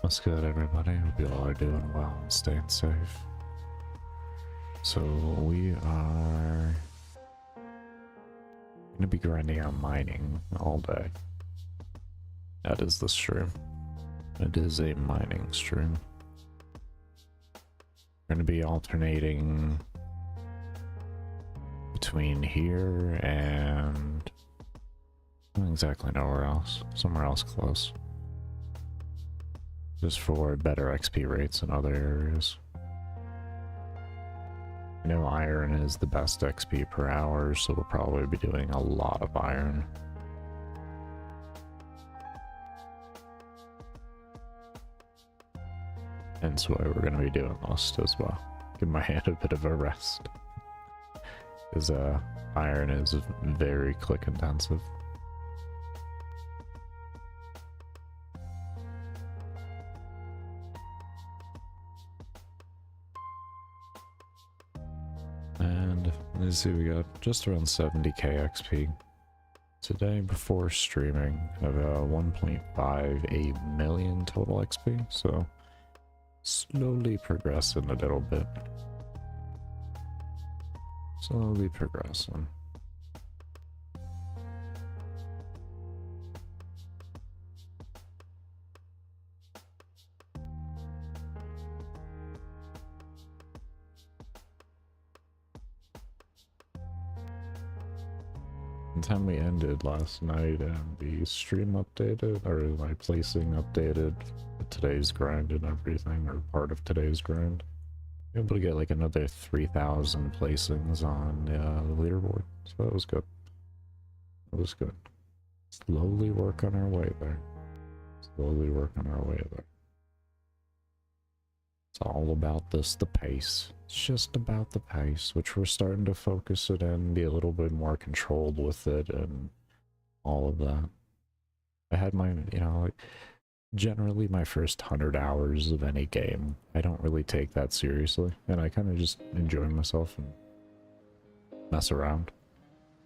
What's good, everybody? Hope you all are doing well and staying safe. So we are going to be grinding out mining all day. That is the stream. It is a mining stream. We're going to be alternating between here and I don't exactly know where else. Somewhere else close. Just for better XP rates in other areas. I know iron is the best XP per hour, so we'll probably be doing a lot of iron. Hence why we're going to be doing most as well. Give my hand a bit of a rest. Because iron is very click intensive. And let's see, we got just around 70k XP today before streaming. I have 1.58 million total XP, so slowly progressing a little bit. Slowly progressing. The time we ended last night and the stream updated, or my placing updated with today's grind and everything, or part of today's grind. Able to get like another 3,000 placings on the leaderboard, so that was good. That was good. Slowly work on our way there. Slowly work on our way there. It's all about the pace. It's just about the pace, which we're starting to focus it in, be a little bit more controlled with it and all of that. I had my, you know, like, generally my first 100 hours of any game, I don't really take that seriously, and I kind of just enjoy myself and mess around.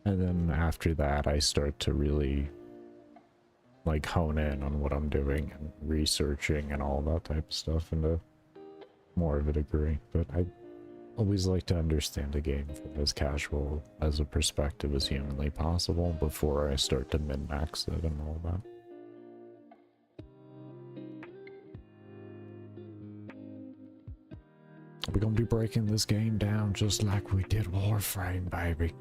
And then after that, I start to really, like, hone in on what I'm doing and researching and all that type of stuff into more of a degree. But I always like to understand a game from as casual as a perspective as humanly possible before I start to min-max it and all that. We're gonna be breaking this game down just like we did Warframe, baby.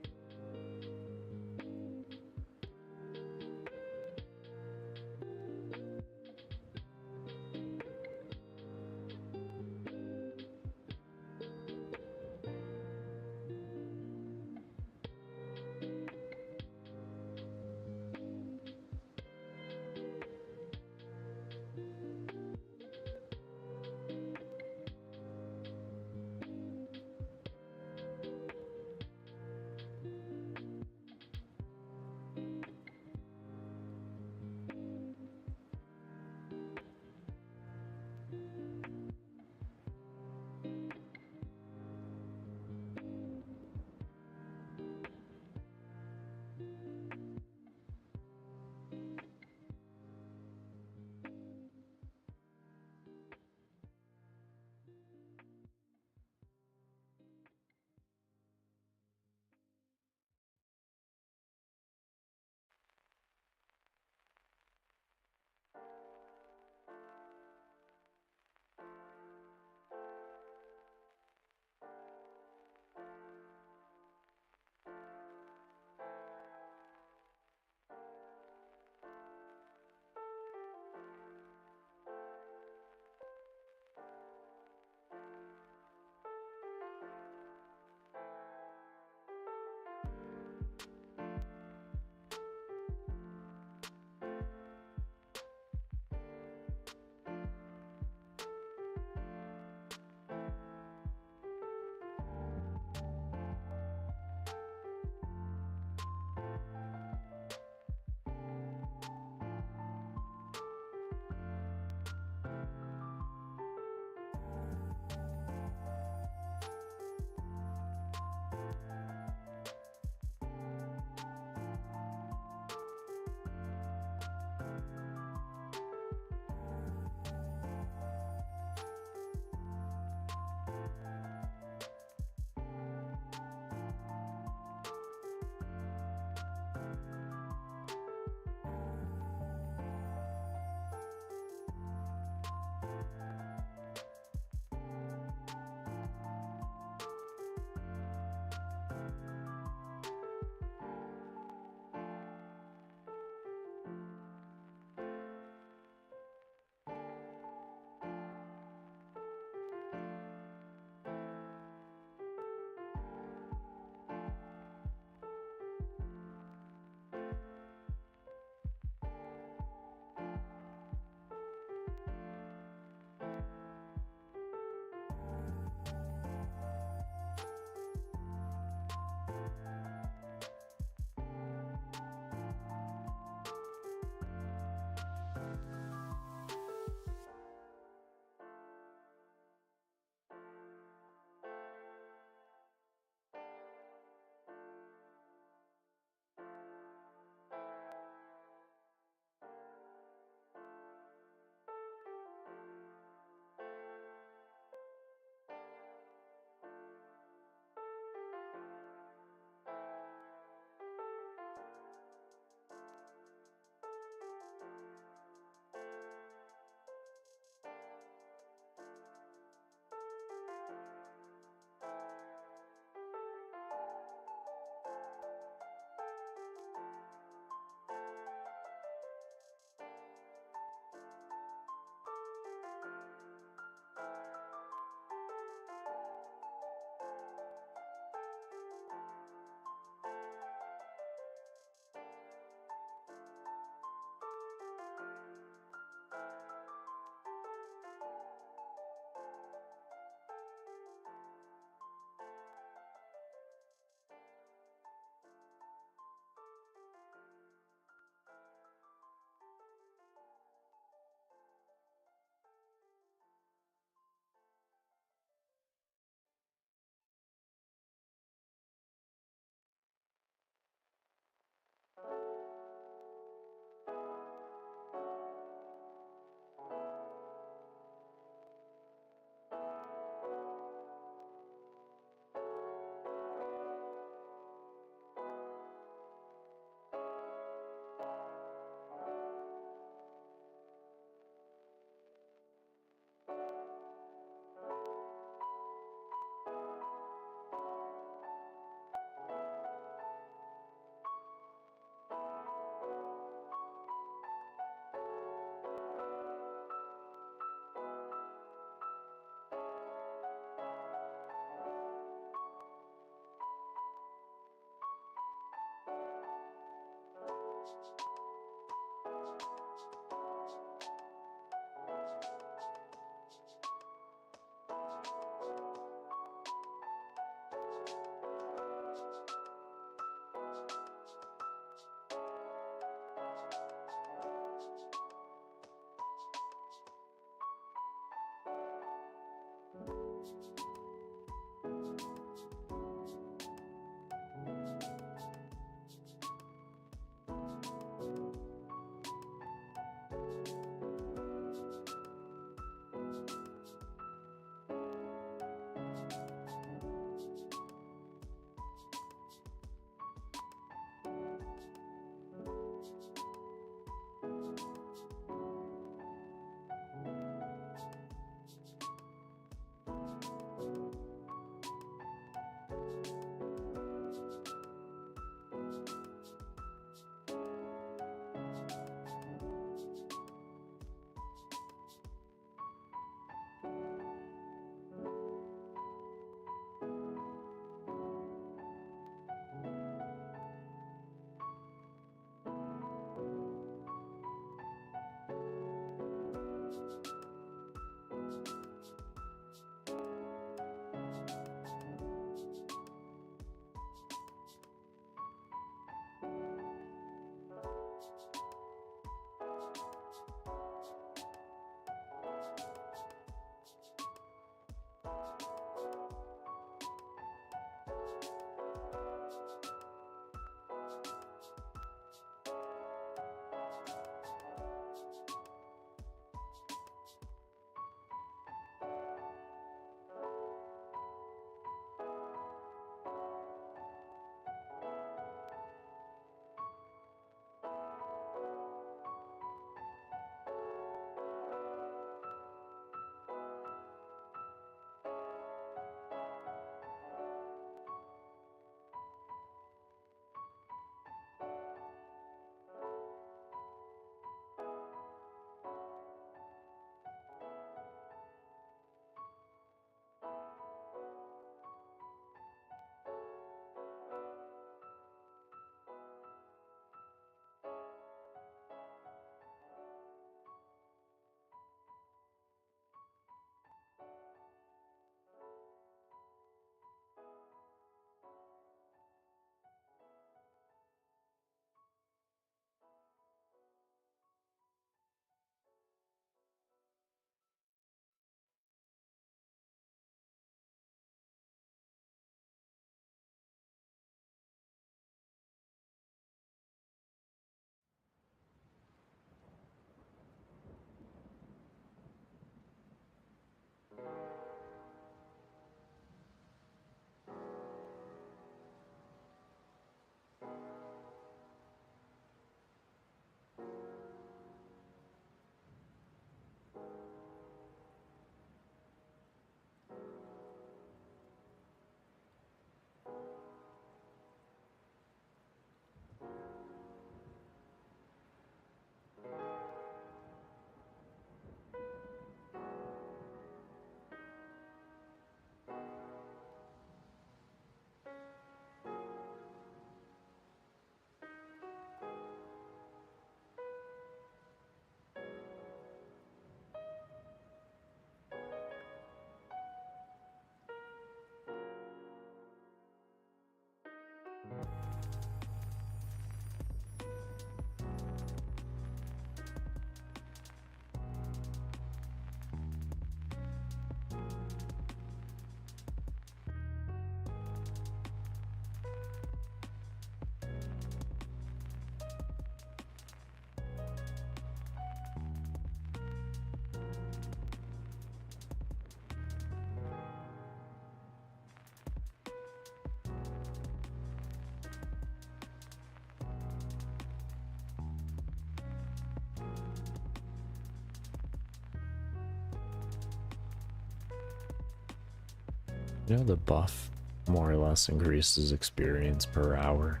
You know, the buff more or less increases experience per hour,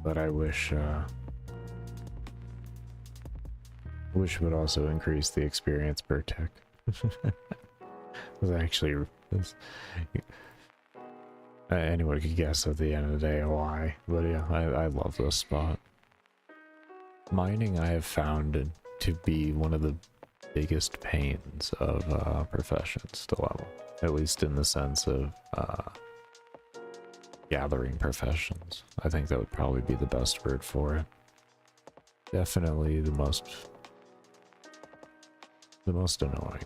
but I wish it would also increase the experience per tick. Anyone could guess at the end of the day why, but yeah, I love this spot. Mining I have found to be one of the biggest pains of professions to level, at least in the sense of gathering professions. I think that would probably be the best word for it. Definitely the most annoying.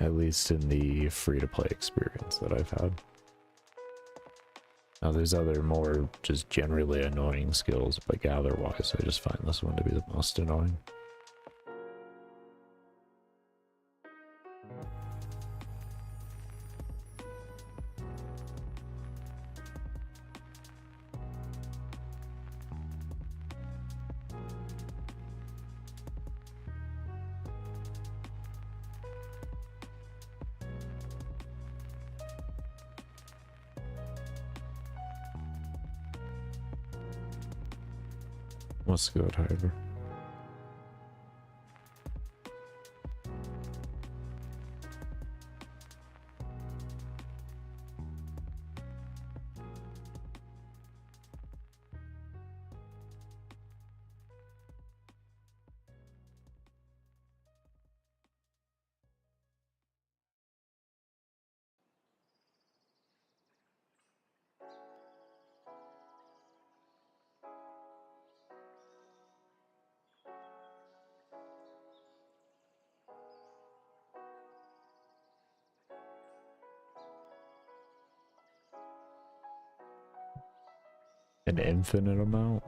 At least in the free-to-play experience that I've had. Now there's other more just generally annoying skills, but gather-wise I just find this one to be the most annoying. What's good, however? An infinite amount?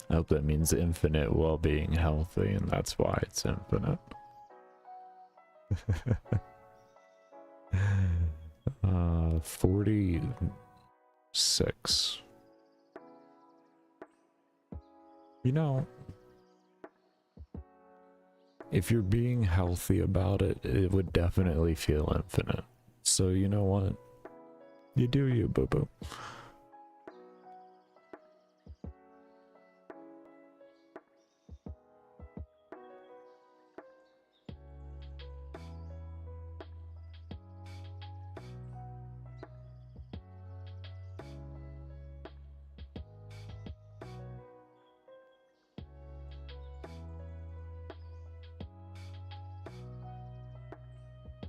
I hope that means infinite while being healthy, and that's why it's infinite. 46. You know, if you're being healthy about it, it would definitely feel infinite. So you know what? You do you, boo-boo.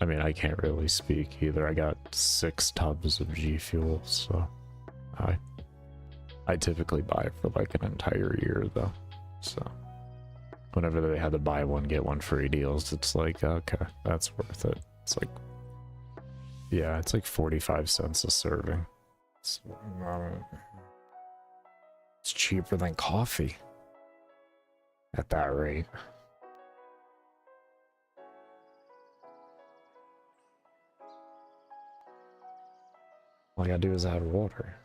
I mean, I can't really speak either. I got 6 tubs of G Fuel, so I typically buy it for like an entire year though. So whenever they had the buy one get one free deals, it's like, okay, that's worth it. It's like, yeah, it's like 45 cents a serving. It's cheaper than coffee at that rate. All I gotta do is add water.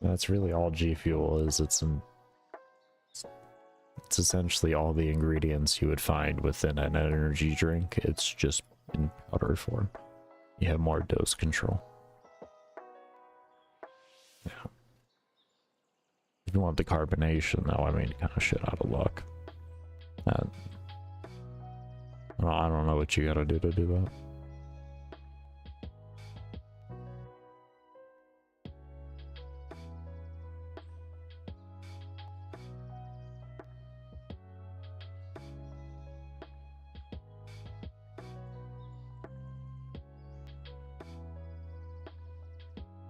That's really all G Fuel is. It's essentially all the ingredients you would find within an energy drink. It's just in powder form. You have more dose control. Yeah. If you want the carbonation, though, I mean, kind of shit out of luck. I don't know what you gotta do to do that.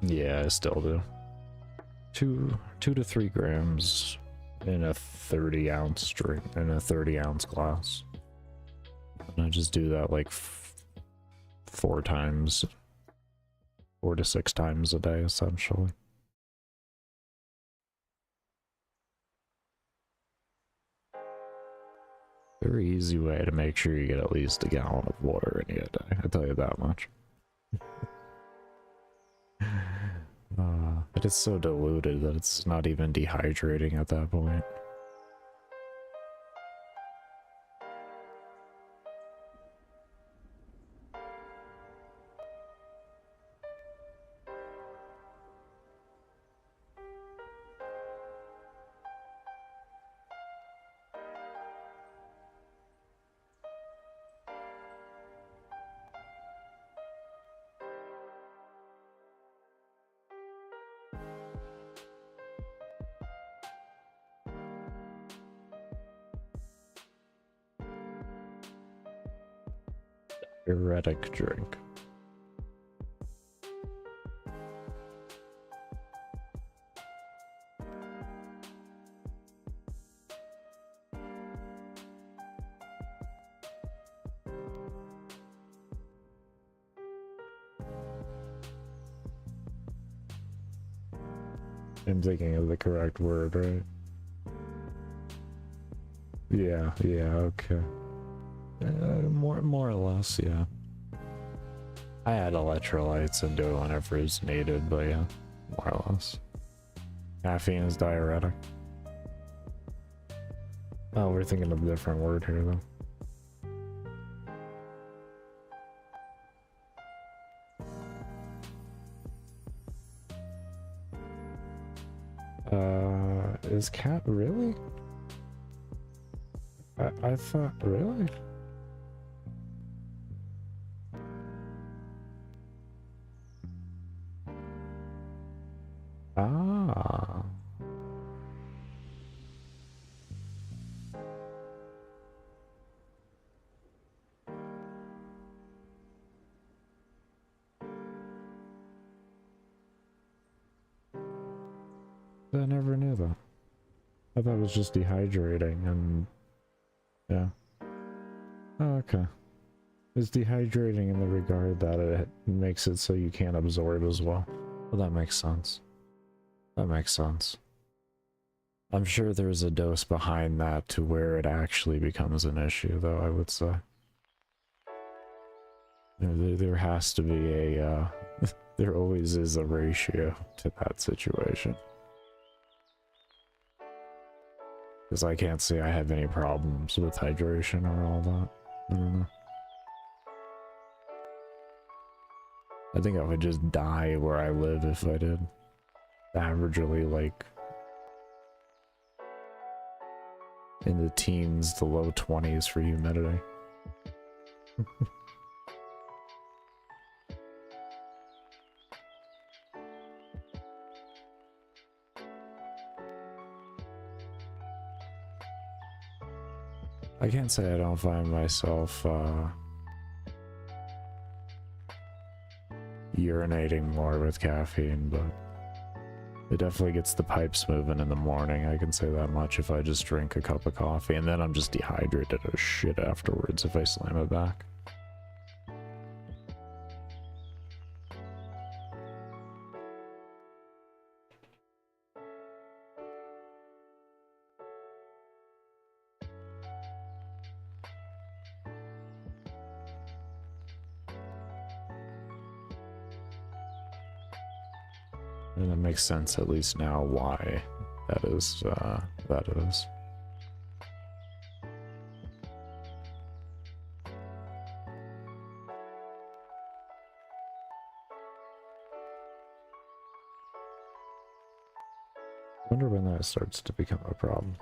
Yeah, I still do. 2 to 3 grams in a 30-ounce drink, in a 30-ounce glass. And I just do that like 4 times, 4 to 6 times a day, essentially. Very easy way to make sure you get at least a gallon of water in a day, I tell you that much. But it's so diluted that it's not even dehydrating at that point. Diuretic drink. I'm thinking of the correct word, right? Yeah, okay. More or less, yeah. I add electrolytes into it whenever it's needed, but yeah, more or less. Caffeine is diuretic. Oh, we're thinking of a different word here, though. Is cat really? I thought, really? Ah. I never knew that. I thought it was just dehydrating and... yeah. Oh, okay. It's dehydrating in the regard that it makes it so you can't absorb as well. Well, that makes sense. That makes sense. I'm sure there's a dose behind that to where it actually becomes an issue, though, I would say. There has to be a, there always is a ratio to that situation. Because I can't say I have any problems with hydration or all that. I don't know. I think I would just die where I live if I did. Averagely, like, in the teens to low 20s for humidity. I can't say I don't find myself urinating more with caffeine, but it definitely gets the pipes moving in the morning. I can say that much if I just drink a cup of coffee, and then I'm just dehydrated as shit afterwards if I slam it back. And it makes sense at least now why that is, that is. I wonder when that starts to become a problem.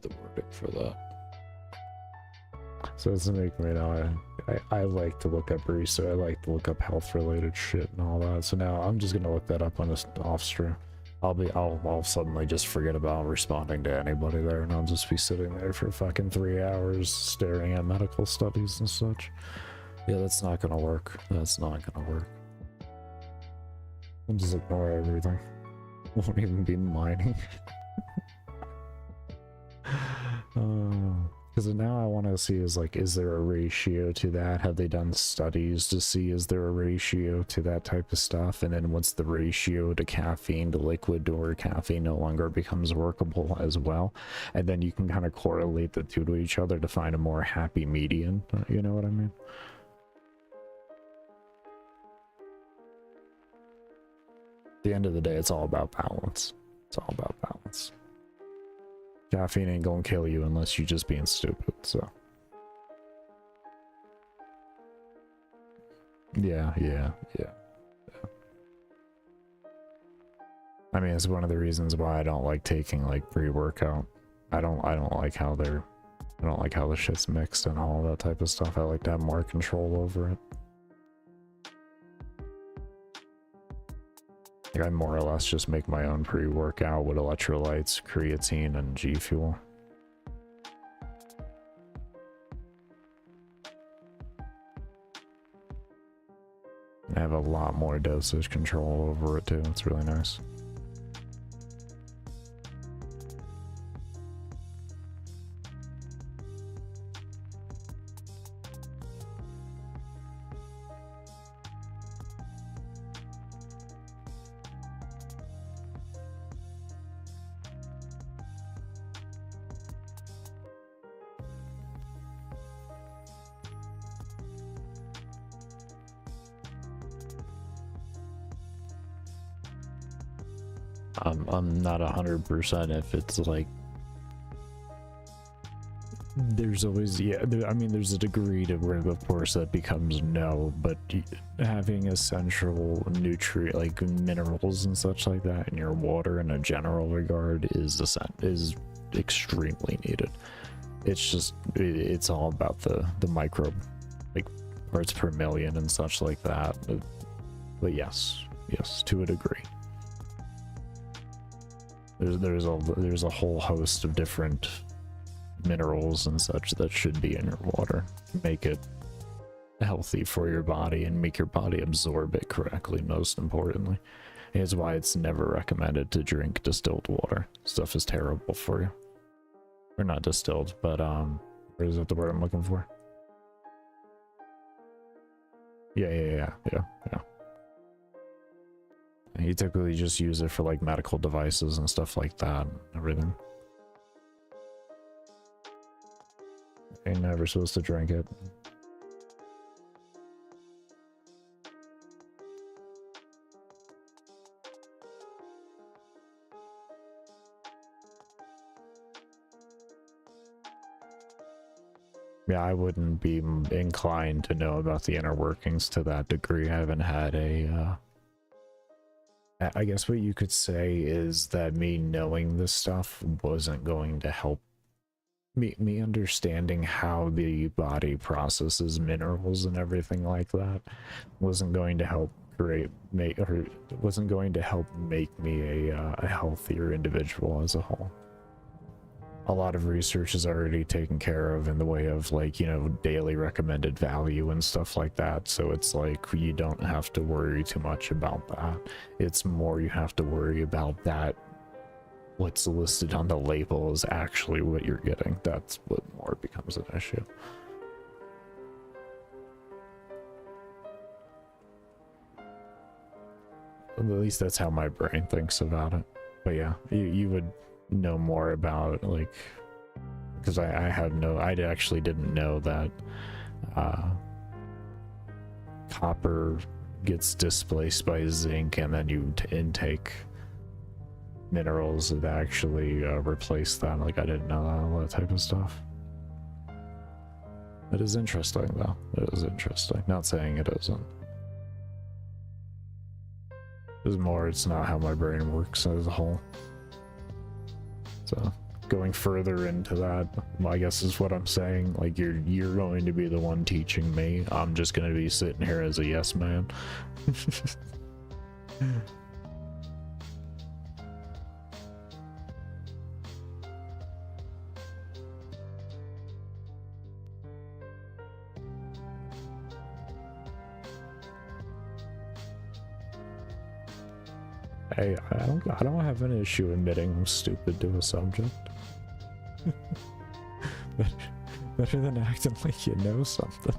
The wording for that. So it's making me now. I like to look up barista. I like to look up health related shit and all that. So now I'm just gonna look that up on this off stream. I'll suddenly just forget about responding to anybody there, and I'll just be sitting there for fucking 3 hours staring at medical studies and such. Yeah, that's not gonna work. That's not gonna work. I'll just ignore everything. Won't even be mining. Because now I want to see is like, is there a ratio to that? Have they done studies to see is there a ratio to that type of stuff? And then what's the ratio to caffeine to liquid, or caffeine no longer becomes workable as well? And then you can kind of correlate the two to each other to find a more happy median. You know what I mean? At the end of the day, it's all about balance. It's all about balance. Caffeine ain't gonna kill you unless you're just being stupid, so. Yeah. I mean, it's one of the reasons why I don't like taking like pre-workout. I don't like how the shit's mixed and all that type of stuff. I like to have more control over it. Like I more or less just make my own pre-workout with electrolytes, creatine, and G Fuel. I have a lot more dosage control over it too. It's really nice. I'm not 100% if it's like there's always I mean there's a degree to where of course that becomes no, but having essential nutrient like minerals and such like that in your water in a general regard is extremely needed. It's just it's all about the microbe like parts per million and such like that, but yes to a degree. There's a whole host of different minerals and such that should be in your water to make it healthy for your body and make your body absorb it correctly, most importantly. Is why it's never recommended to drink distilled water. Stuff is terrible for you. Or not distilled, but what is it the word I'm looking for? Yeah. You typically just use it for like medical devices and stuff like that and everything. You're never supposed to drink it. Yeah, I wouldn't be inclined to know about the inner workings to that degree. I haven't had a I guess what you could say is that me knowing this stuff wasn't going to help me understanding how the body processes minerals and everything like that wasn't going to help wasn't going to help make me a healthier individual as a whole. A lot of research is already taken care of in the way of like, you know, daily recommended value and stuff like that. So it's like you don't have to worry too much about that. It's more you have to worry about that what's listed on the label is actually what you're getting. That's what more becomes an issue. At least that's how my brain thinks about it. But yeah, you would know more about like, because I actually didn't know that copper gets displaced by zinc and then you intake minerals that actually replace that. Like I didn't know that, all that type of stuff. It is interesting though. It is interesting. Not saying it isn't. It's more, it's not how my brain works as a whole. So going further into that, I guess is what I'm saying. Like you're going to be the one teaching me. I'm just going to be sitting here as a yes man. Hey, I don't have an issue admitting I'm stupid to a subject. Better than acting like you know something.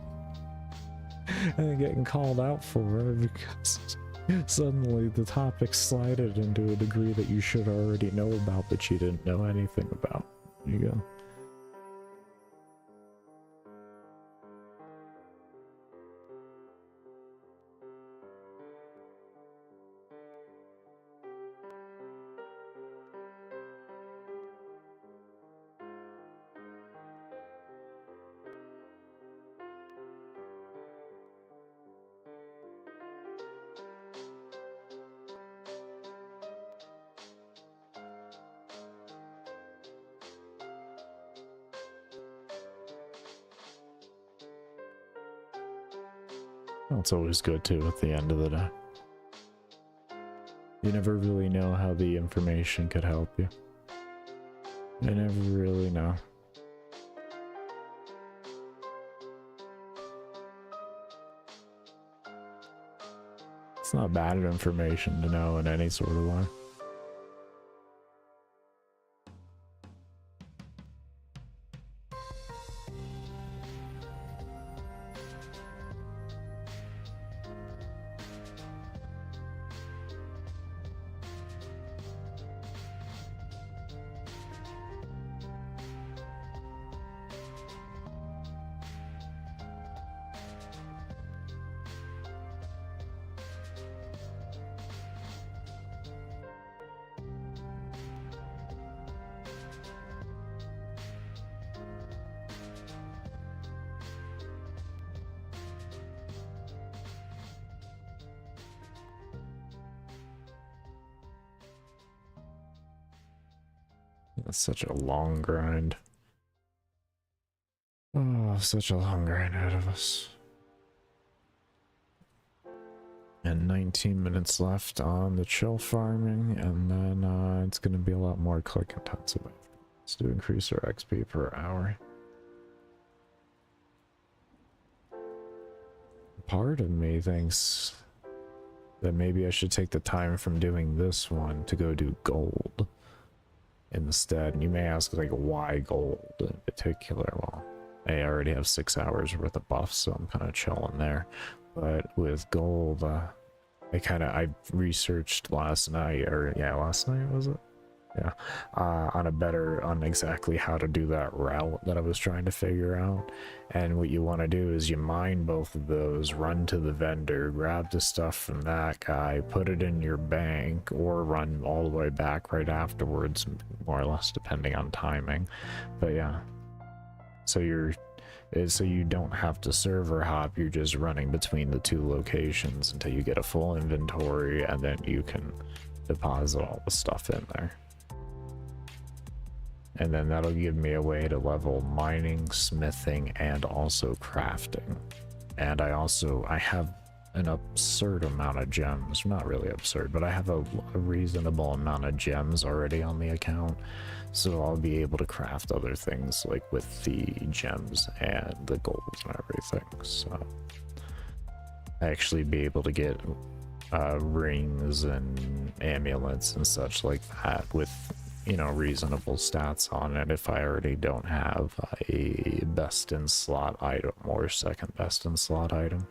And then getting called out for it because suddenly the topic slided into a degree that you should already know about that you didn't know anything about. There you go. That's always good too at the end of the day. You never really know how the information could help you. You never really know. It's not bad information to know in any sort of way. That's such a long grind. Oh, such a long grind ahead of us. And 19 minutes left on the chill farming, and then it's going to be a lot more click intensive. Let's do increase our XP per hour. Part of me thinks that maybe I should take the time from doing this one to go do gold instead. And you may ask, like, why gold in particular? Well, I already have 6 hours worth of buffs, so I'm kind of chilling there. But with gold, I researched last night, or yeah, last night was it? Yeah, on exactly how to do that route that I was trying to figure out. And what you want to do is you mine both of those, run to the vendor, grab the stuff from that guy, put it in your bank, or run all the way back right afterwards, more or less depending on timing. But yeah, so you don't have to server hop, you're just running between the two locations until you get a full inventory, and then you can deposit all the stuff in there. And then that'll give me a way to level mining, smithing, and also crafting. And I have an absurd amount of gems. Not really absurd, but I have a reasonable amount of gems already on the account. So I'll be able to craft other things like with the gems and the gold and everything. So I actually be able to get rings and amulets and such like that with, you know, reasonable stats on it if I already don't have a best in slot item or second best in slot item.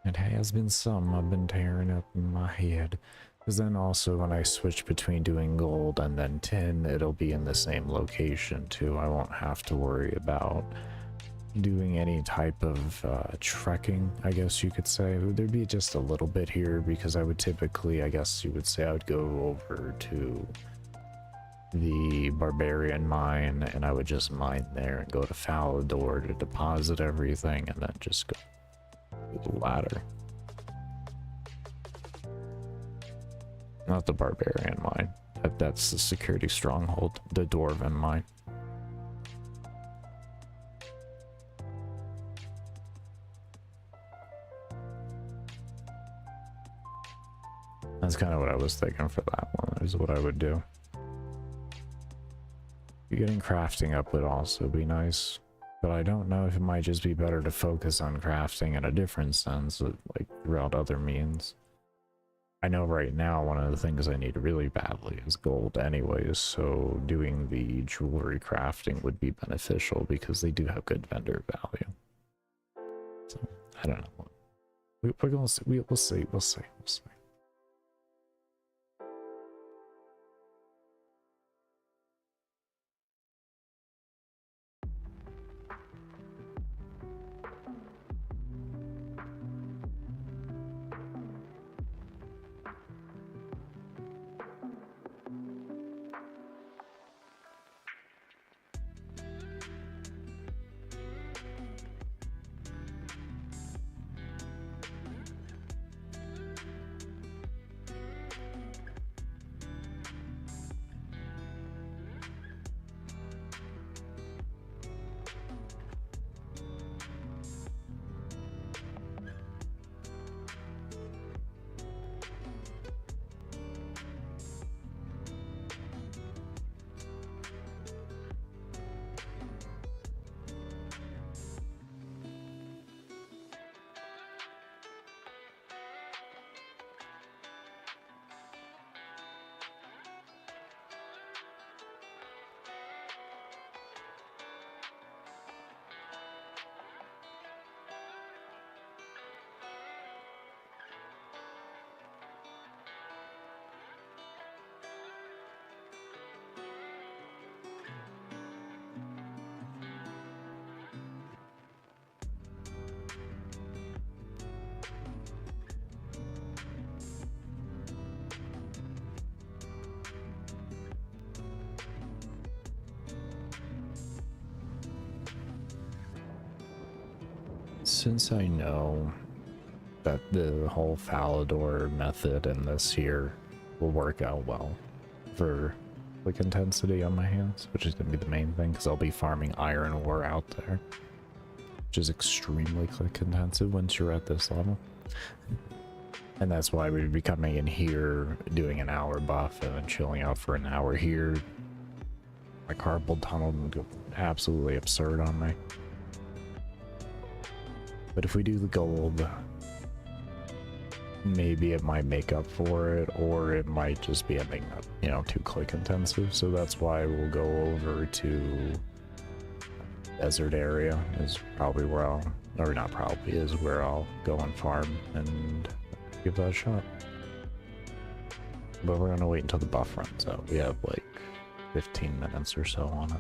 It has been some I've been tearing up in my head. Because then also when I switch between doing gold and then tin, it'll be in the same location too. I won't have to worry about doing any type of trekking, I guess you could say. There'd be just a little bit here because I would typically, I guess you would say, I would go over to the barbarian mine and I would just mine there and go to Falador to deposit everything and then just go to the ladder. Not the barbarian mine. That's the security stronghold, the dwarven mine. That's kind of what I was thinking for that one, is what I would do. Getting crafting up would also be nice. But I don't know if it might just be better to focus on crafting in a different sense, like throughout other means. I know right now one of the things I need really badly is gold anyways, so doing the jewelry crafting would be beneficial because they do have good vendor value. So, I don't know. We're gonna see. We'll see. We'll see. We'll see. Since I know that the whole Falador method and this here will work out well for click intensity on my hands, which is going to be the main thing because I'll be farming iron ore out there, which is extremely click intensive once you're at this level. And that's why we'd be coming in here, doing an hour buff, and then chilling out for an hour here. My carpal tunnel would go absolutely absurd on me. But if we do the gold, maybe it might make up for it, or it might just be ending up, you know, too click intensive. So that's why we'll go over to desert area is probably where I'll, or not probably, is where I'll go and farm and give that a shot. But we're gonna wait until the buff runs out. We have like 15 minutes or so on it.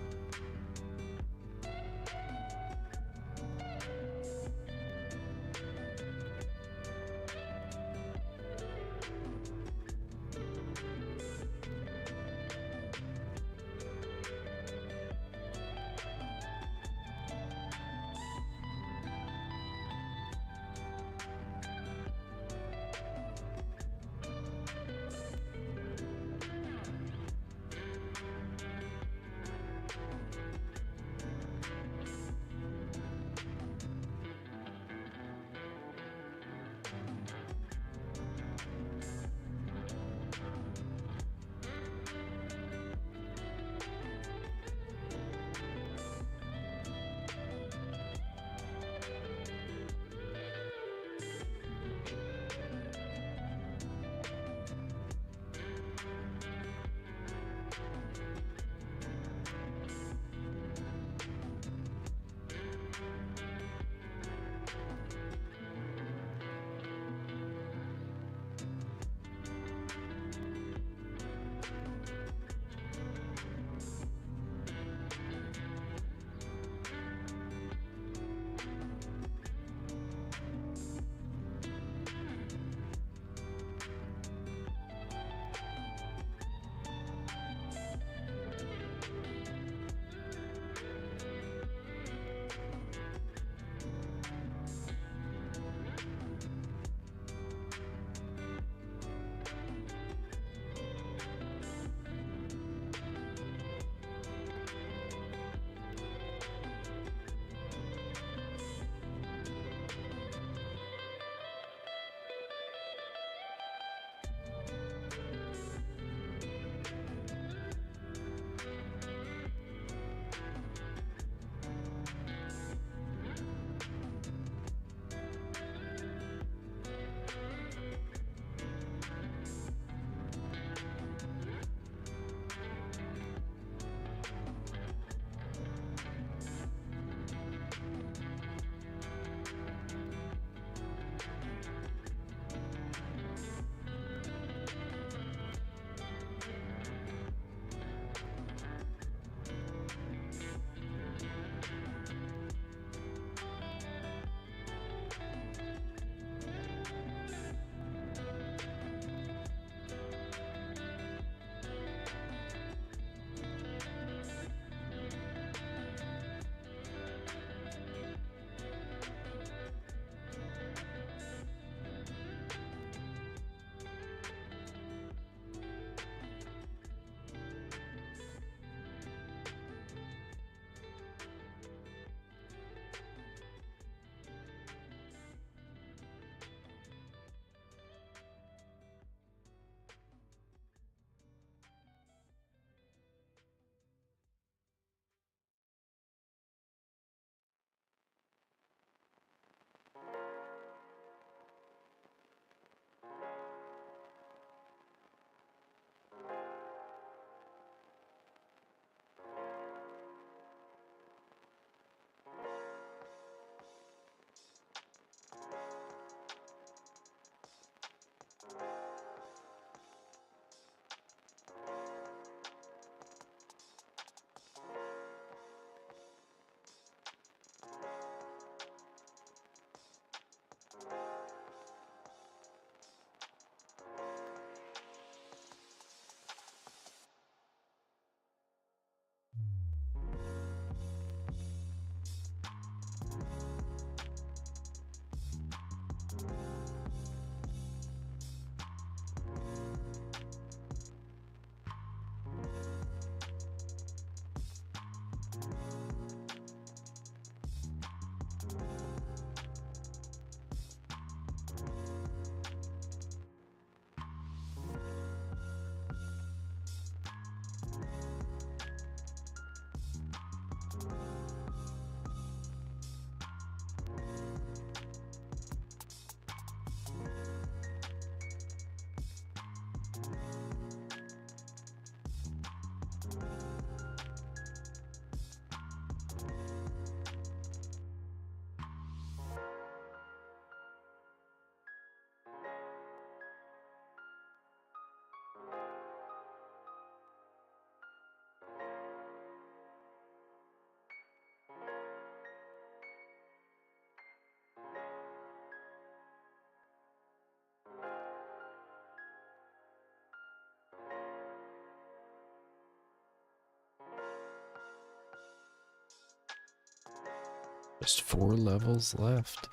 Just 4 levels left,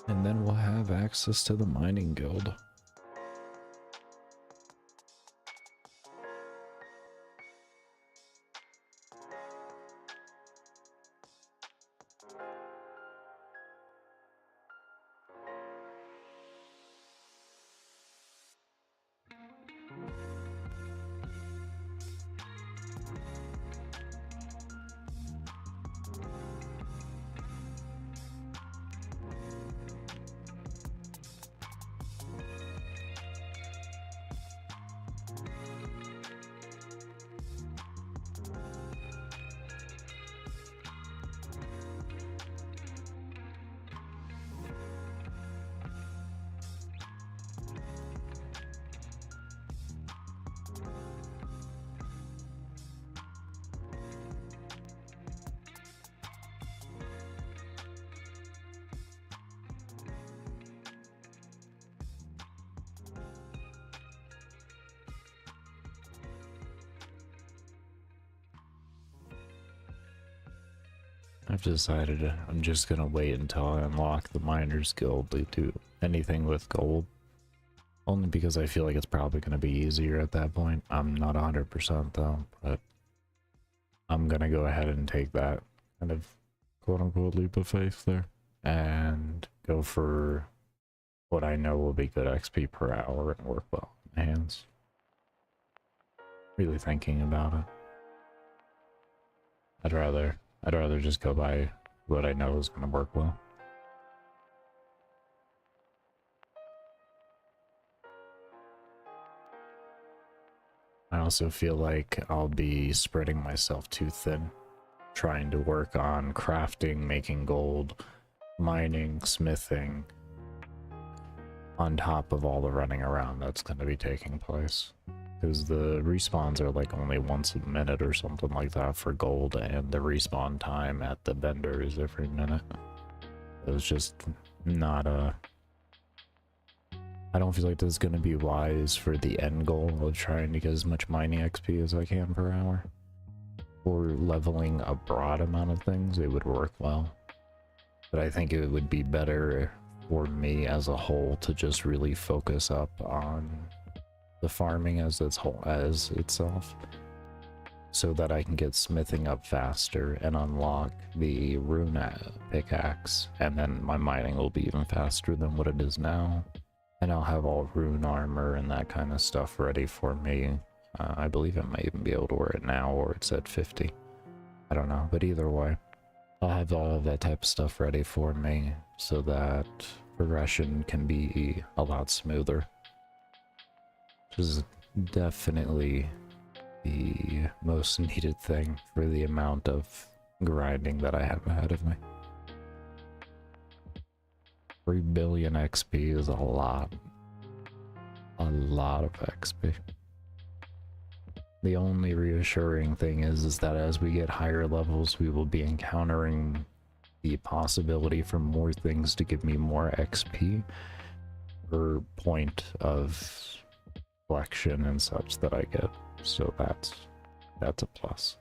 and then we'll have access to the mining guild. I've decided I'm just gonna wait until I unlock the Miners Guild to do anything with gold. Only because I feel like it's probably gonna be easier at that point. I'm not 100% though, but I'm gonna go ahead and take that kind of quote-unquote leap of faith there and go for what I know will be good XP per hour and work well in my hands. Really thinking about it. I'd rather just go by what I know is going to work well. I also feel like I'll be spreading myself too thin, trying to work on crafting, making gold, mining, smithing, on top of all the running around that's going to be taking place. Because the respawns are like only once a minute or something like that for gold, and the respawn time at the vendor is every minute. It was just not a... I don't feel like this is going to be wise for the end goal of trying to get as much mining XP as I can per hour. For leveling a broad amount of things, it would work well. But I think it would be better for me as a whole to just really focus up on the farming as itself, so that I can get smithing up faster and unlock the rune pickaxe, and then my mining will be even faster than what it is now, and I'll have all rune armor and that kind of stuff ready for me. I believe I might even be able to wear it now, or it's at 50. I don't know, but either way, I'll have all of that type of stuff ready for me so that progression can be a lot smoother. Which is definitely the most needed thing for the amount of grinding that I have ahead of me. 3 billion XP is a lot of XP. The only reassuring thing is that as we get higher levels, we will be encountering the possibility for more things to give me more XP per point of collection and such that I get, so that's a plus.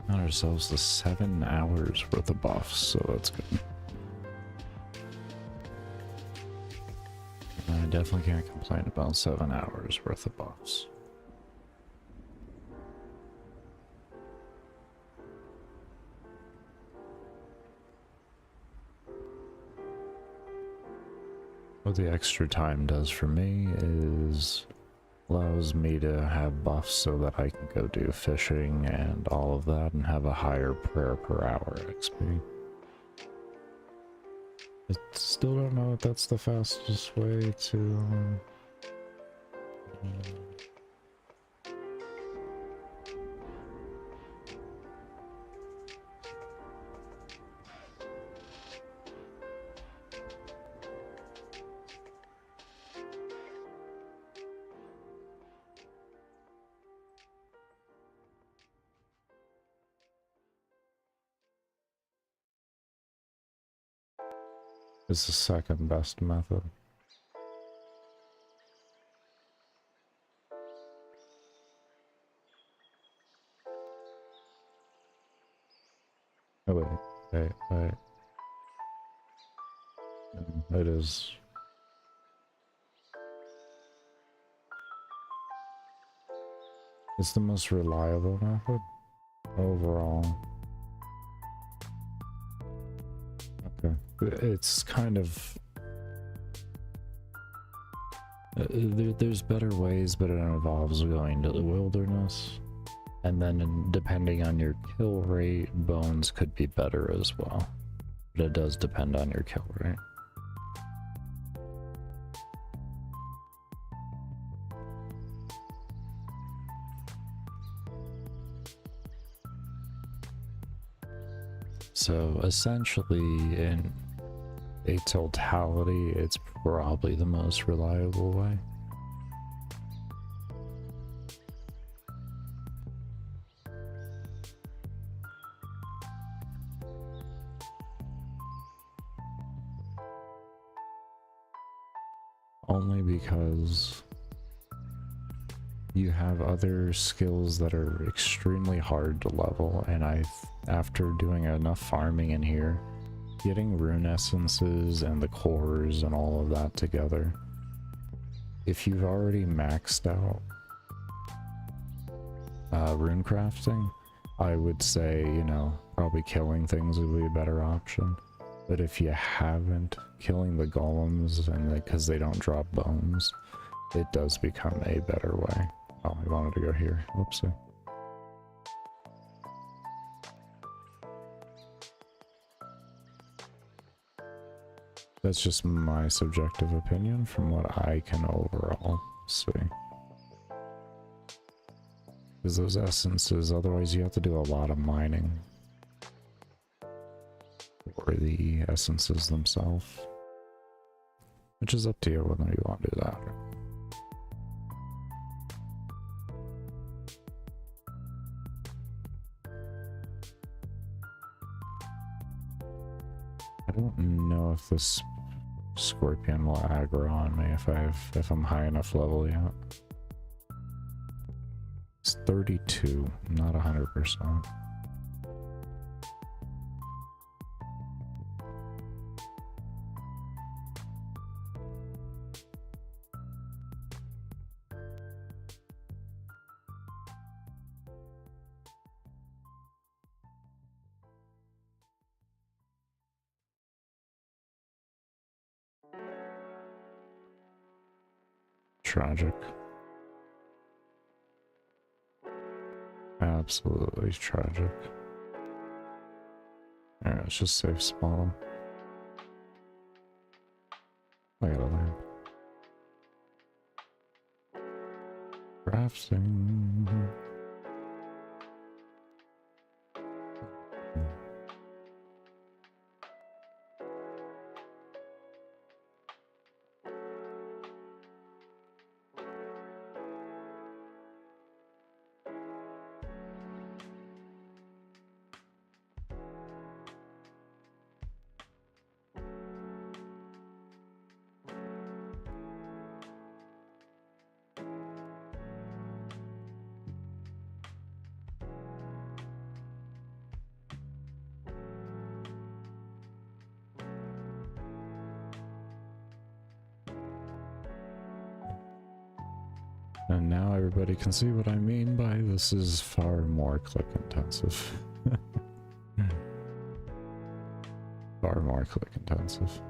Got ourselves the 7 hours worth of buffs, so that's good. I definitely can't complain about 7 hours worth of buffs. What the extra time does for me is allows me to have buffs so that I can go do fishing and all of that and have a higher prayer per hour XP. I still don't know if that's the fastest way to... It's the second best method. Oh wait. It is. It's the most reliable method overall. Okay. It's kind of... there's better ways, but it involves going to the wilderness. And then depending on your kill rate, bones could be better as well. But it does depend on your kill rate. So essentially, in a totality, it's probably the most reliable way. Only because you have other skills that are extremely hard to level, and after doing enough farming in here, getting rune essences and the cores and all of that together, if you've already maxed out rune crafting, I would say, you know, probably killing things would be a better option. But if you haven't, killing the golems, and because they don't drop bones, it does become a better way. Oh, I wanted to go here. Whoopsie. That's just my subjective opinion from what I can overall see. Because those essences, otherwise you have to do a lot of mining for the essences themselves. Which is up to you whether you want to do that. I don't know if this scorpion will aggro on me if I'm high enough level yet. It's 32, not 100%. Tragic. Absolutely tragic. Alright, let's just safe spawn him. I gotta learn. Crafting. And now everybody can see what I mean by this is far more click intensive. Far more click intensive.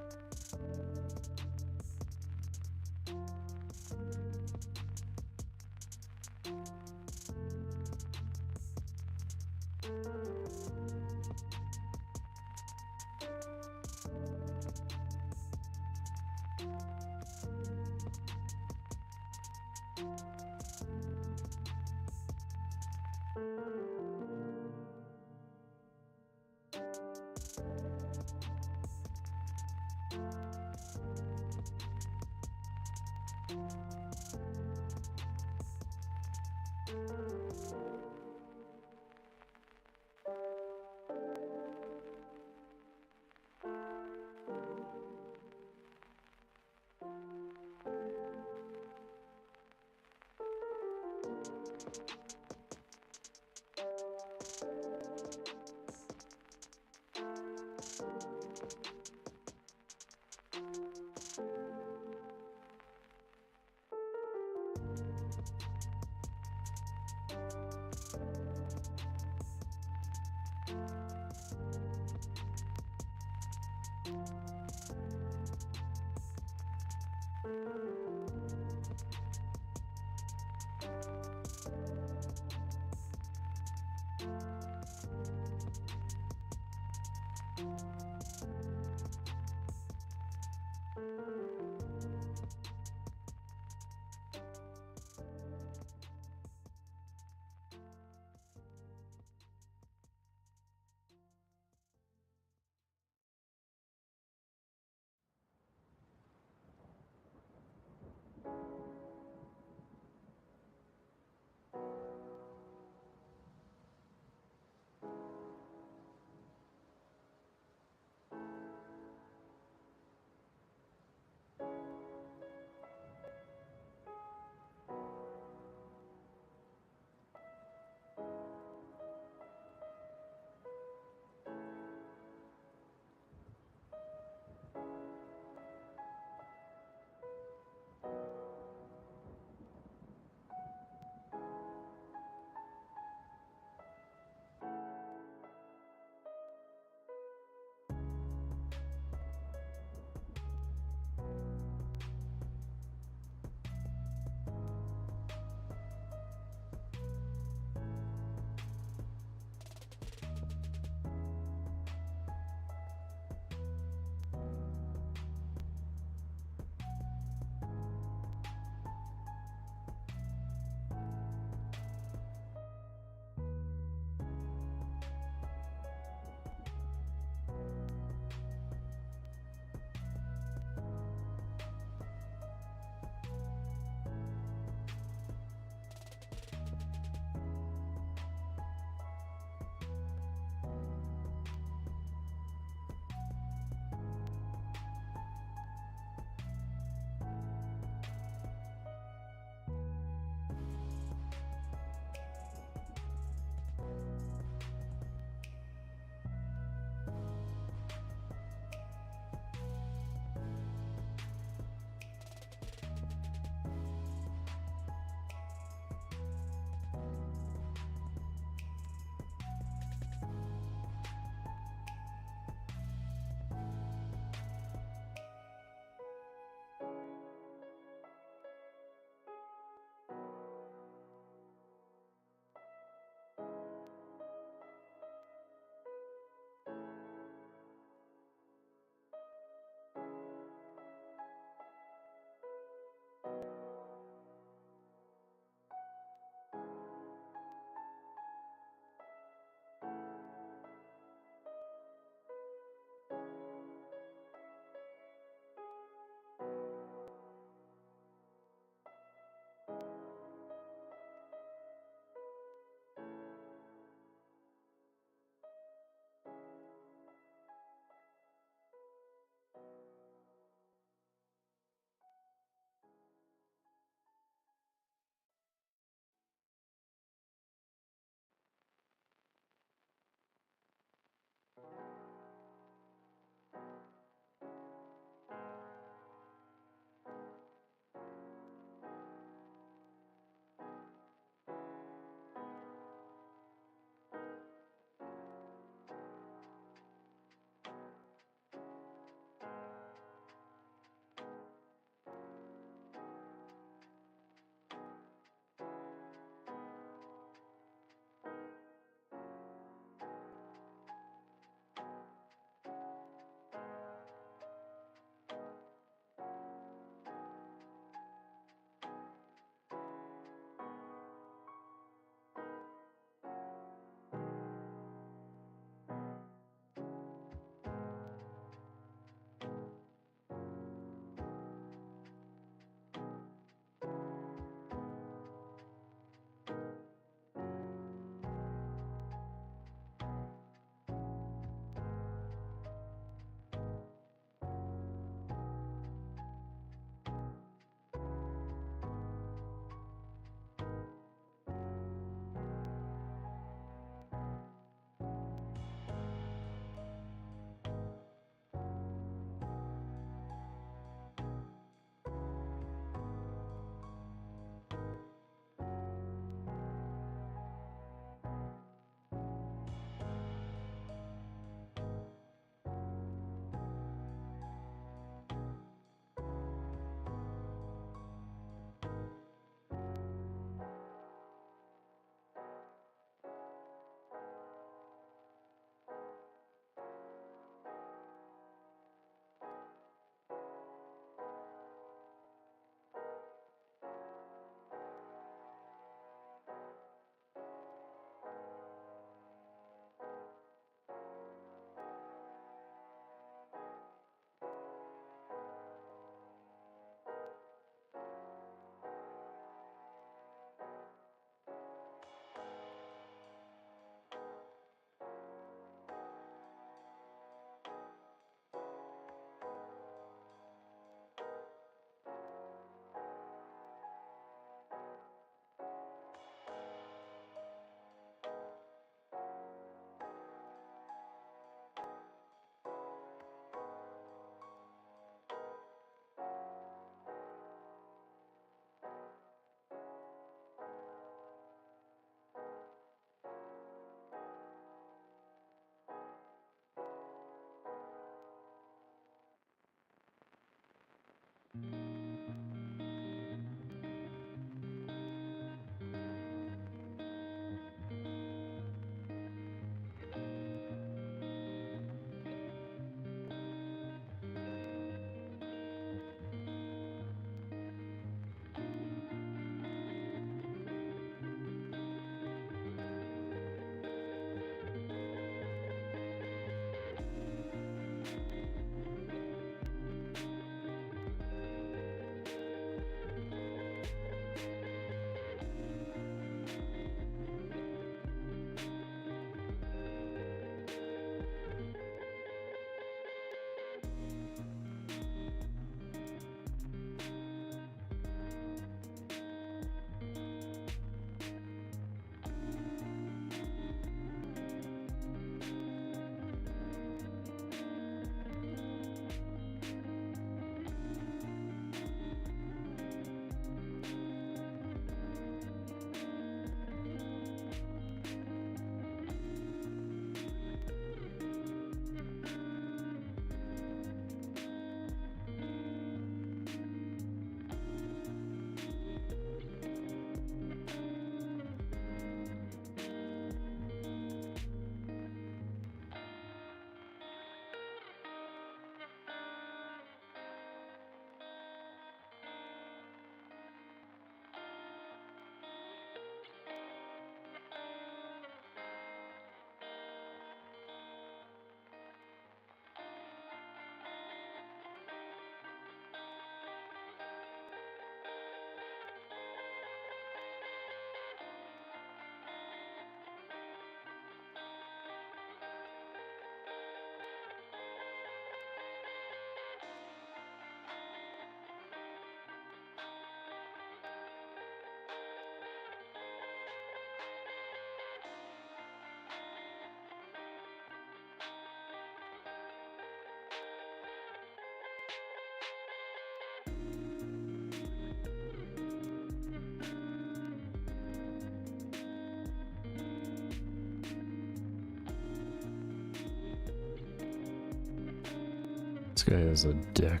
This guy is a dick.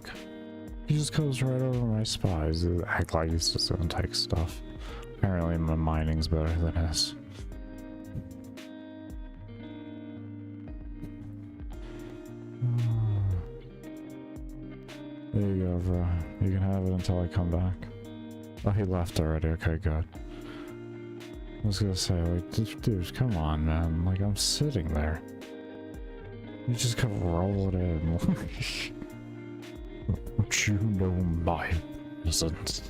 He just goes right over my spies. He act like he's just gonna take stuff. Apparently my mining's better than his. There you go, bro. You can have it until I come back. Oh, he left already. Okay, good. I was gonna say, like, dude, come on, man. Like, I'm sitting there. You just gotta roll it in. What you know my presence.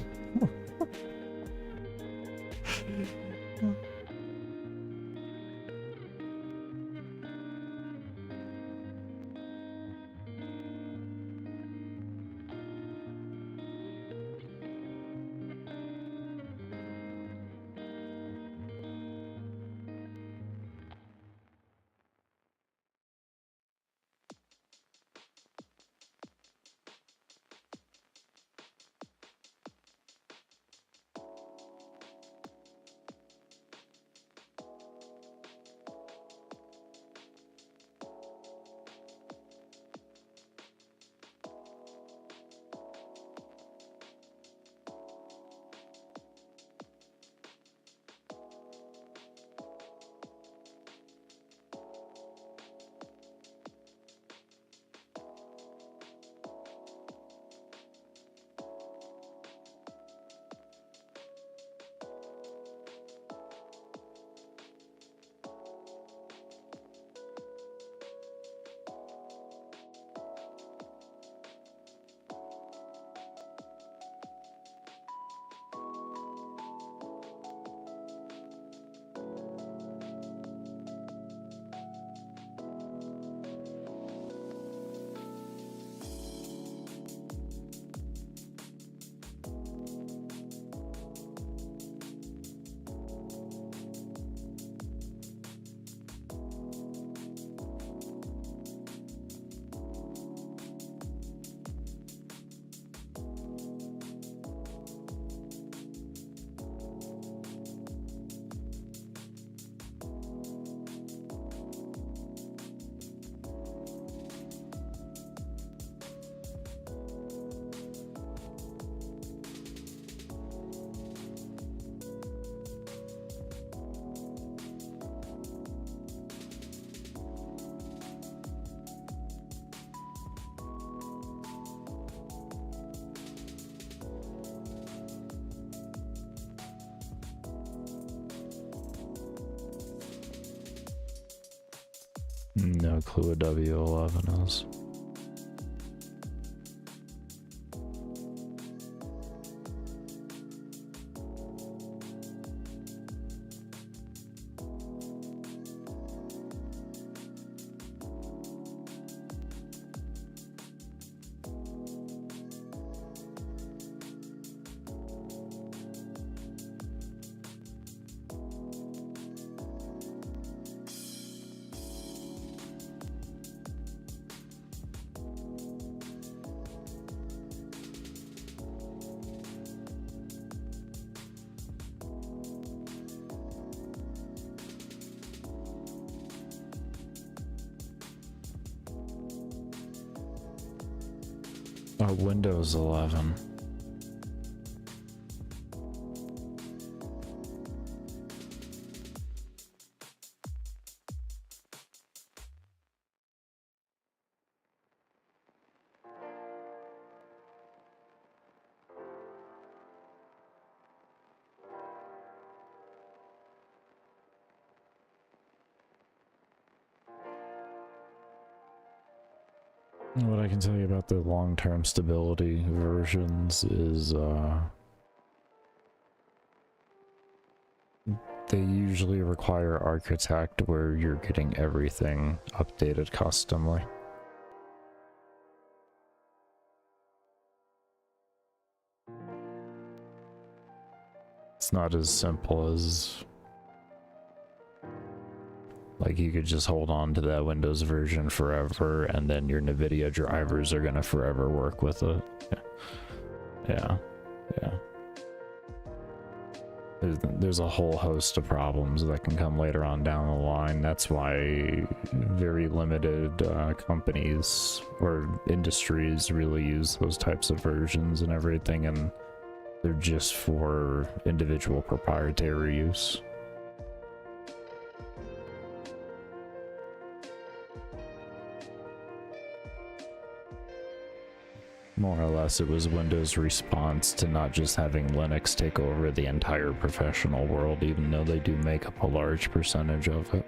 No clue what W11 is. Windows 11. What I can tell you about the long-term stability versions is, they usually require Architect where you're getting everything updated customly. It's not as simple as... like, you could just hold on to that Windows version forever, and then your NVIDIA drivers are gonna forever work with it. Yeah. Yeah. there's a whole host of problems that can come later on down the line. That's why very limited companies or industries really use those types of versions and everything, and they're just for individual proprietary use. More or less, it was Windows' response to not just having Linux take over the entire professional world, even though they do make up a large percentage of it.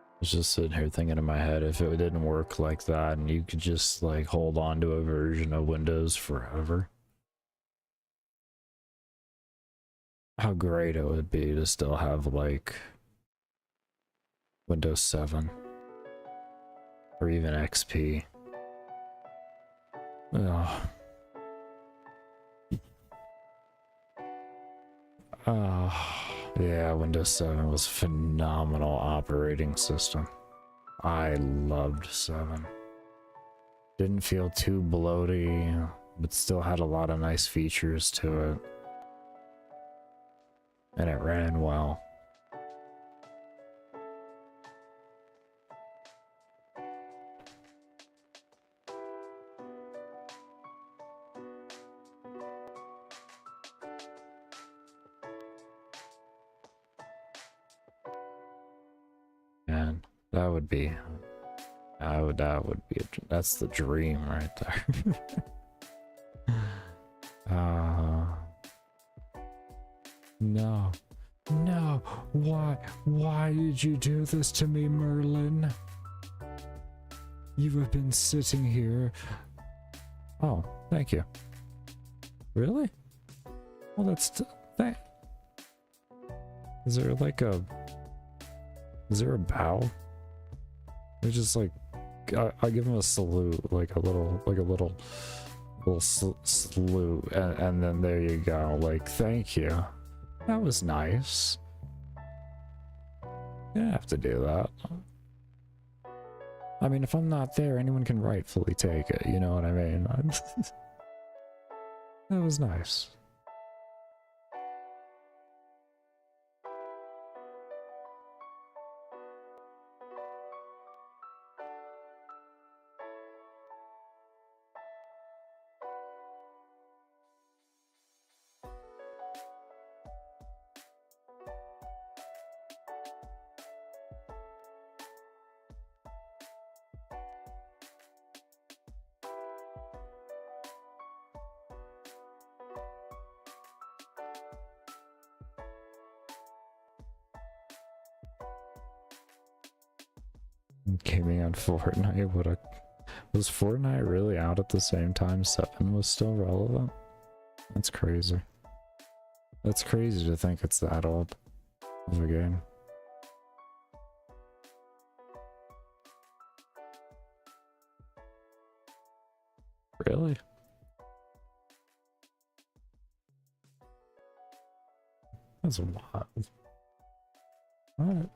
I was just sitting here thinking in my head, if it didn't work like that and you could just like hold on to a version of Windows forever, how great it would be to still have like Windows 7 or even XP. Oh. Yeah, Windows 7 was a phenomenal operating system. I loved 7. Didn't feel too bloaty, but still had a lot of nice features to it. And it ran well. And that would be, that's the dream right there. No, why did you do this to me, Merlin? You have been sitting here. Oh, thank you. Really? Well, is there like a, is there a bow? They just like, I give him a salute, like a little salute, and then there you go. Like, thank you. That was nice. You don't have to do that. I mean, if I'm not there, anyone can rightfully take it. You know what I mean? That was nice. Gaming on Fortnite, was Fortnite really out at the same time 7 was still relevant? That's crazy. That's crazy to think it's that old of a game. Really? That's wild. What?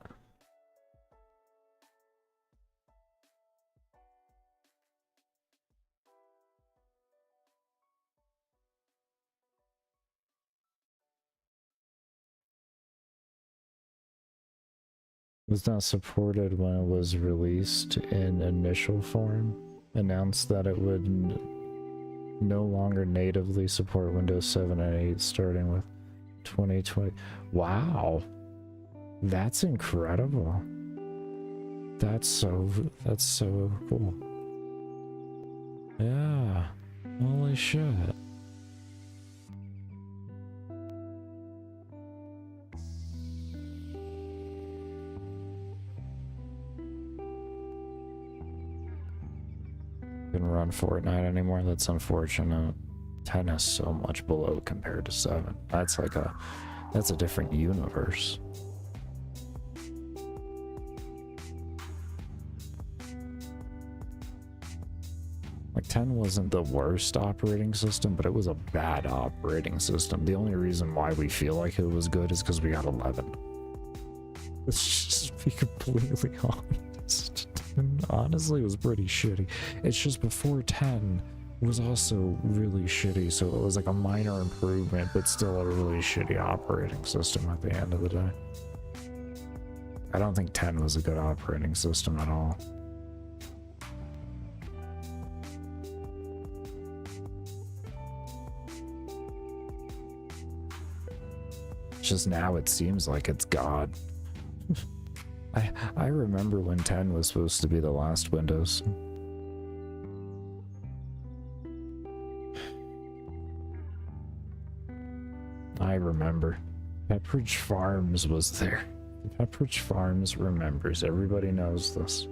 Was not supported when it was released in initial form. Announced that it would no longer natively support Windows 7 and 8 starting with 2020. Wow. That's incredible. That's so cool. Yeah. Holy shit. Can run Fortnite anymore. That's unfortunate. 10 is so much below compared to 7. That's like that's a different universe. Like 10 wasn't the worst operating system, but it was a bad operating system. The only reason why we feel like it was good is because we got 11. Let's just be completely honest. Honestly, it was pretty shitty. It's just before 10 was also really shitty, so it was like a minor improvement, but still a really shitty operating system at the end of the day. I don't think 10 was a good operating system at all. Just now it seems like it's God. I remember when 10 was supposed to be the last Windows. I remember. Pepperidge Farms was there. Pepperidge Farms remembers. Everybody knows this.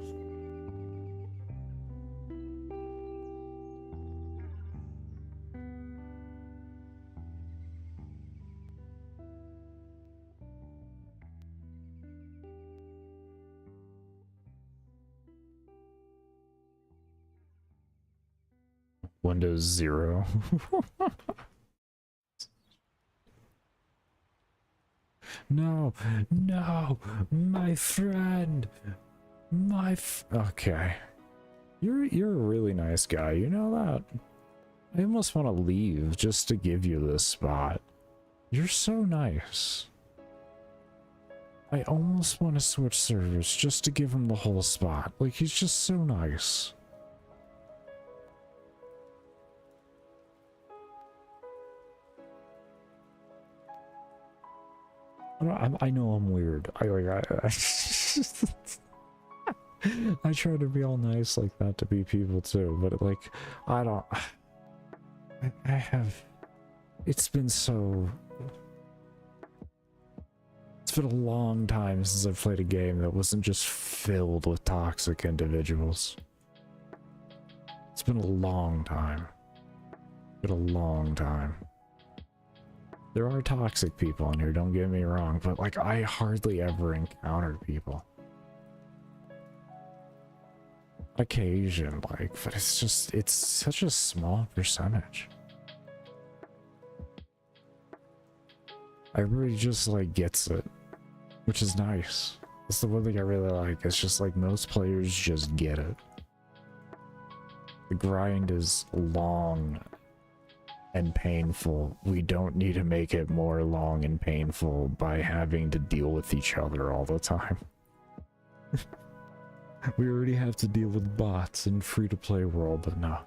Windows 0. No, no, my friend, okay. You're a really nice guy, you know that? I almost want to leave just to give you this spot. You're so nice. I almost want to switch servers just to give him the whole spot. Like, he's just so nice. I know I'm weird. I try to be all nice like that to be people too, but like, I don't. I have. It's been a long time since I've played a game that wasn't just filled with toxic individuals. It's been a long time. Been a long time. There are toxic people in here, don't get me wrong, but like I hardly ever encounter people. Occasion, like, but it's such a small percentage. Everybody just like gets it, which is nice. That's the one thing I really like. It's just like most players just get it. The grind is long and painful. We don't need to make it more long and painful by having to deal with each other all the time. We already have to deal with bots in free-to-play world, but no.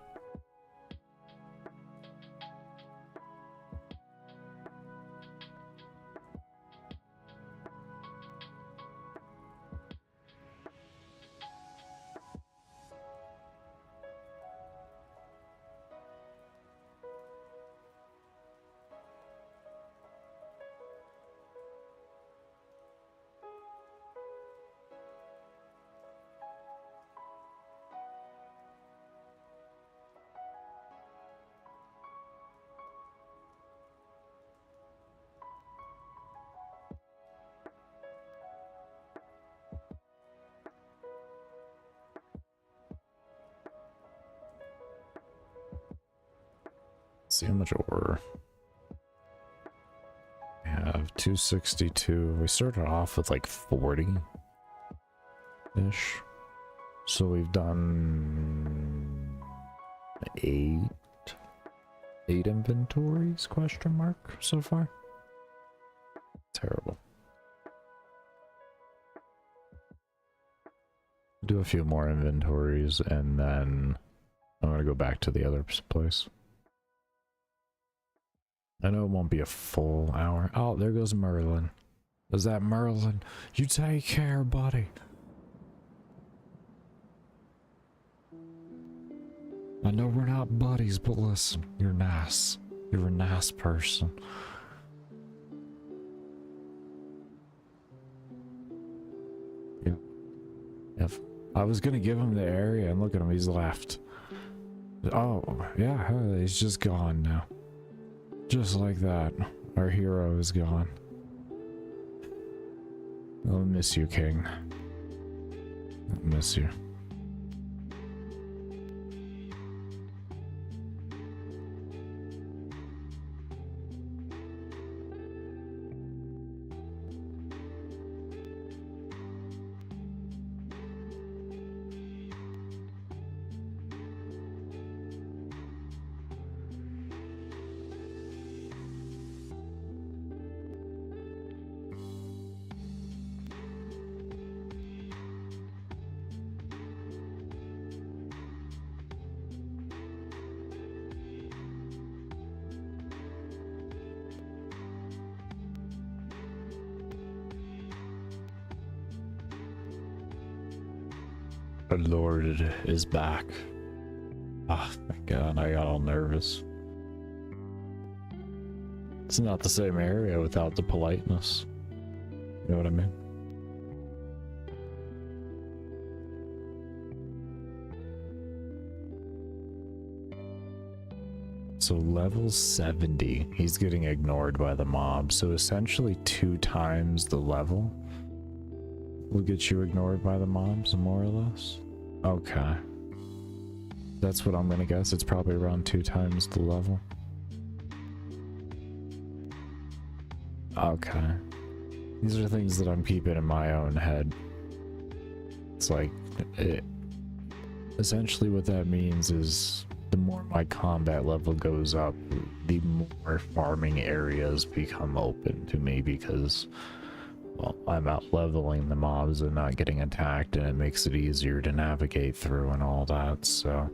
See how much ore we have. 262. We started off with like 40-ish. So we've done 8 inventories, question mark, so far. Terrible. Do a few more inventories and then I'm gonna go back to the other place. I know it won't be a full hour. Oh, there goes Merlin. Is that Merlin? You take care, buddy. I know we're not buddies, but listen, you're nice. You're a nice person. Yep. Yep. I was gonna give him the area and look at him, he's left. Oh, yeah, he's just gone now. Just like that, our hero is gone. I'll miss you, King. I'll miss you. Our Lord is back. Oh my god, I got all nervous. It's not the same area without the politeness. You know what I mean? So level 70, he's getting ignored by the mob. So essentially 2 times the level will get you ignored by the mobs, more or less. Okay. That's what I'm gonna guess. It's probably around 2 times the level. Okay. These are things that I'm keeping in my own head. It's like, essentially what that means is the more my combat level goes up, the more farming areas become open to me because, well, I'm out leveling the mobs and not getting attacked, and it makes it easier to navigate through and all that. So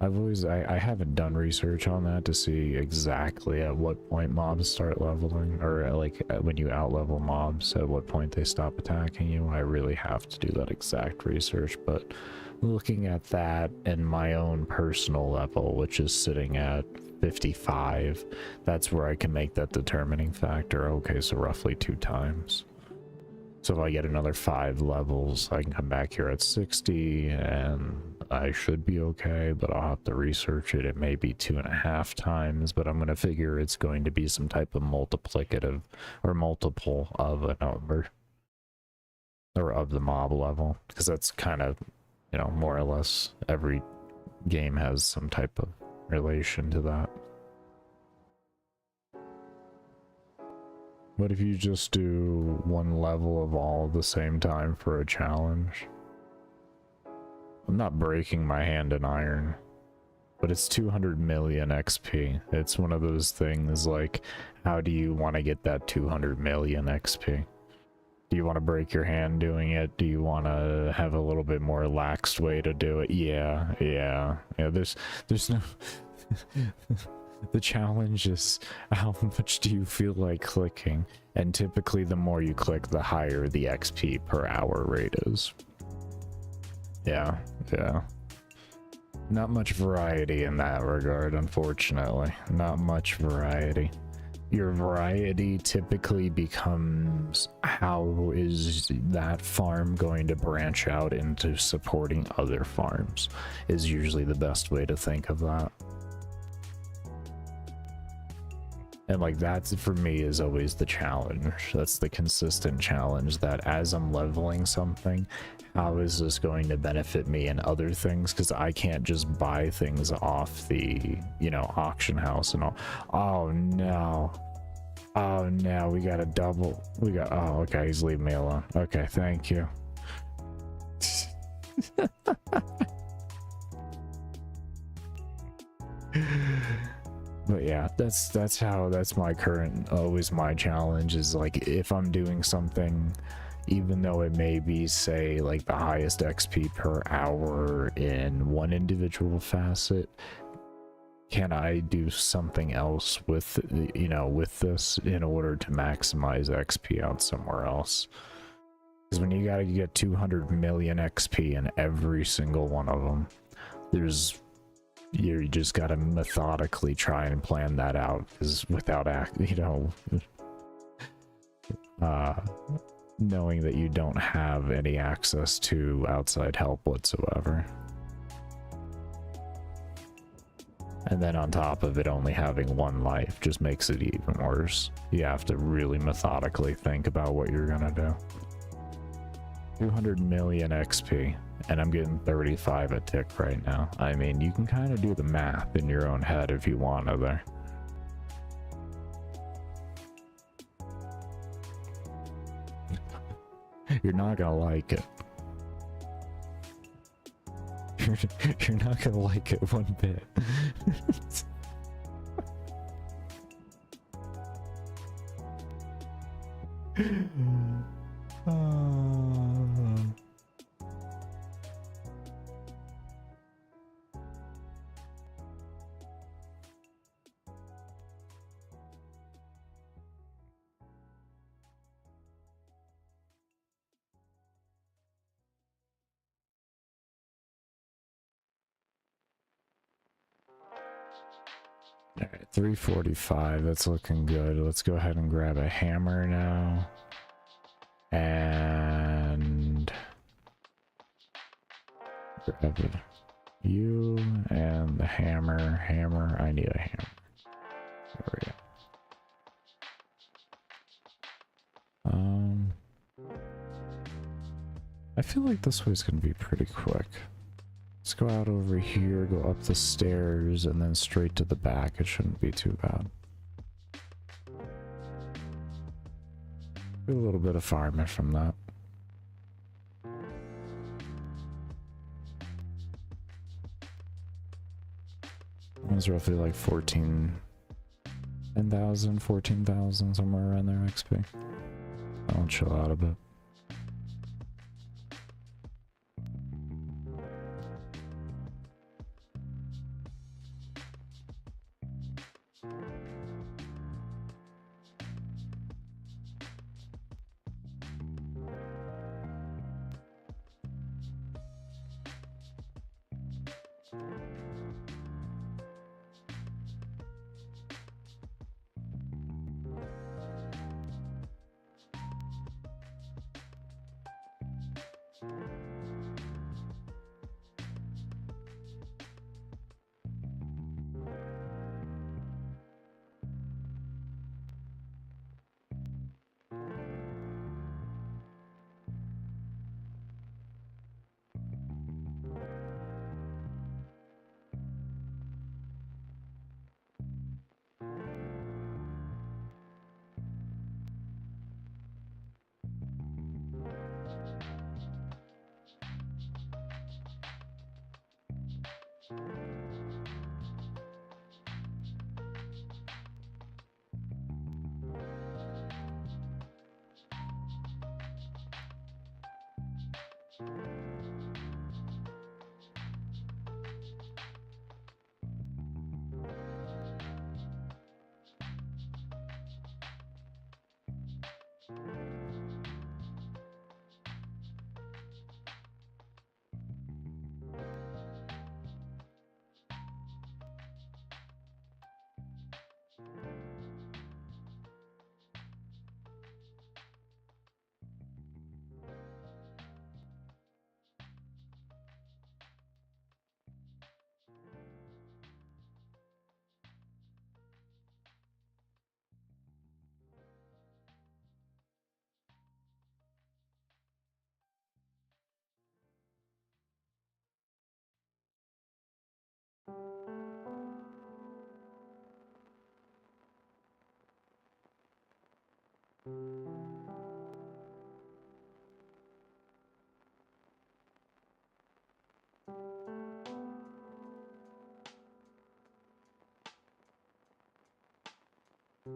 I haven't done research on that to see exactly at what point mobs start leveling, or like when you out level mobs, at what point they stop attacking you. I really have to do that exact research, but looking at that and my own personal level, which is sitting at 55, that's where I can make that determining factor. Okay, so roughly 2 times. So if I get another 5 levels, I can come back here at 60 and I should be okay, but I'll have to research it. It may be 2.5 times, but I'm going to figure it's going to be some type of multiplicative or multiple of a number or of the mob level, because that's kind of, you know, more or less every game has some type of relation to that. What if you just do 1 level of all at the same time for a challenge? I'm not breaking my hand in iron, but it's 200 million XP. It's one of those things like, how do you want to get that 200 million XP? Do you want to break your hand doing it? Do you want to have a little bit more laxed way to do it? Yeah. There's no... The challenge is how much do you feel like clicking, and typically the more you click, the higher the XP per hour rate is. Yeah. Not much variety in that regard, unfortunately. Not much variety. Your variety typically becomes, how is that farm going to branch out into supporting other farms, is usually the best way to think of that. And like that's for me is always the challenge. That's the consistent challenge, that as I'm leveling something, how is this going to benefit me in other things? Because I can't just buy things off the, you know, auction house and all. Oh no. Oh no, we got a double. We got, oh, okay, he's leaving me alone. Okay, thank you. But yeah, that's my current, always my challenge is like, if I'm doing something, even though it may be, say, like the highest XP per hour in one individual facet, can I do something else with, you know, with this in order to maximize XP out somewhere else? Because when you gotta get 200 million XP in every single one of them, there's, you just gotta methodically try and plan that out, because without you know, knowing that you don't have any access to outside help whatsoever. And then on top of it only having one life just makes it even worse. You have to really methodically think about what you're gonna do. 200 million XP, and I'm getting 35 a tick right now. I mean, you can kind of do the math in your own head if you want to there. You're not gonna like it. You're not gonna like it one bit. Alright, 345, that's looking good. Let's go ahead and grab a hammer now. And grab you and the hammer. Hammer, I need a hammer. There we go. I feel like this way's gonna be pretty quick. Let's go out over here, go up the stairs, and then straight to the back. It shouldn't be too bad. Do a little bit of farming from that. It was roughly like 10,000, 14,000, somewhere around there XP. I'll chill out a bit. Now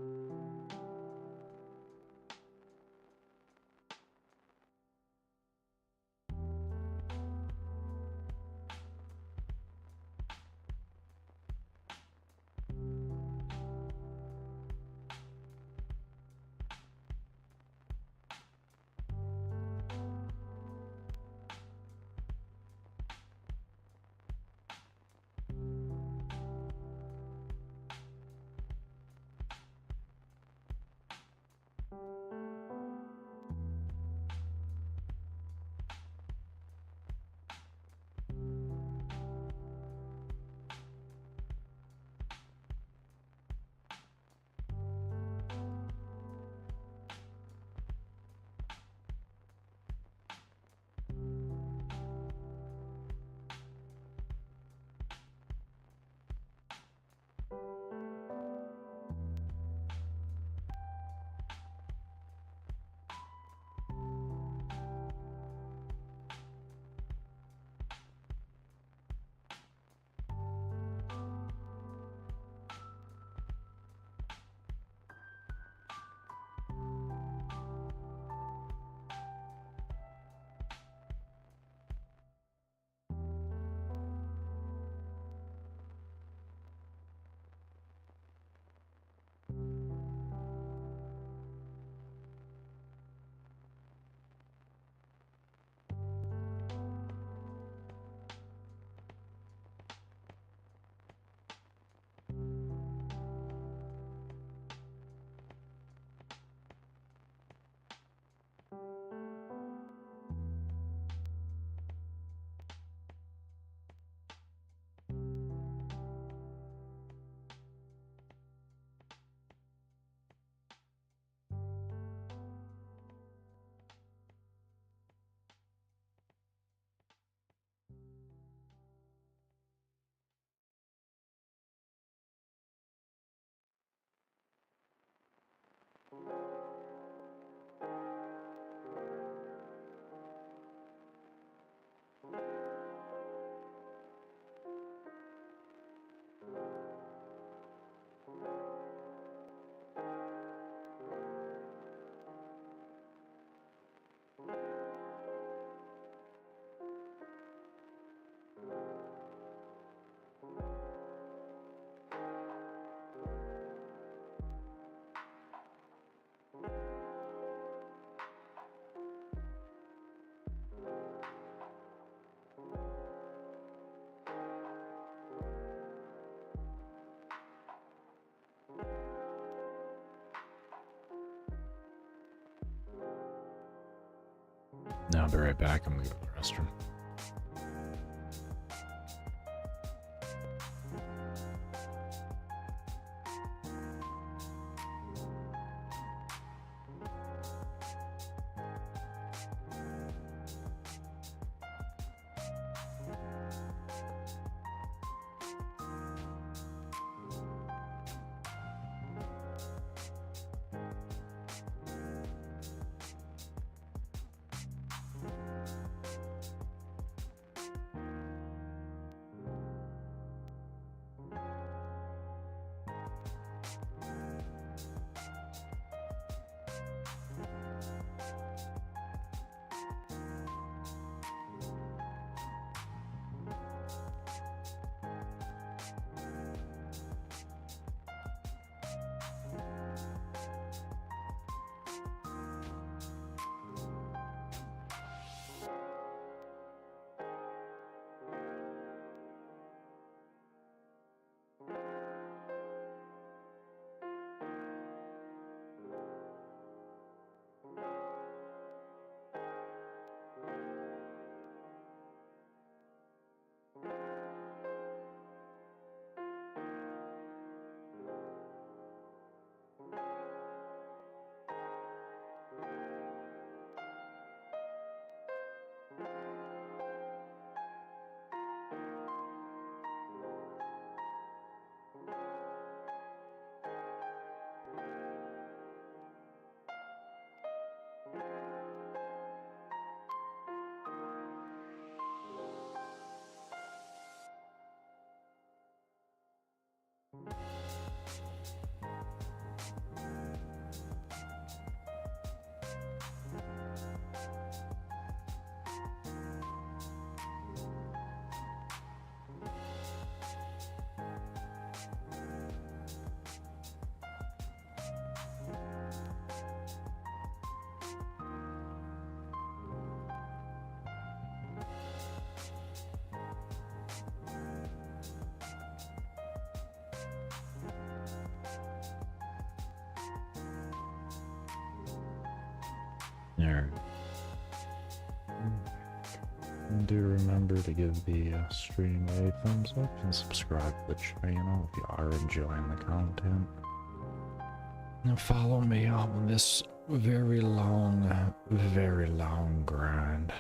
I'll be right back. I'm gonna go to the restroom. Alright. And do remember to give the stream a thumbs up and subscribe to the channel if you are enjoying the content. And follow me on this very long grind.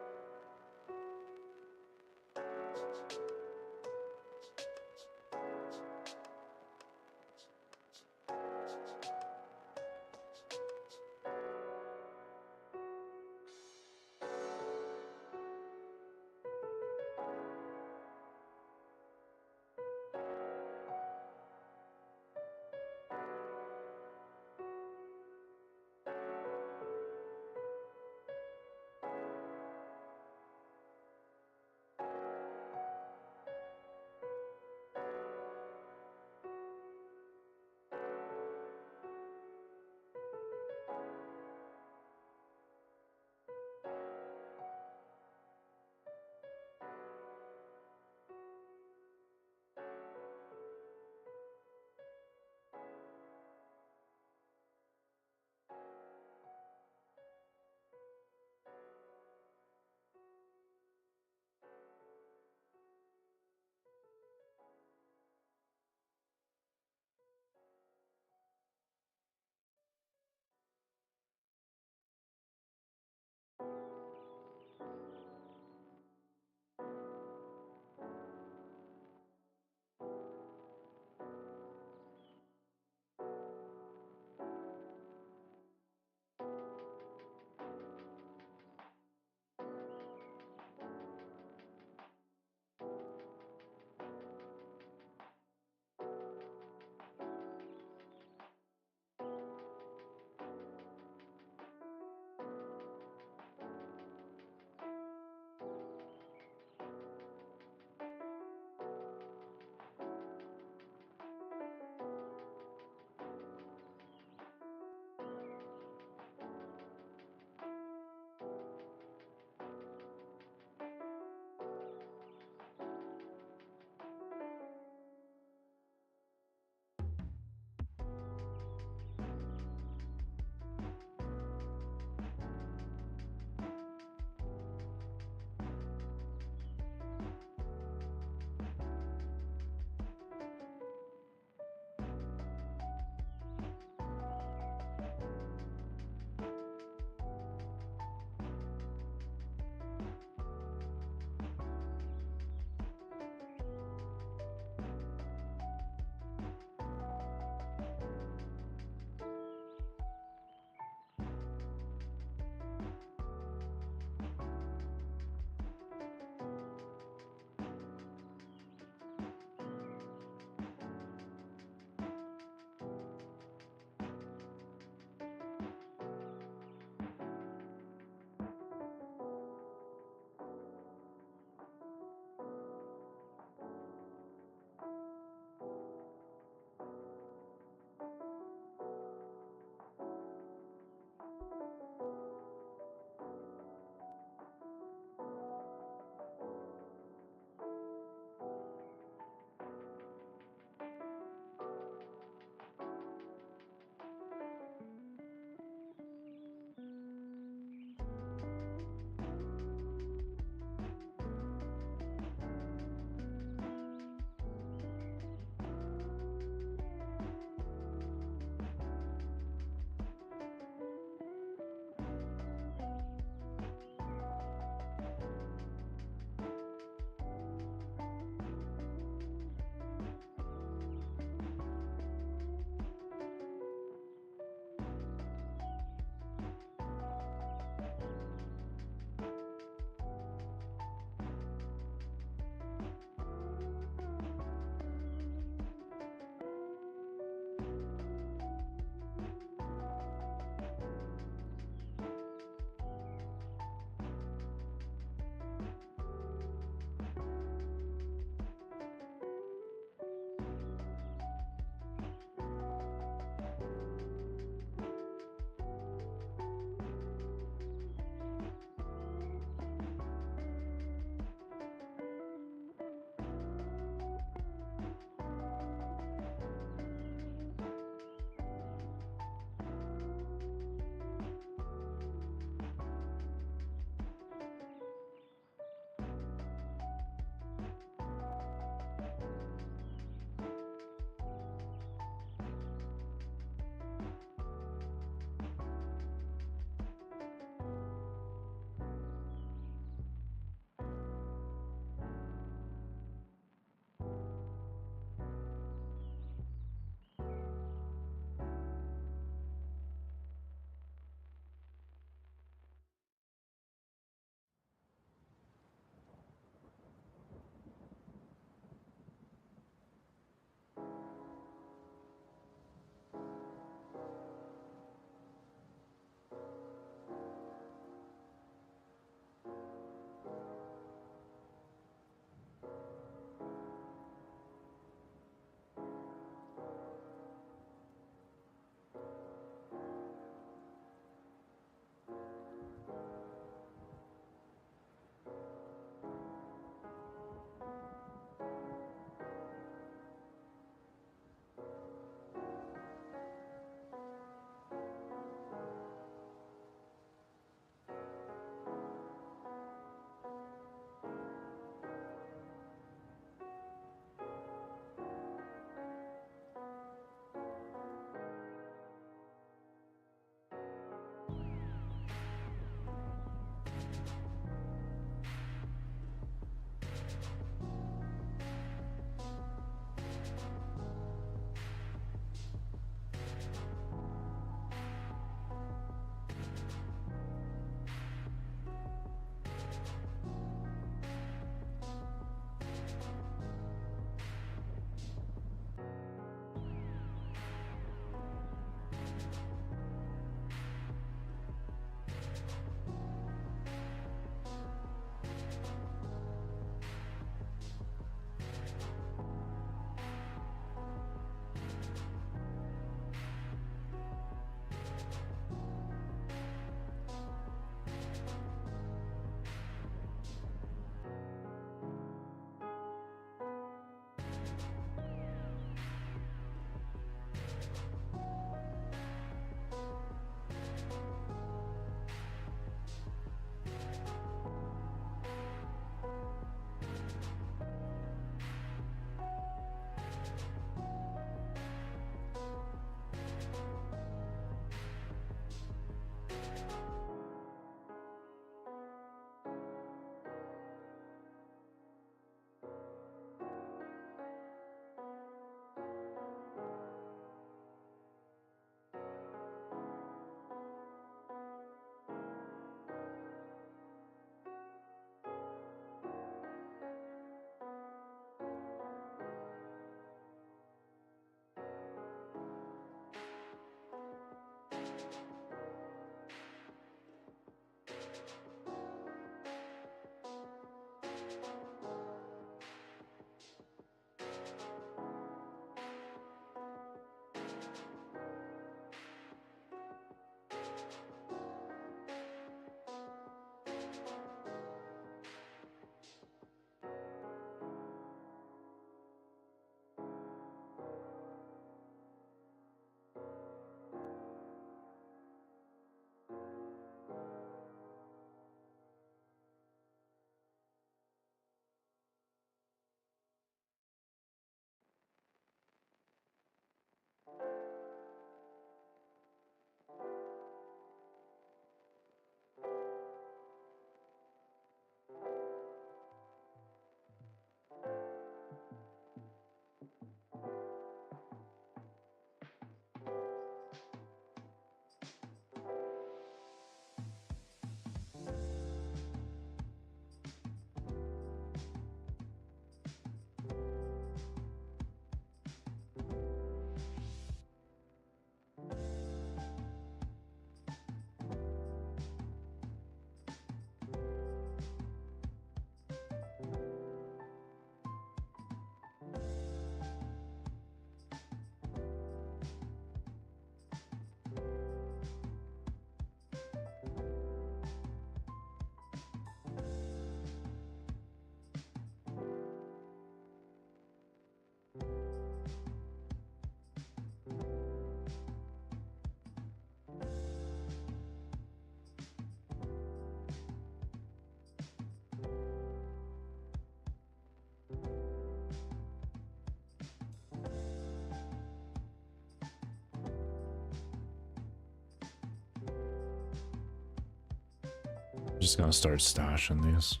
Just gonna start stashing these.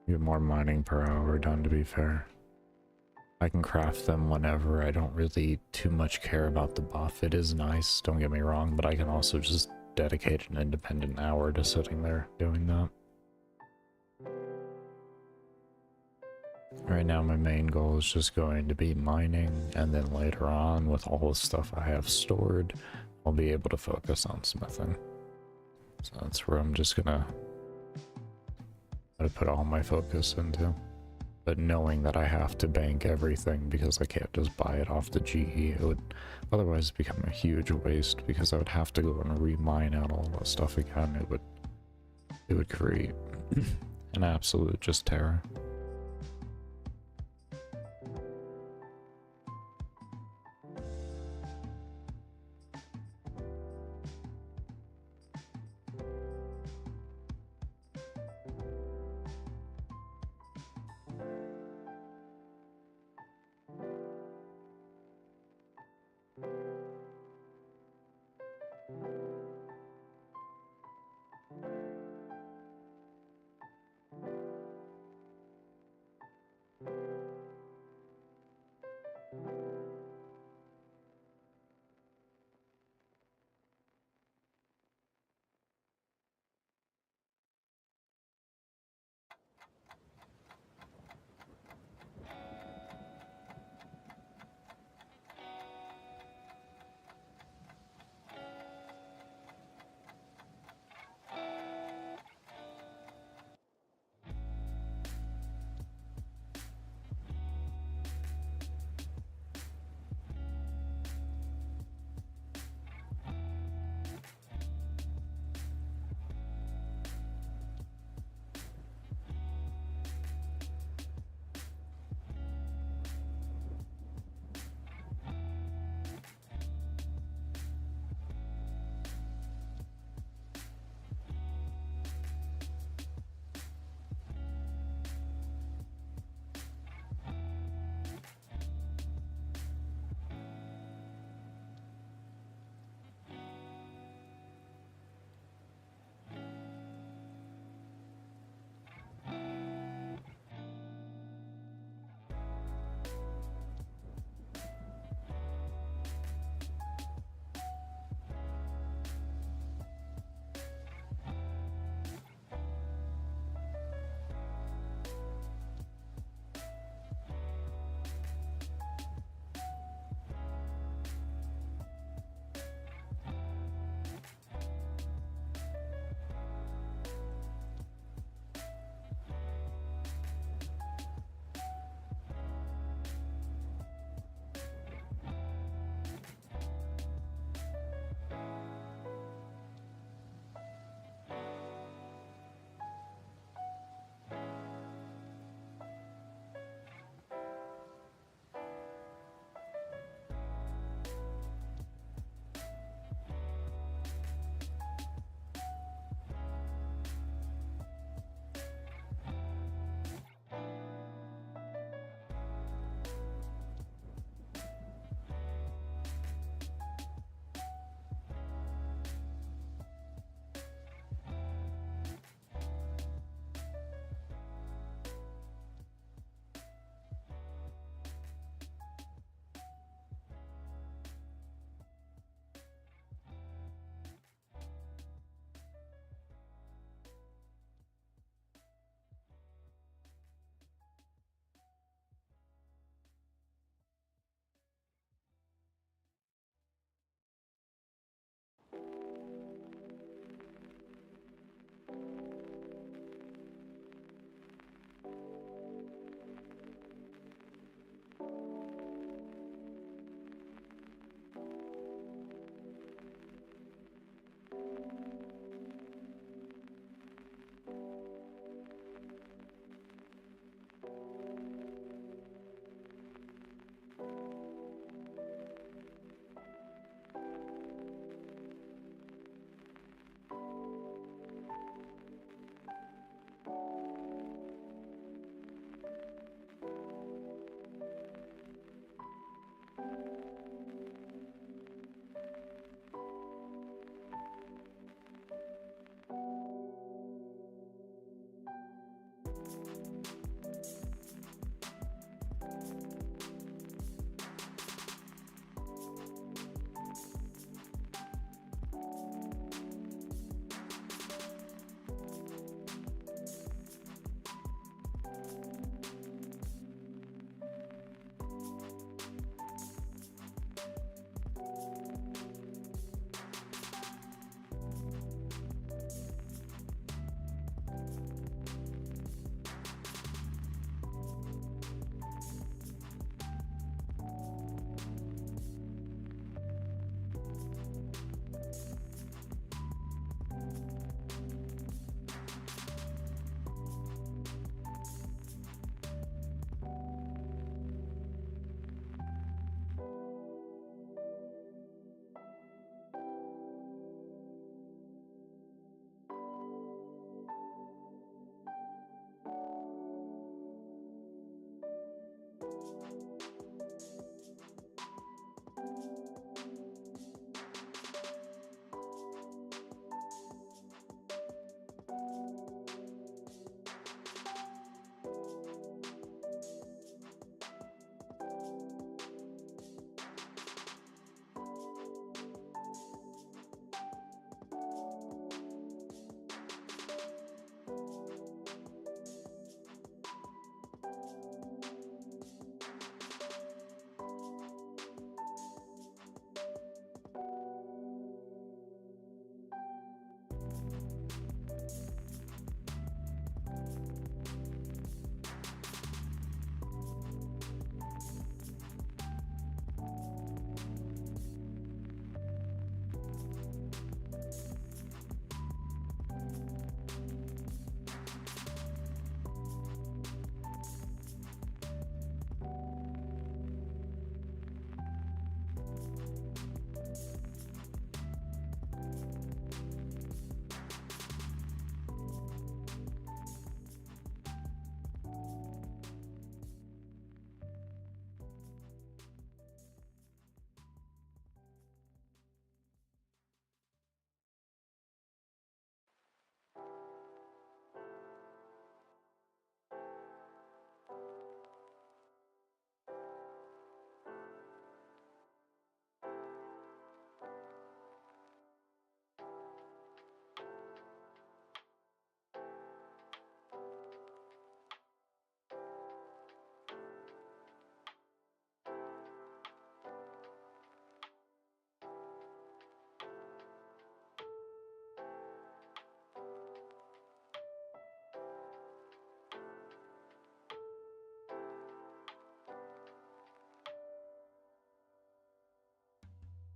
Get more mining per hour done, to be fair. I can craft them whenever. I don't really too much care about the buff. It is nice, don't get me wrong, but I can also just dedicate an independent hour to sitting there doing that. Right now my main goal is just going to be mining, and then later on with all the stuff I have stored, I'll be able to focus on smithing. So that's where I'm just gonna put all my focus into. But knowing that I have to bank everything because I can't just buy it off the GE, it would otherwise become a huge waste because I would have to go and remine out all that stuff again. It would create an absolute just terror.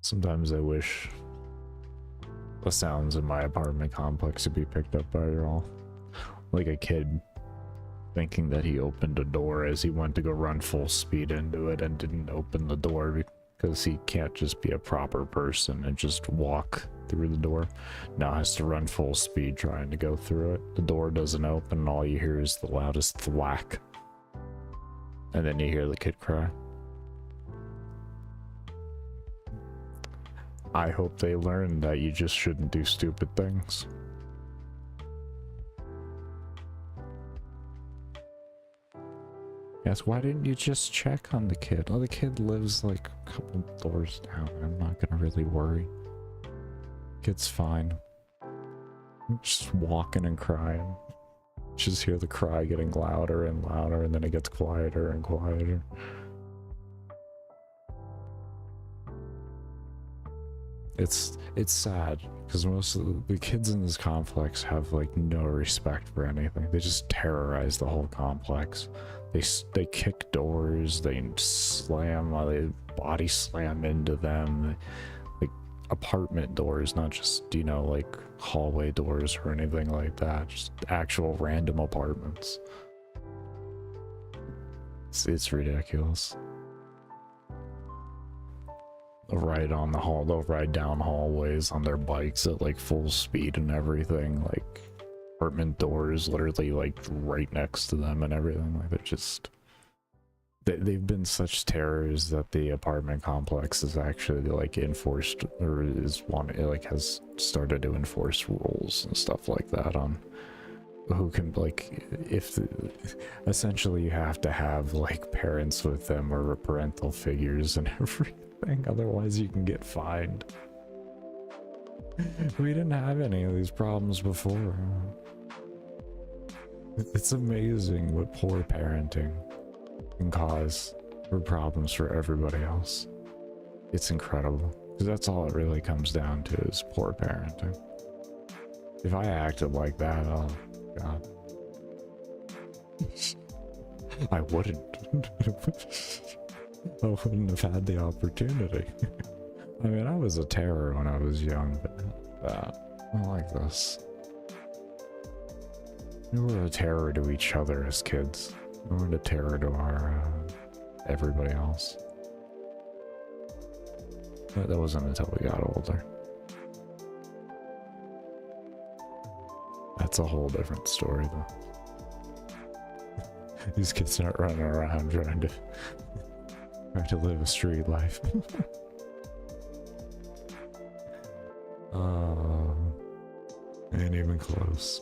Sometimes I wish the sounds in my apartment complex would be picked up by y'all. Like a kid thinking that he opened a door as he went to go run full speed into it and didn't open the door because he can't just be a proper person and just walk through the door. Now has to run full speed trying to go through it. The door doesn't open and all you hear is the loudest thwack. And then you hear the kid cry. I hope they learn that you just shouldn't do stupid things. Yes, why didn't you just check on the kid? Oh, the kid lives like a couple doors down. I'm not gonna really worry. Kid's fine. I'm just walking and crying. Just hear the cry getting louder and louder, and then it gets quieter and quieter. It's sad because most of the kids in this complex have like no respect for anything. They just terrorize the whole complex. They kick doors, they slam, they body slam into them. Like apartment doors, not just, you know, like hallway doors or anything like that. Just actual random apartments. It's ridiculous. They'll ride on the hall, they'll ride down hallways on their bikes at like full speed and everything, like apartment doors literally like right next to them and everything. Like they're just, they've been such terrors that the apartment complex is actually like enforced, or is one, it like has started to enforce rules and stuff like that on who can, like, if essentially you have to have like parents with them or parental figures and everything. Otherwise you can get fined. We didn't have any of these problems before. It's amazing what poor parenting can cause for problems for everybody else. It's incredible, because that's all it really comes down to, is poor parenting. If I acted like that, oh god. I wouldn't. I wouldn't have had the opportunity. I mean, I was a terror when I was young, but I like this. We were a terror to each other as kids. We weren't a terror to our everybody else. But that wasn't until we got older. That's a whole different story, though. These kids aren't running around trying to live a street life. Ain't even close.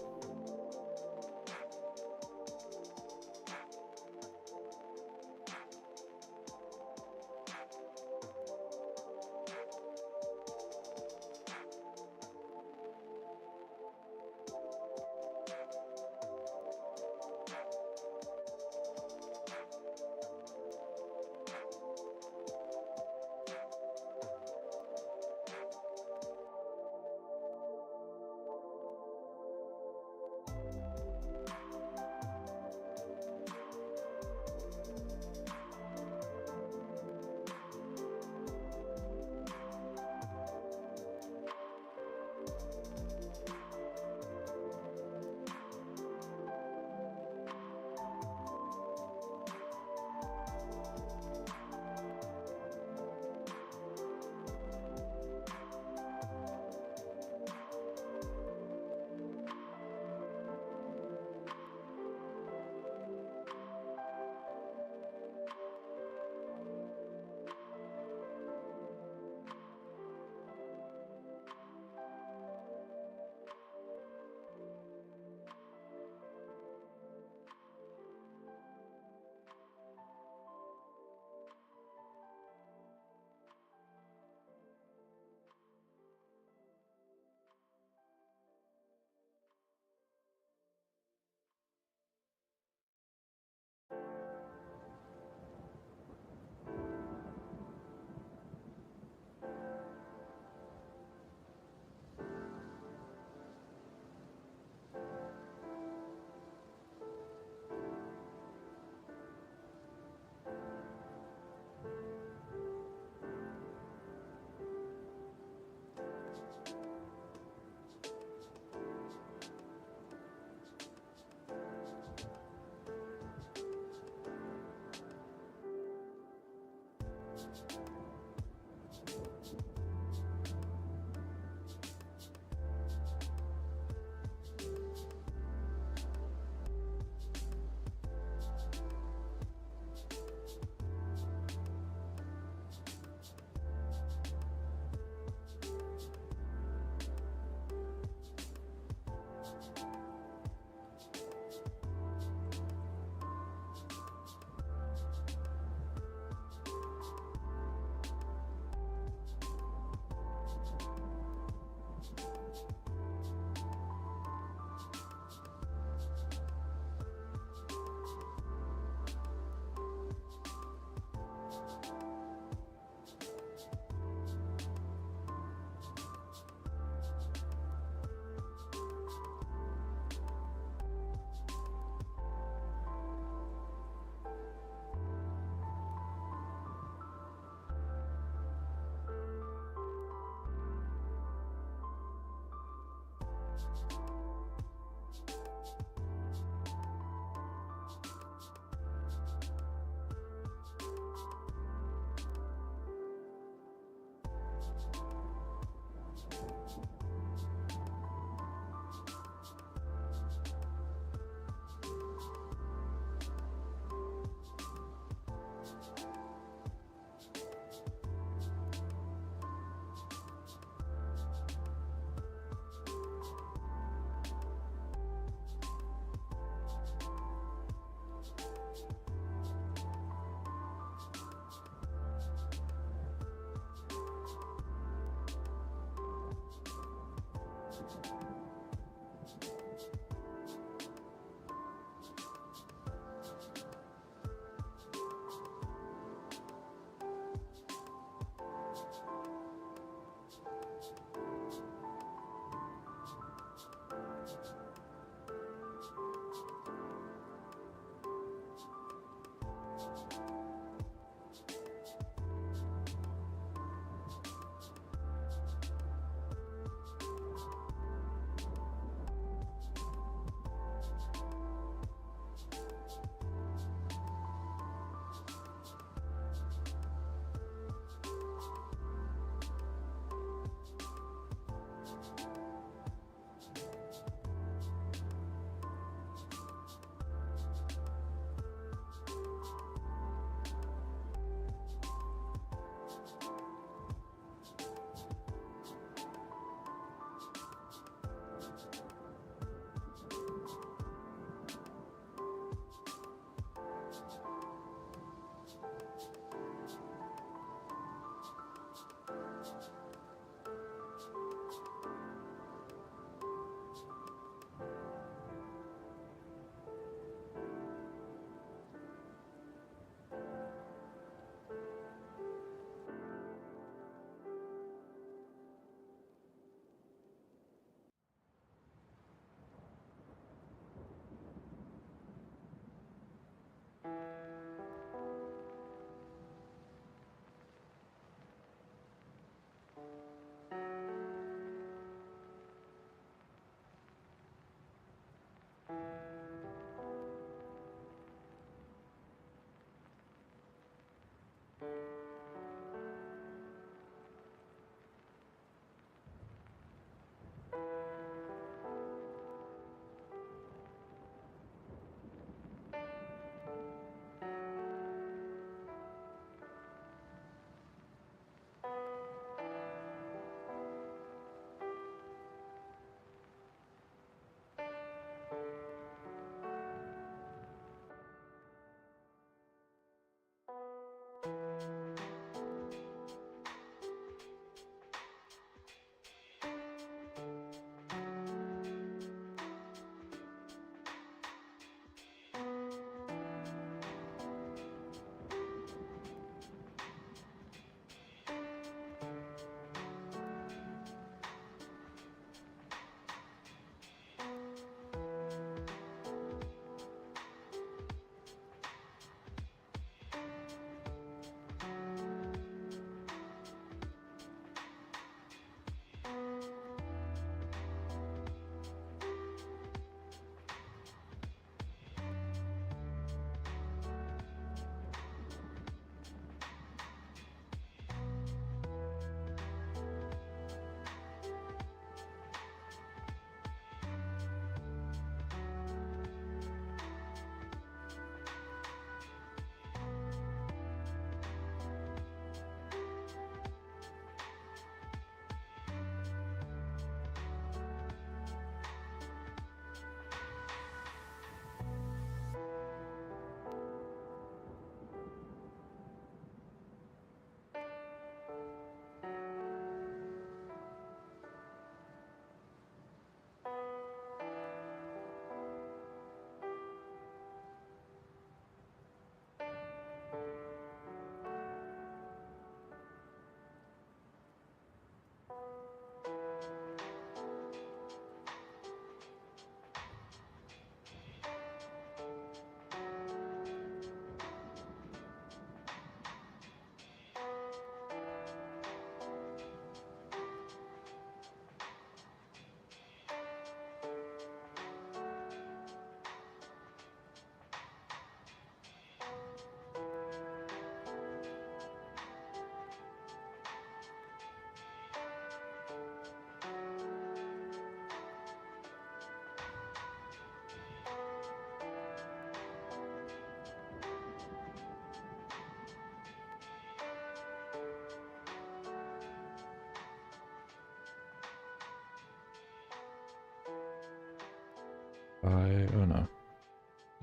Oh no.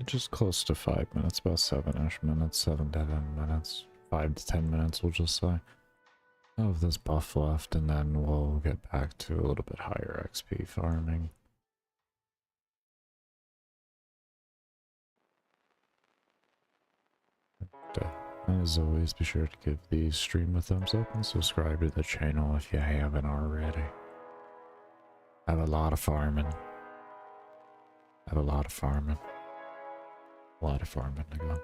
Just close to 5 minutes, about 7-ish minutes, 7 to 10 minutes. 5 to 10 minutes, we'll just say. Of this buff left, and then we'll get back to a little bit higher XP farming. As always, be sure to give the stream a thumbs up and subscribe to the channel if you haven't already. Have a lot of farming. Have a lot of farming. A lot of farming to go.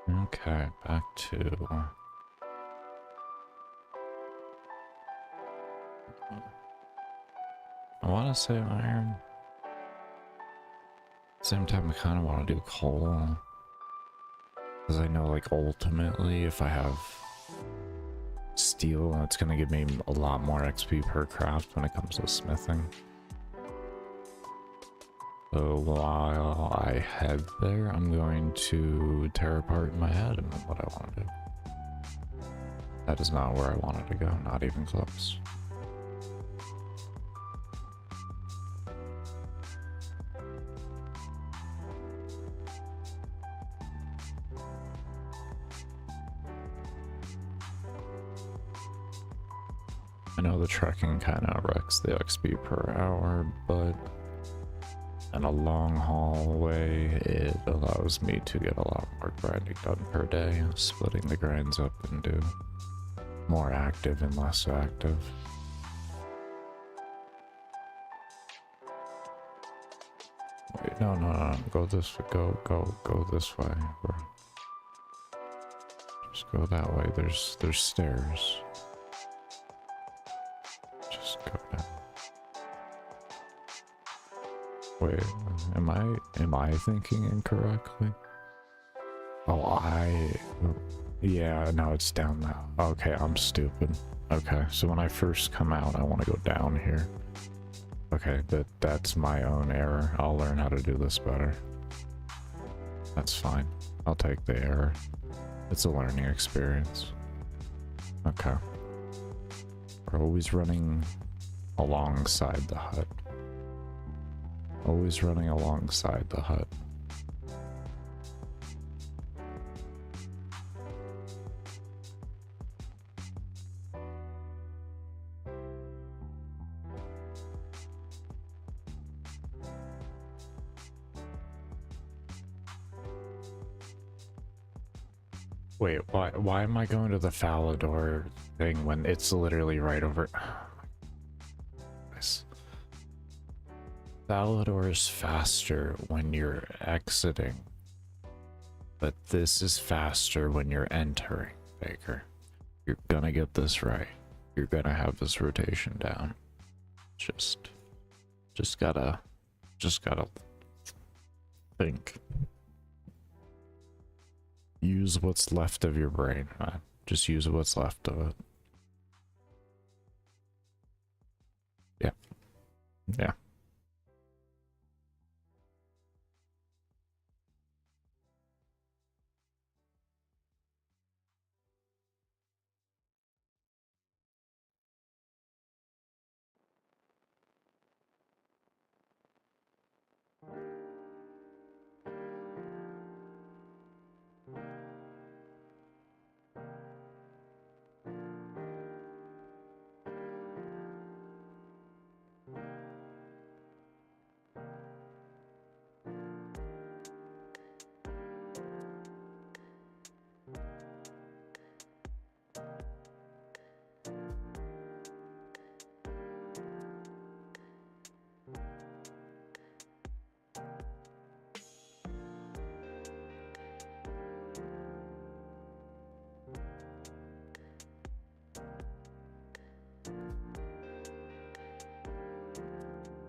Okay, back to... I want to say iron. Same time, I kind of want to do coal. Because I know, like, ultimately, if I have steel, it's going to give me a lot more XP per craft when it comes to smithing. So while I head there, I'm going to tear apart in my head and what I want to do. That is not where I wanted to go, not even close. I know the trekking kind of wrecks the XP per hour, but in a long haul way, it allows me to get a lot more grinding done per day, splitting the grinds up into more active and less active. Wait, no, go this way, go this way. Just go that way, there's stairs. Just go down. Wait, am I thinking incorrectly? Oh, yeah, no, it's down now. Okay, I'm stupid. Okay, so when I first come out, I want to go down here. Okay, that's my own error. I'll learn how to do this better. That's fine. I'll take the error. It's a learning experience. Okay. We're always running alongside the hut. Always running alongside the hut. Wait, why am I going to the Falador thing when it's literally right over... Falador is faster when you're exiting, but this is faster when you're entering, Baker. You're gonna get this right. You're gonna have this rotation down. Just gotta think. Use what's left of your brain, man. Just use what's left of it. Yeah. Yeah.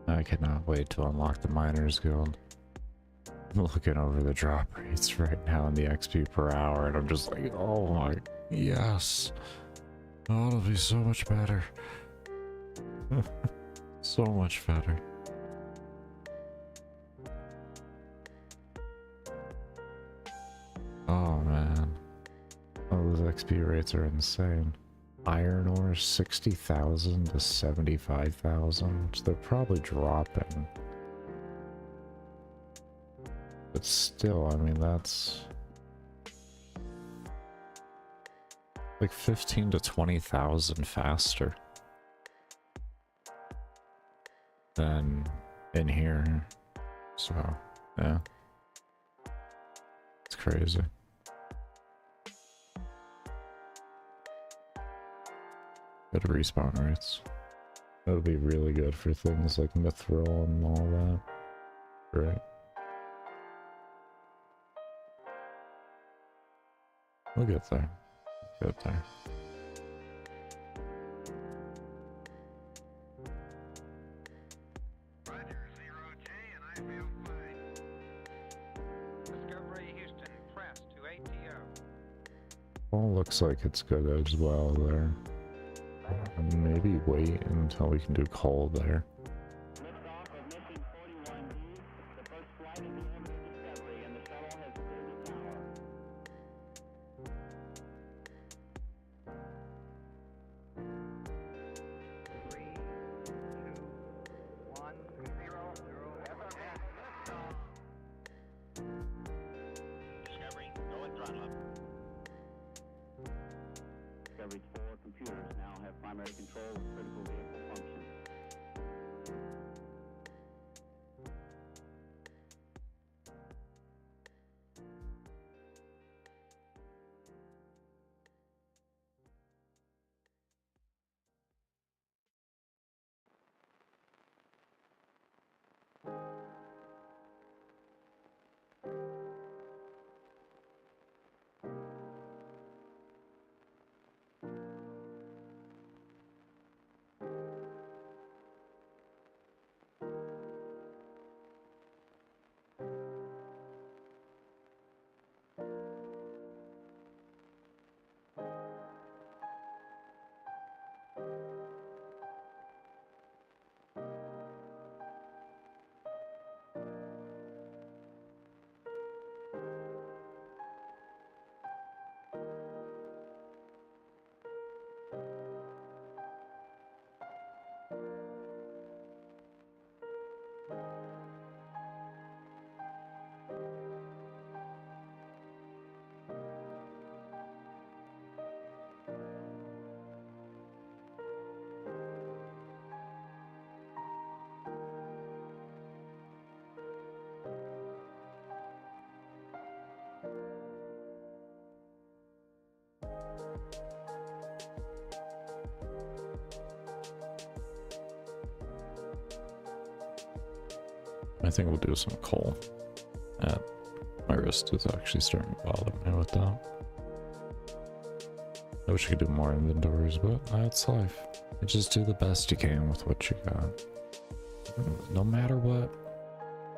I cannot wait to unlock the Miners Guild. I'm looking over the drop rates right now in the XP per hour, and I'm just like, oh my, yes. Oh, it'll be so much better. So much better. Oh man. Oh, those XP rates are insane. Iron ore 60,000 to 75,000. So they're probably dropping. But still, I mean, that's like 15 to 20,000 faster than in here. So, yeah. It's crazy. Good respawn rates. That'll be really good for things like mithril and all that. Right. We'll get there. Get there. Roger, 0J, and I feel fine. Discovery Houston, press to ATO. Well, looks like it's good as well there. Maybe wait until we can do coal there. Liftoff of mission 41D, the first flight of the orbiter Discovery, and the shuttle has cleared the tower. 3, 2, 1, 0, 0. FMS, liftoff. Discovery, go and throttle up. Discovery's 4 computers now have primary control of critical vehicle functions. I think we'll do some coal. My wrist is actually starting to bother me with that. I wish I could do more inventories, but that's life. You just do the best you can with what you got. No matter what,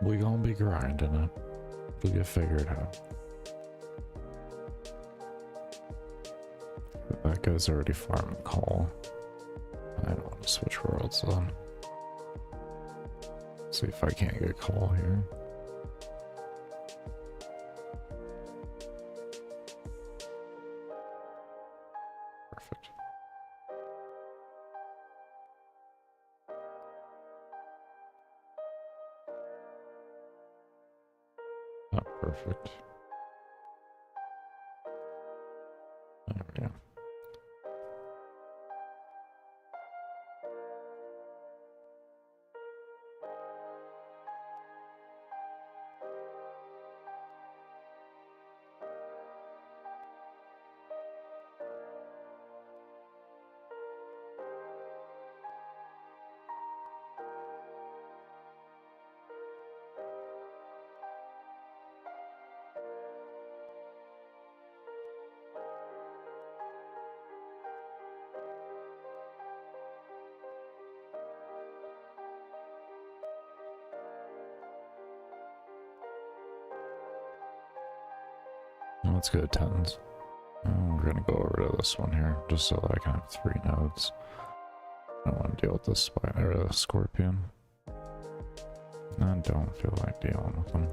we gonna be grinding it. We'll get figured out. That guy's already farming coal. I don't want to switch worlds on. See if I can't get coal here. Perfect. Not perfect. There we go. Let's go 10s. We're gonna go over to this one here, just so that I can have 3 nodes. I don't want to deal with this spider, or the scorpion. I don't feel like dealing with them.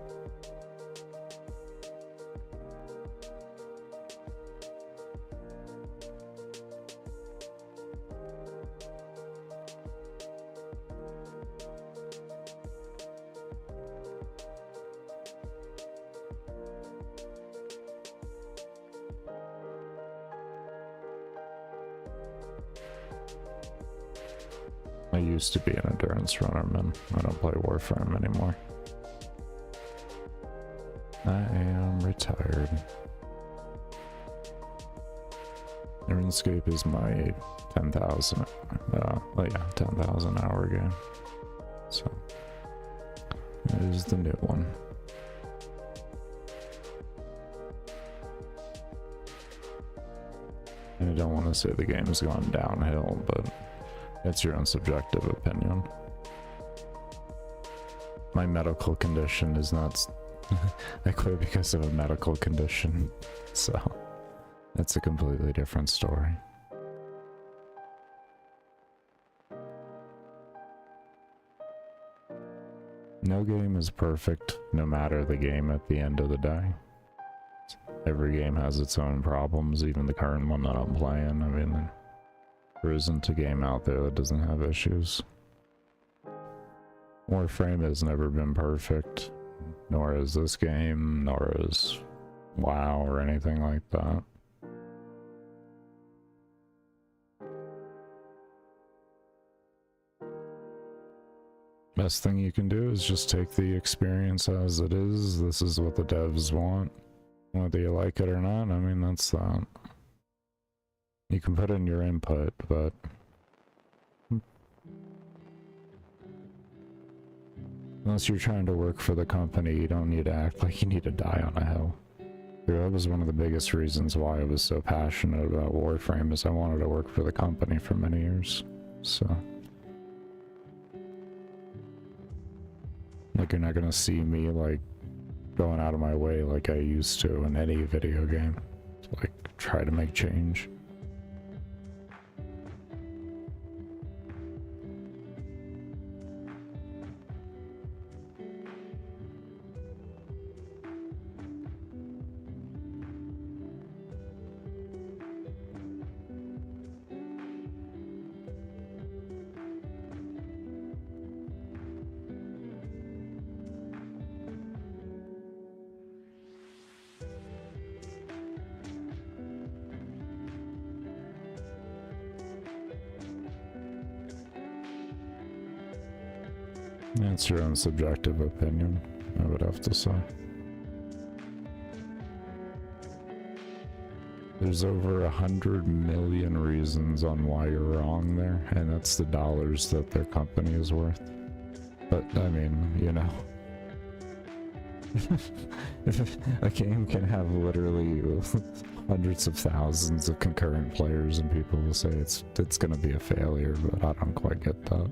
I used to be an endurance runner, man. I don't play Warframe anymore. I am retired. RuneScape is my 10,000, yeah, 10,000 hour game. So, it is the new one. And I don't want to say the game's gone downhill, but it's your own subjective opinion. My medical condition is not... I quit because of a medical condition, so that's a completely different story. No game is perfect, no matter the game at the end of the day. Every game has its own problems, even the current one that I'm playing. I mean, there isn't a game out there that doesn't have issues. Warframe has never been perfect, nor is this game, nor is WoW or anything like that. Best thing you can do is just take the experience as it is. This is what the devs want. Whether you like it or not, I mean, that's that. You can put in your input, but... unless you're trying to work for the company, you don't need to act like you need to die on a hill. That was one of the biggest reasons why I was so passionate about Warframe, is I wanted to work for the company for many years. So... like, you're not gonna see me, like, going out of my way like I used to in any video game to, like, try to make change. It's your own subjective opinion, I would have to say. There's over 100 million reasons on why you're wrong there, and that's the dollars that their company is worth. But, I mean, you know. A game can have literally hundreds of thousands of concurrent players, and people will say it's gonna be a failure, but I don't quite get that.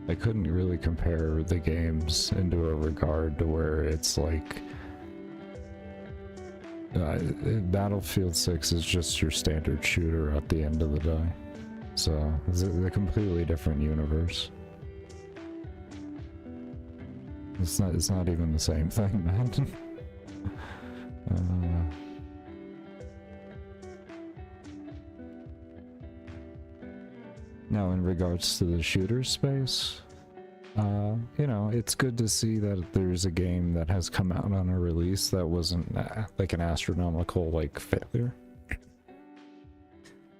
I couldn't really compare the games into a regard to where it's like Battlefield 6 is just your standard shooter at the end of the day, so it's a completely different universe. It's not even the same thing, man. Now, in regards to the shooter space, you know, it's good to see that there's a game that has come out on a release that wasn't like an astronomical, like, failure.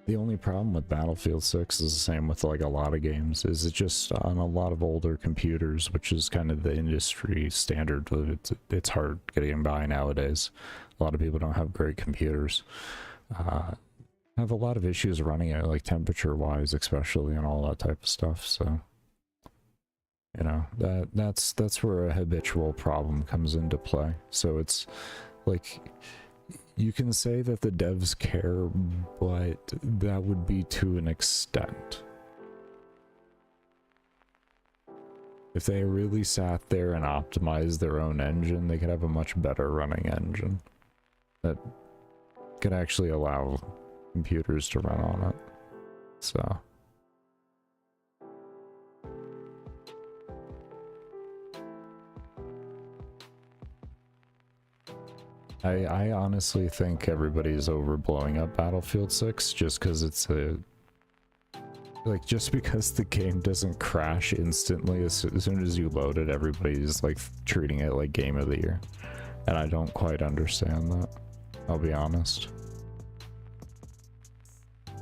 The only problem with Battlefield 6 is the same with, like, a lot of games, is it's just on a lot of older computers, which is kind of the industry standard. It's hard getting by nowadays. A lot of people don't have great computers. Have a lot of issues running it, like temperature-wise, especially, and all that type of stuff. So, you know, that's where a habitual problem comes into play. So it's like, you can say that the devs care, but that would be to an extent. If they really sat there and optimized their own engine, they could have a much better running engine that could actually allow computers to run on it. So I honestly think everybody's overblowing up Battlefield 6 just because it's a... Like, just because the game doesn't crash instantly as soon as you load it, everybody's like treating it like game of the year. And I don't quite understand that, I'll be honest.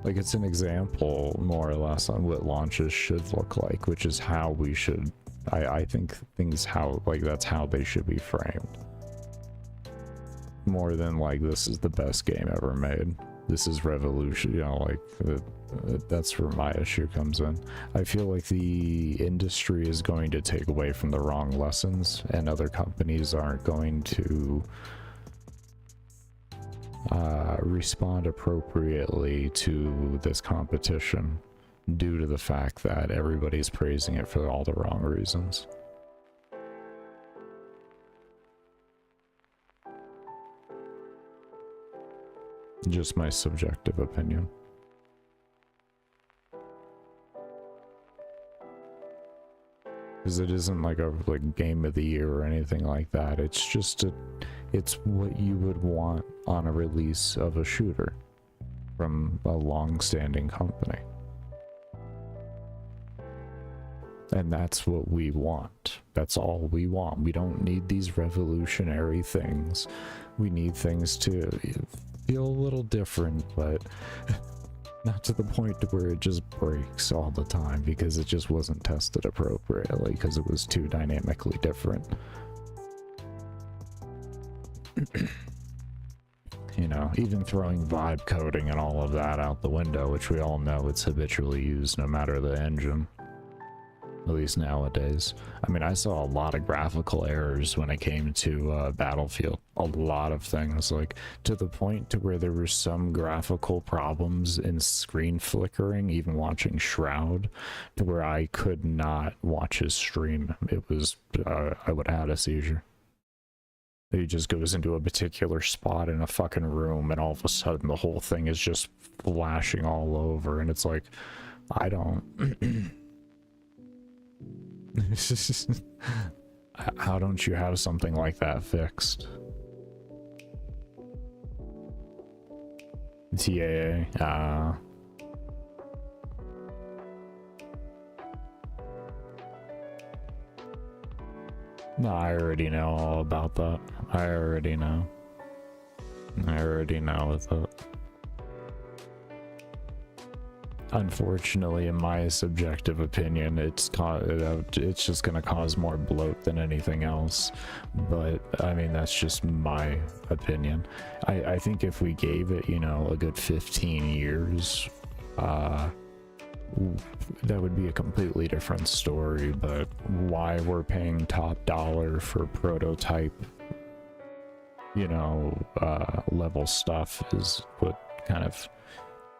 Like, it's an example, more or less, on what launches should look like, which is how we should... I think things how... Like, that's how they should be framed. More than, like, this is the best game ever made. This is revolution, you know, like... That's where my issue comes in. I feel like the industry is going to take away from the wrong lessons, and other companies aren't going to respond appropriately to this competition due to the fact that everybody's praising it for all the wrong reasons. Just my subjective opinion. Because it isn't like a game of the year or anything like that. It's just it's what you would want on a release of a shooter from a long-standing company. And that's what we want. That's all we want. We don't need these revolutionary things. We need things to feel a little different, but not to the point where it just breaks all the time because it just wasn't tested appropriately because it was too dynamically different. You know, even throwing vibe coding and all of that out the window, which we all know it's habitually used no matter the engine. At least nowadays. I mean, I saw a lot of graphical errors when it came to Battlefield. A lot of things, like to the point to where there were some graphical problems in screen flickering, even watching Shroud, to where I could not watch his stream. It was, I would have had a seizure. He just goes into a particular spot in a fucking room, and all of a sudden the whole thing is just flashing all over, and it's like, I don't... How don't you have something like that fixed? TAA, no, I already know all about that. I already know with it. Unfortunately, in my subjective opinion, it's just gonna cause more bloat than anything else. But I mean, that's just my opinion. I think if we gave it, you know, a good 15 years, that would be a completely different story. But why we're paying top dollar for prototype, you know, level stuff is what kind of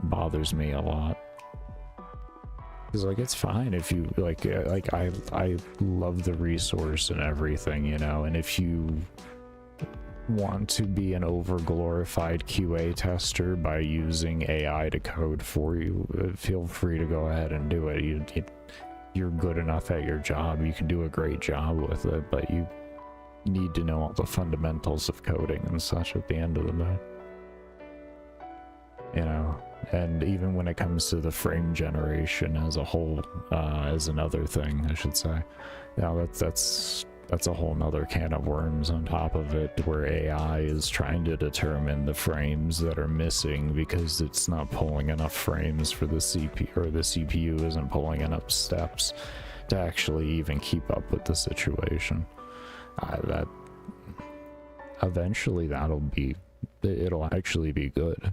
bothers me a lot. Because, like, it's fine if you, I love the resource and everything, you know, and if you want to be an over-glorified QA tester by using AI to code for you, feel free to go ahead and do it. You're good enough at your job, you can do a great job with it, but you need to know all the fundamentals of coding and such at the end of the day. You know? And even when it comes to the frame generation as a whole, as another thing, I should say, you know, that's a whole nother can of worms on top of it, where AI is trying to determine the frames that are missing because it's not pulling enough frames for the CPU, or the CPU isn't pulling enough steps to actually even keep up with the situation. That eventually it'll actually be good.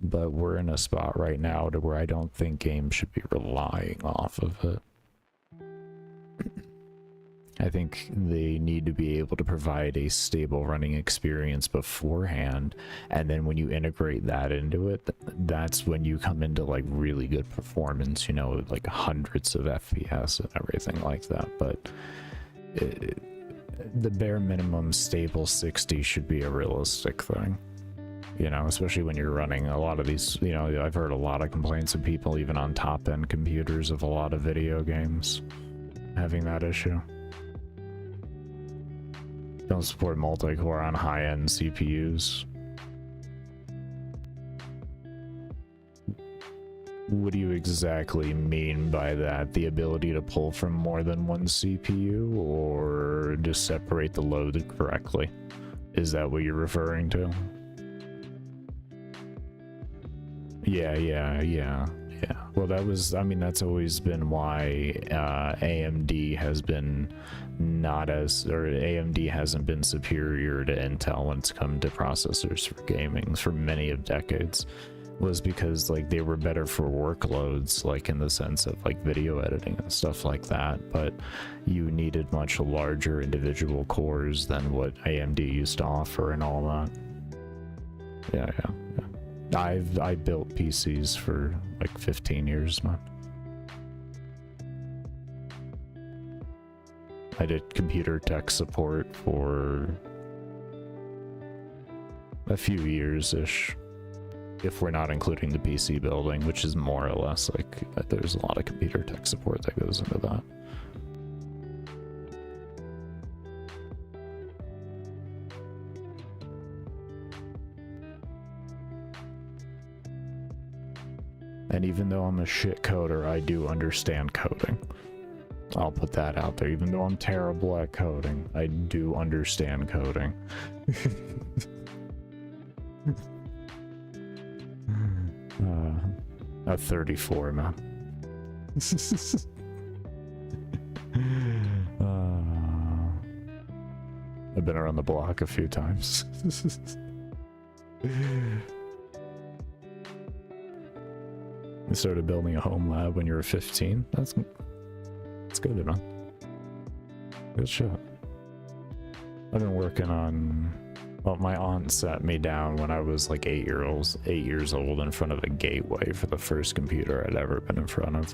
But we're in a spot right now to where I don't think games should be relying off of it. I think they need to be able to provide a stable running experience beforehand, and then when you integrate that into it, that's when you come into like really good performance, you know, like hundreds of FPS and everything like that. But the bare minimum stable 60 should be a realistic thing, you know, especially when you're running a lot of these, you know, I've heard a lot of complaints of people even on top end computers of a lot of video games having that issue. Don't support multi-core on high-end CPUs. What do you exactly mean by that? The ability to pull from more than one CPU, or just separate the load correctly? Is that what you're referring to? Yeah. Well, that was, I mean, that's always been why AMD has been not as, or AMD hasn't been superior to Intel when it's come to processors for gaming for many of decades, was because like they were better for workloads, like in the sense of like video editing and stuff like that, but you needed much larger individual cores than what AMD used to offer and all that. Yeah. I built PCs for like 15 years, man. I did computer tech support for a few years-ish, if we're not including the PC building, which is more or less like there's a lot of computer tech support that goes into that. And even though I'm a shit coder, I do understand coding. I'll put that out there. Even though I'm terrible at coding, I do understand coding. At 34, man. I've been around the block a few times. You started building a home lab when you were 15. That's good, man. Good shit. I've been working on. Well, my aunt sat me down when I was like 8 years old in front of a gateway for the first computer I'd ever been in front of.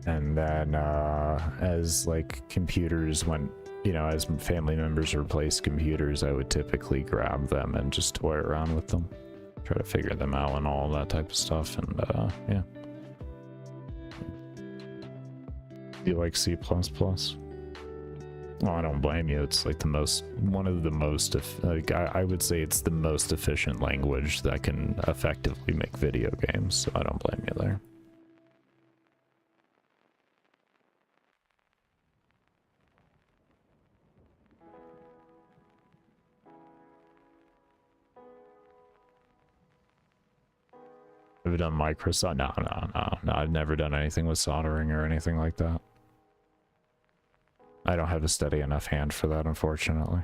And then as like computers went, you know, as family members replaced computers, I would typically grab them and just toy around with them. Try to figure them out and all that type of stuff, and yeah. Do you like C++? Well, I don't blame you. It's like one of the most, like, I would say it's the most efficient language that can effectively make video games, so I don't blame you there. Have you done Microsoft? No, I've never done anything with soldering or anything like that. I don't have a steady enough hand for that, unfortunately.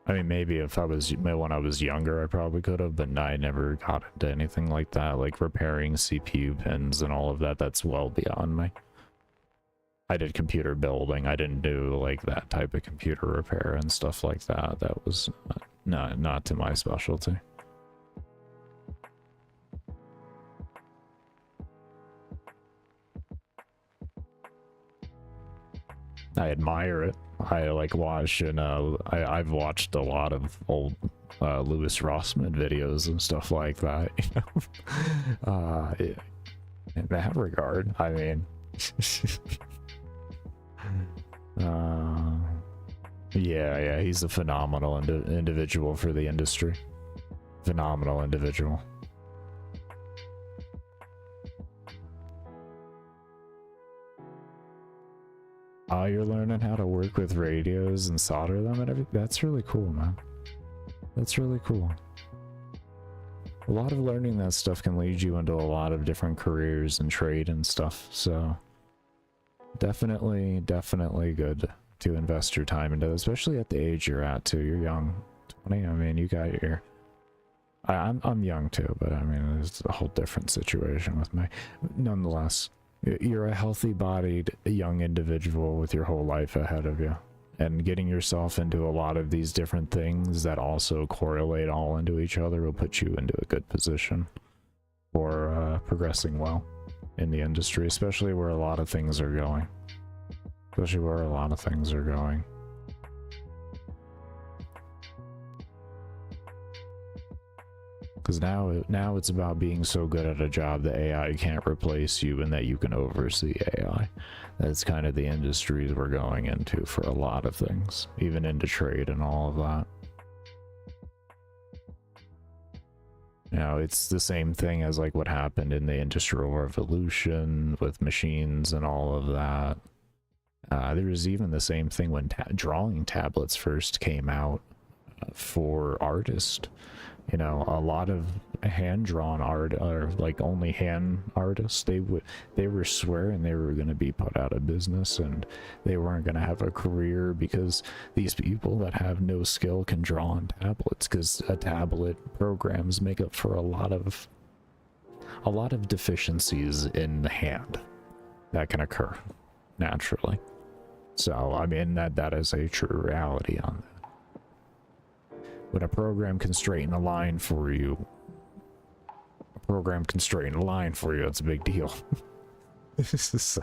I mean, maybe if I was, when I was younger, I probably could have, but I never got into anything like that, like repairing CPU pins and all of that. That's well beyond me. I did computer building. I didn't do like that type of computer repair and stuff like that. That was not to my specialty. I admire it. I like watch, and I've watched a lot of old Louis Rossmann videos and stuff like that, you know. In that regard, I mean, yeah, he's a phenomenal individual for the industry. Phenomenal individual. Oh, you're learning how to work with radios and solder them and everything? That's really cool, man. That's really cool. A lot of learning that stuff can lead you into a lot of different careers and trade and stuff, so definitely good to invest your time into, especially at the age you're at too. You're young, 20. I mean, you got your... I'm young too, but I mean, it's a whole different situation with me. Nonetheless, You're a healthy-bodied young individual with your whole life ahead of you. And getting yourself into a lot of these different things that also correlate all into each other will put you into a good position for progressing well in the industry, especially where a lot of things are going. Especially where a lot of things are going. Because now it's about being so good at a job that AI can't replace you and that you can oversee AI. That's kind of the industries we're going into for a lot of things, even into trade and all of that. You know, it's the same thing as like what happened in the Industrial Revolution with machines and all of that. There was even the same thing when drawing tablets first came out for artists. You know, a lot of hand-drawn art, or like only hand artists, they were swearing they were going to be put out of business and they weren't going to have a career because these people that have no skill can draw on tablets, because a tablet programs make up for a lot of deficiencies in the hand that can occur naturally. So I mean that is a true reality on that. When a program can straighten a line for you, it's a big deal. So,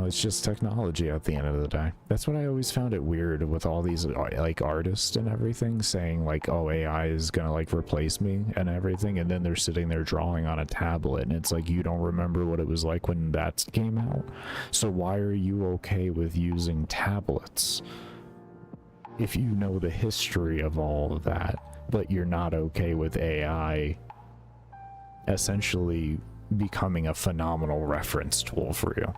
it's just technology at the end of the day. That's what I always found it weird with all these like artists and everything saying like, oh, AI is gonna like replace me and everything, and then they're sitting there drawing on a tablet, and it's like, you don't remember what it was like when that came out, so why are you okay with using tablets if you know the history of all of that, but you're not okay with AI essentially becoming a phenomenal reference tool for you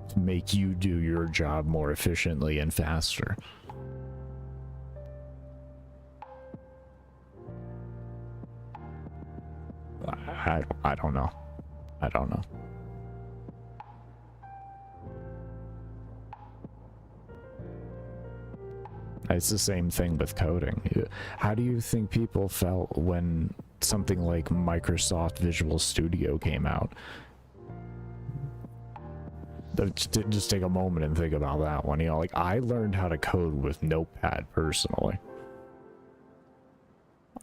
to make you do your job more efficiently and faster? I don't know. I don't know. It's the same thing with coding. How do you think people felt when something like Microsoft Visual Studio came out? Just take a moment and think about that one. You know, like, I learned how to code with Notepad personally.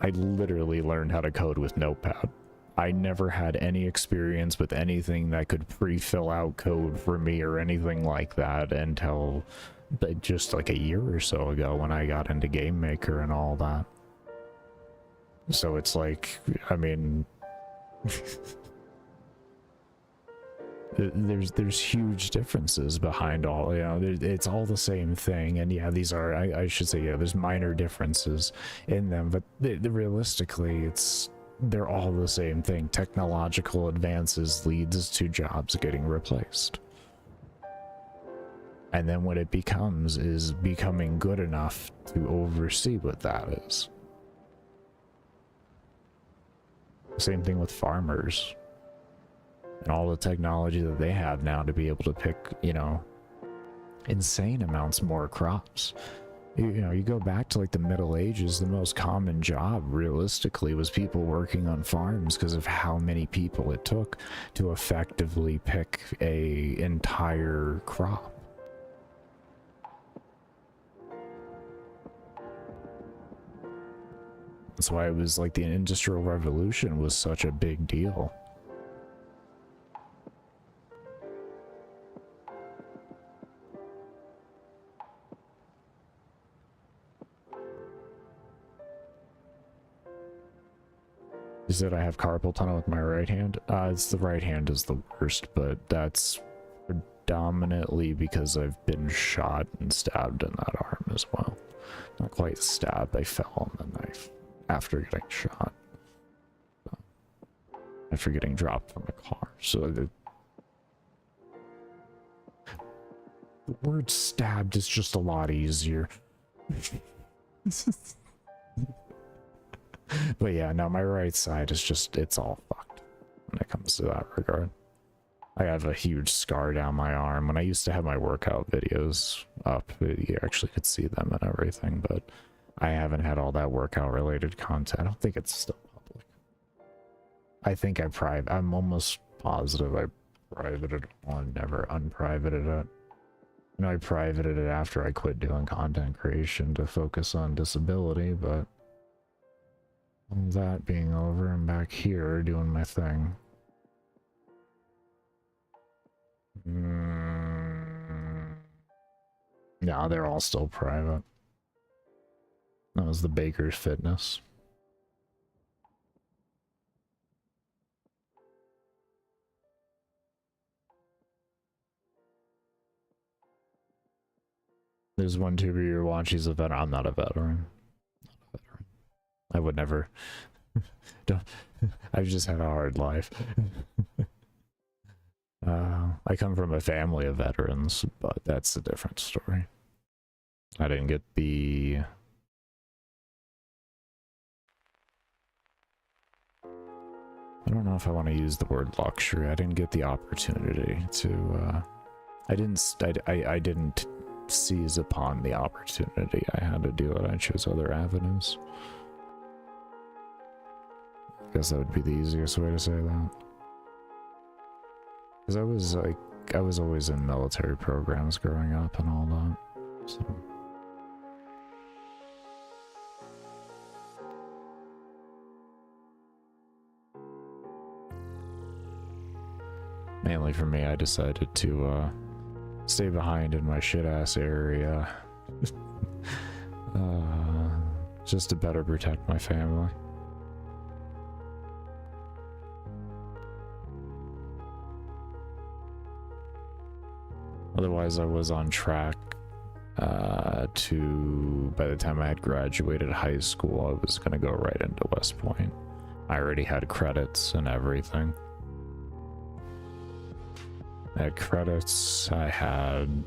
I literally learned how to code with Notepad. I never had any experience with anything that could pre-fill out code for me or anything like that until just like a year or so ago when I got into Game Maker and all that. So it's like, I mean, there's huge differences behind all, you know, it's all the same thing. And yeah, these are, I should say, yeah, there's minor differences in them, but realistically, they're all the same thing. Technological advances leads to jobs getting replaced. And then what it becomes is becoming good enough to oversee what that is. Same thing with farmers and all the technology that they have now to be able to pick, you know, insane amounts more crops. You know, you go back to like the Middle Ages, the most common job realistically was people working on farms because of how many people it took to effectively pick a entire crop. That's why it was like the Industrial Revolution was such a big deal. You said I have carpal tunnel with my right hand? It's the right hand is the worst, but that's predominantly because I've been shot and stabbed in that arm as well. Not quite stabbed, I fell on the knife after getting shot. After getting dropped from a car. So the word stabbed is just a lot easier. But yeah, no, my right side is just, it's all fucked when it comes to that regard. I have a huge scar down my arm. When I used to have my workout videos up, you actually could see them and everything, but I haven't had all that workout related content. I don't think it's still public. I think I'm almost positive I privated on, never unprivated it. You know, I privated it after I quit doing content creation to focus on disability, but all that being over, I'm back here doing my thing. No, they're all still private. That was the Baker's Fitness. There's one tuber you watch, he's a veteran. I'm not a veteran. Not a veteran. I would never. Don't. I've just had a hard life. I come from a family of veterans, but that's a different story. I didn't get the... I don't know if I want to use the word luxury. I didn't get the opportunity to, I didn't seize upon the opportunity. I had to do it. I chose other avenues. I guess that would be the easiest way to say that. Because I was always in military programs growing up and all that, so... Mainly for me, I decided to stay behind in my shit-ass area. Just to better protect my family. Otherwise, I was on track to, by the time I had graduated high school, I was gonna go right into West Point. I already had credits and everything. I had credits, I had...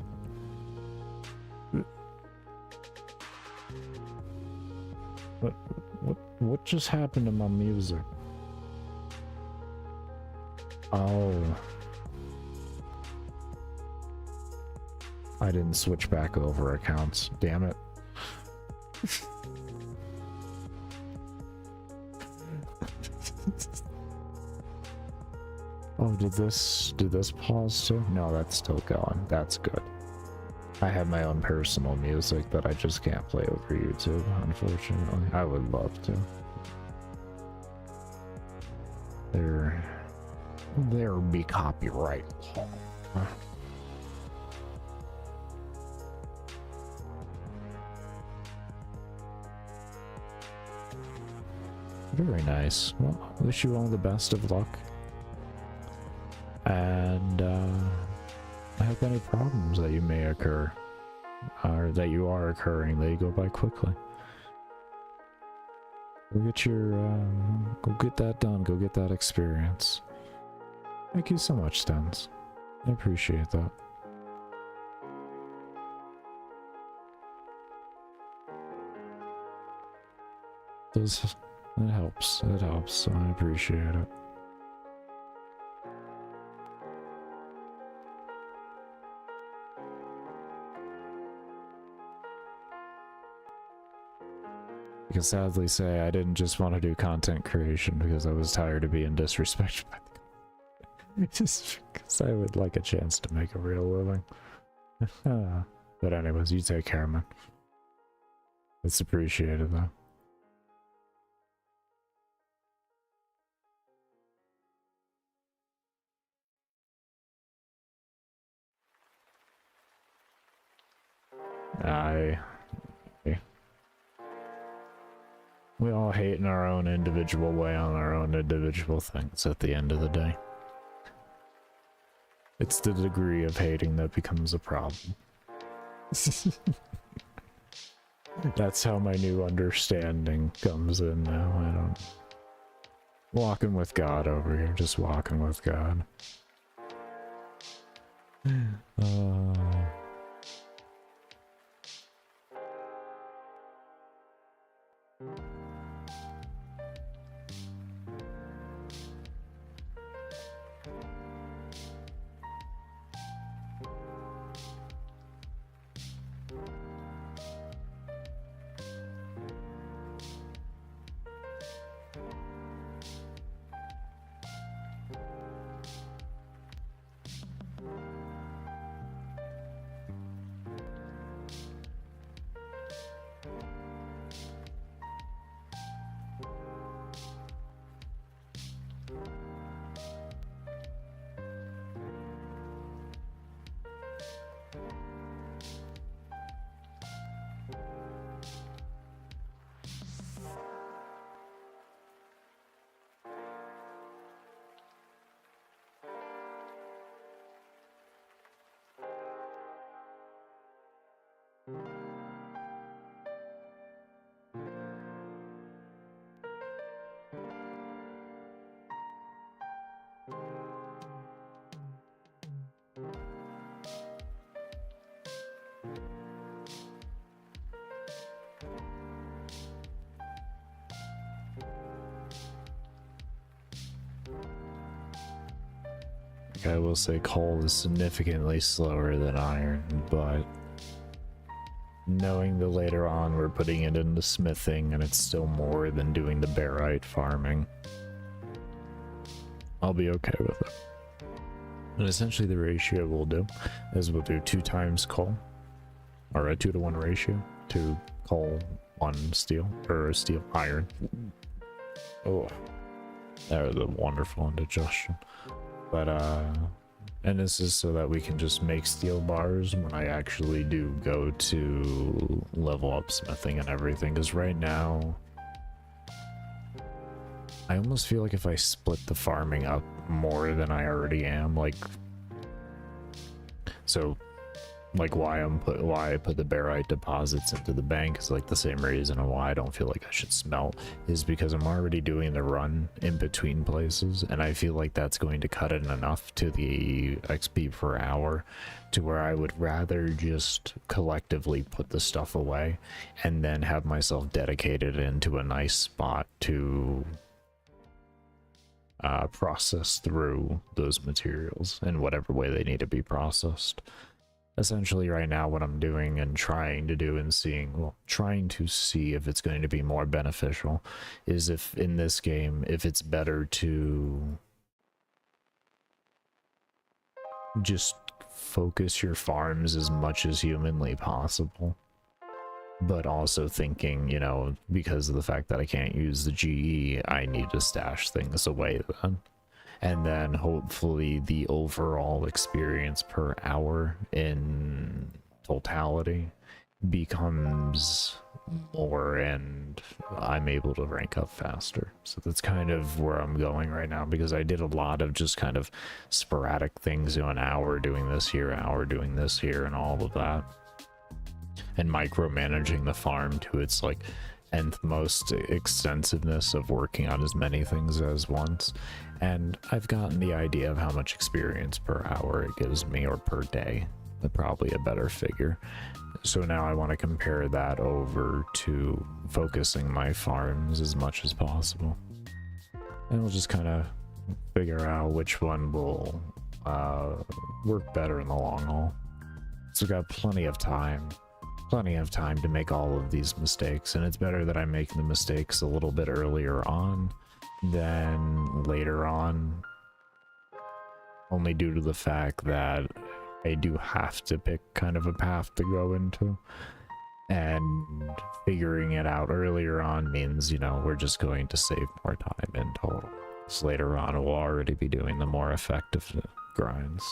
What just happened to my music? Oh. I didn't switch back over accounts, damn it. Oh, did this pause too? No, that's still going. That's good. I have my own personal music that I just can't play over YouTube, unfortunately. I would love to. There be copyright law. Very nice. Well, I wish you all the best of luck. And I hope any problems that you may occur, or that you are occurring, they go by quickly. Go get your, go get that done. Go get that experience. Thank you so much, Stens. I appreciate that. It helps. It helps. So I appreciate it. I can sadly say I didn't just want to do content creation because I was tired of being disrespected by the company. Just because I would like a chance to make a real living. But anyways, you take care, man. It's appreciated though. We all hate in our own individual way on our own individual things at the end of the day. It's the degree of hating that becomes a problem. That's how my new understanding comes in now. I don't... Walking with God over here, just walking with God. Like, I will say coal is significantly slower than iron, but knowing that later on we're putting it into smithing and it's still more than doing the barite farming, I'll be okay with it. And essentially the ratio we'll do is we'll do 2 times coal, or a 2-to-1 ratio, 2 coal, 1 steel, or steel iron. Oh, that was a wonderful indigestion. But and this is so that we can just make steel bars when I actually do go to level up smithing and everything, because right now I almost feel like if I split the farming up more than I already am, like, so like why I put the barite deposits into the bank is like the same reason why I don't feel like I should smelt, is because I'm already doing the run in between places, and I feel like that's going to cut it enough to the XP per hour to where I would rather just collectively put the stuff away and then have myself dedicated into a nice spot to process through those materials in whatever way they need to be processed. Essentially right now what I'm doing and trying to do and seeing, well, trying to see if it's going to be more beneficial is if in this game, if it's better to just focus your farms as much as humanly possible, but also thinking, you know, because of the fact that I can't use the GE, I need to stash things away then. And then hopefully the overall experience per hour in totality becomes more and I'm able to rank up faster. So that's kind of where I'm going right now, because I did a lot of just kind of sporadic things, you know, an hour doing this here, an hour doing this here, and all of that, and micromanaging the farm to its like nth most extensiveness of working on as many things as once. And I've gotten the idea of how much experience per hour it gives me, or per day, probably a better figure. So now I want to compare that over to focusing my farms as much as possible, and we'll just kind of figure out which one will work better in the long haul. So we've got plenty of time to make all of these mistakes, and it's better that I make the mistakes a little bit earlier on than later on, only due to the fact that I do have to pick kind of a path to go into, and figuring it out earlier on means, you know, we're just going to save more time in total. So later on we'll already be doing the more effective grinds.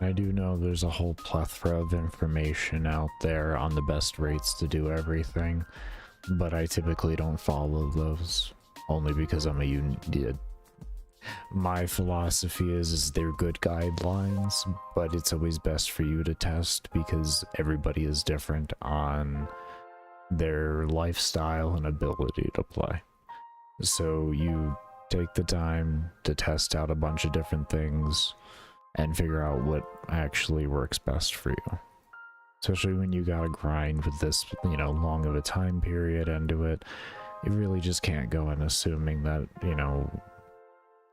I do know there's a whole plethora of information out there on the best rates to do everything, but I typically don't follow those, only because I'm a my philosophy is they're good guidelines, but it's always best for you to test because everybody is different on their lifestyle and ability to play. So you take the time to test out a bunch of different things and figure out what actually works best for you. Especially when you gotta grind with this, you know, long of a time period into it. You really just can't go in assuming that, you know,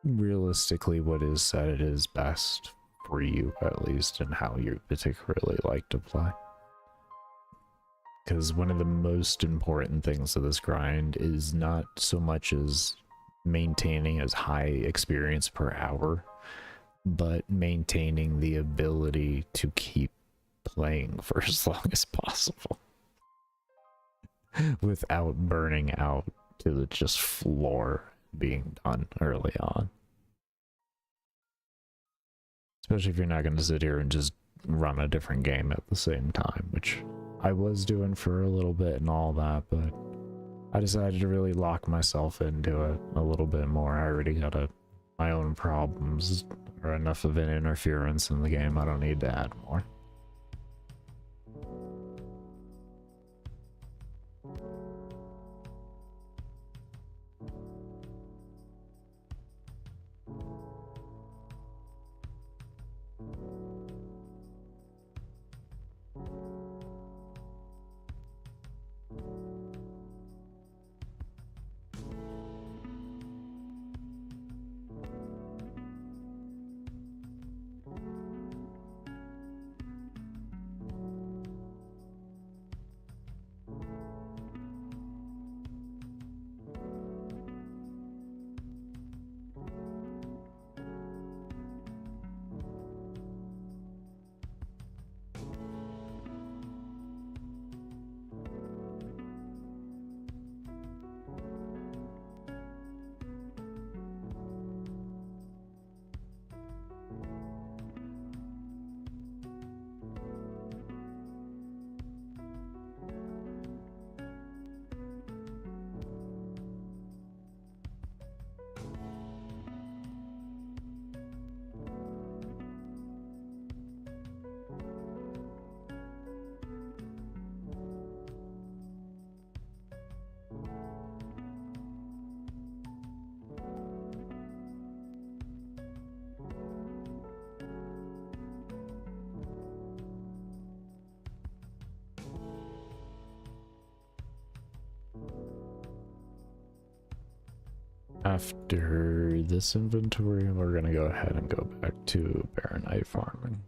realistically what is said is best for you, at least, and how you particularly like to play. Because one of the most important things of this grind is not so much as maintaining as high experience per hour, but maintaining the ability to keep playing for as long as possible without burning out to the just floor being done early on. Especially if you're not going to sit here and just run a different game at the same time, which I was doing for a little bit and all that, but I decided to really lock myself into it a little bit more. I already got my own problems, or enough of an interference in the game. I don't need to add more. After this inventory, we're gonna go ahead and go back to Baronite farming.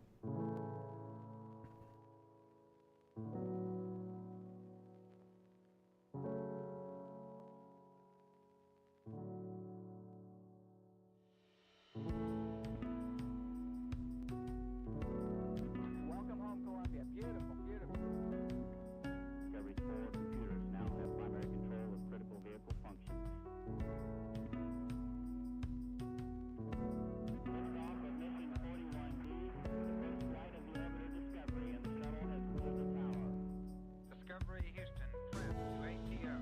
Welcome home, Columbia. Beautiful, beautiful. Discovery's 4 computers now have primary control of critical vehicle functions. Liftoff of mission 41D, the first flight of the orbiter Discovery, and the shuttle has cleared the tower. Discovery Houston, press to ATO.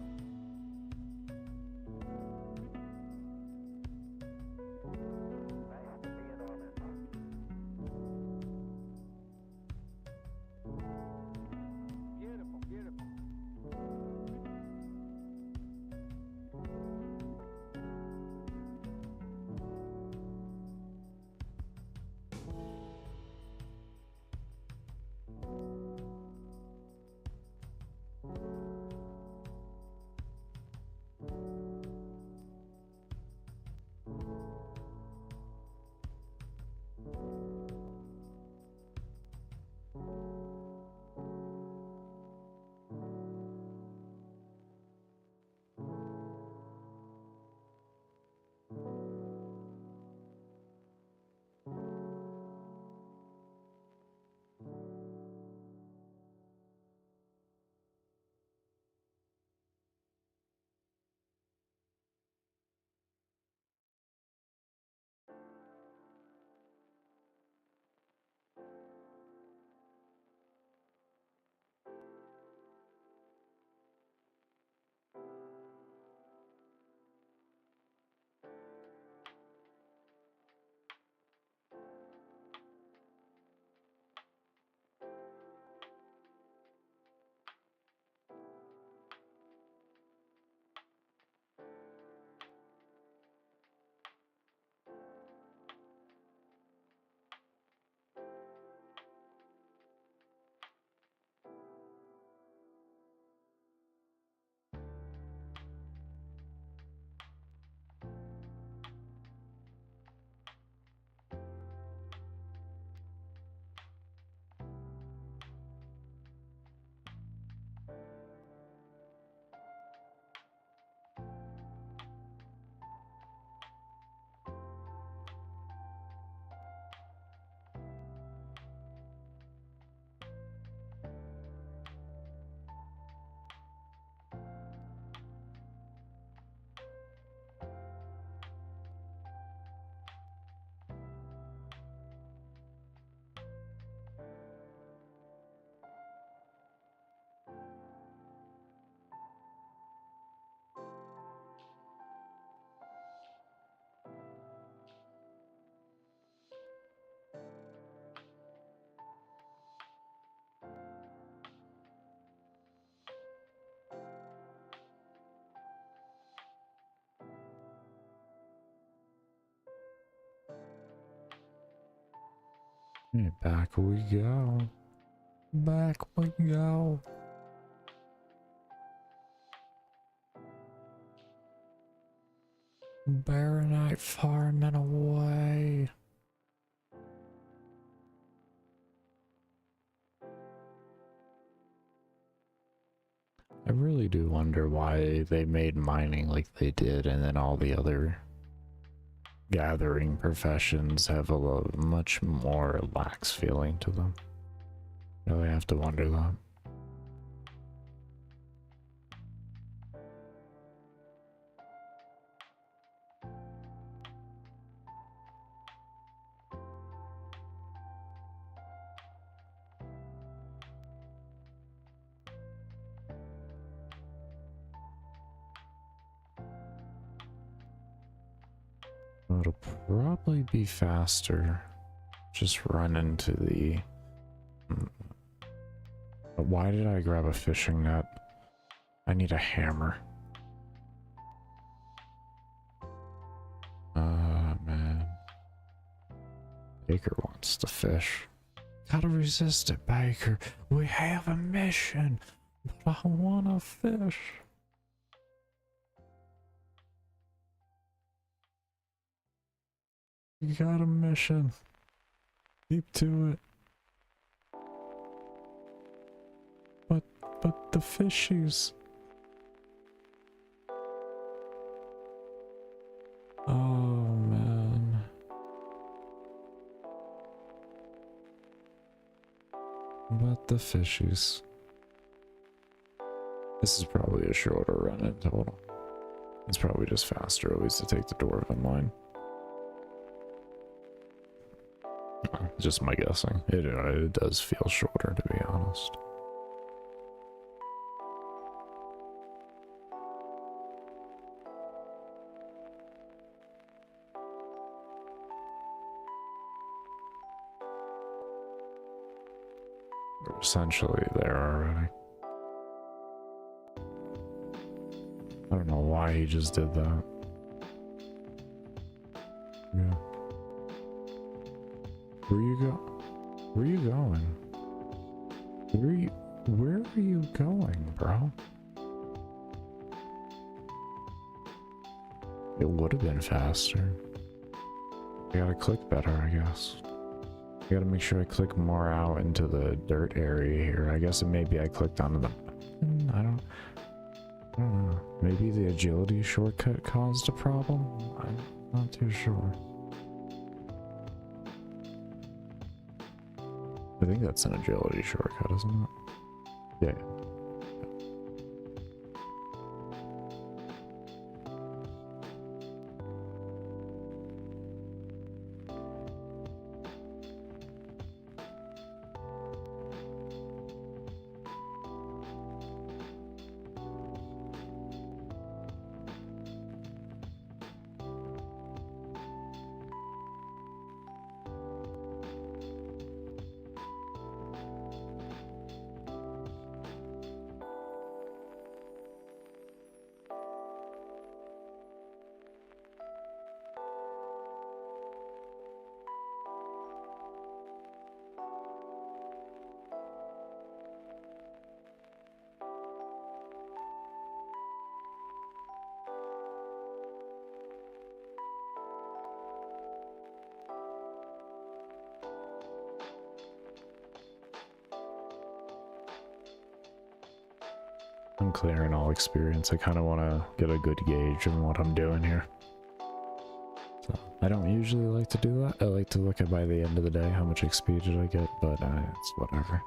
Nice to be in orbit. Beautiful, beautiful. Okay, back we go. Back we go. Baronite farming away. I really do wonder why they made mining like they did, and then all the other gathering professions have a much more lax feeling to them. Really have to wonder that. It'll probably be faster. Just run into the... But why did I grab a fishing net? I need a hammer. Man. Baker wants to fish. Gotta resist it, Baker. We have a mission, but I wanna fish. You got a mission. Keep to it. But the fishies. Oh man. But the fishies. This is probably a shorter run in total. It's probably just faster at least to take the dwarven line. Just my guessing. It does feel shorter, to be honest. We're essentially there already. I don't know why he just did that. Yeah. Where you go? Where you going? Where are you going, bro? It would have been faster. I gotta click better, I guess. I gotta make sure I click more out into the dirt area here. I guess maybe I clicked onto the... I don't know. Maybe the agility shortcut caused a problem? I'm not too sure. I think that's an agility shortcut, isn't it? Yeah. Unclear in all experience. I kind of want to get a good gauge on what I'm doing here. So I don't usually like to do that. I like to look at by the end of the day how much XP did I get, but it's whatever.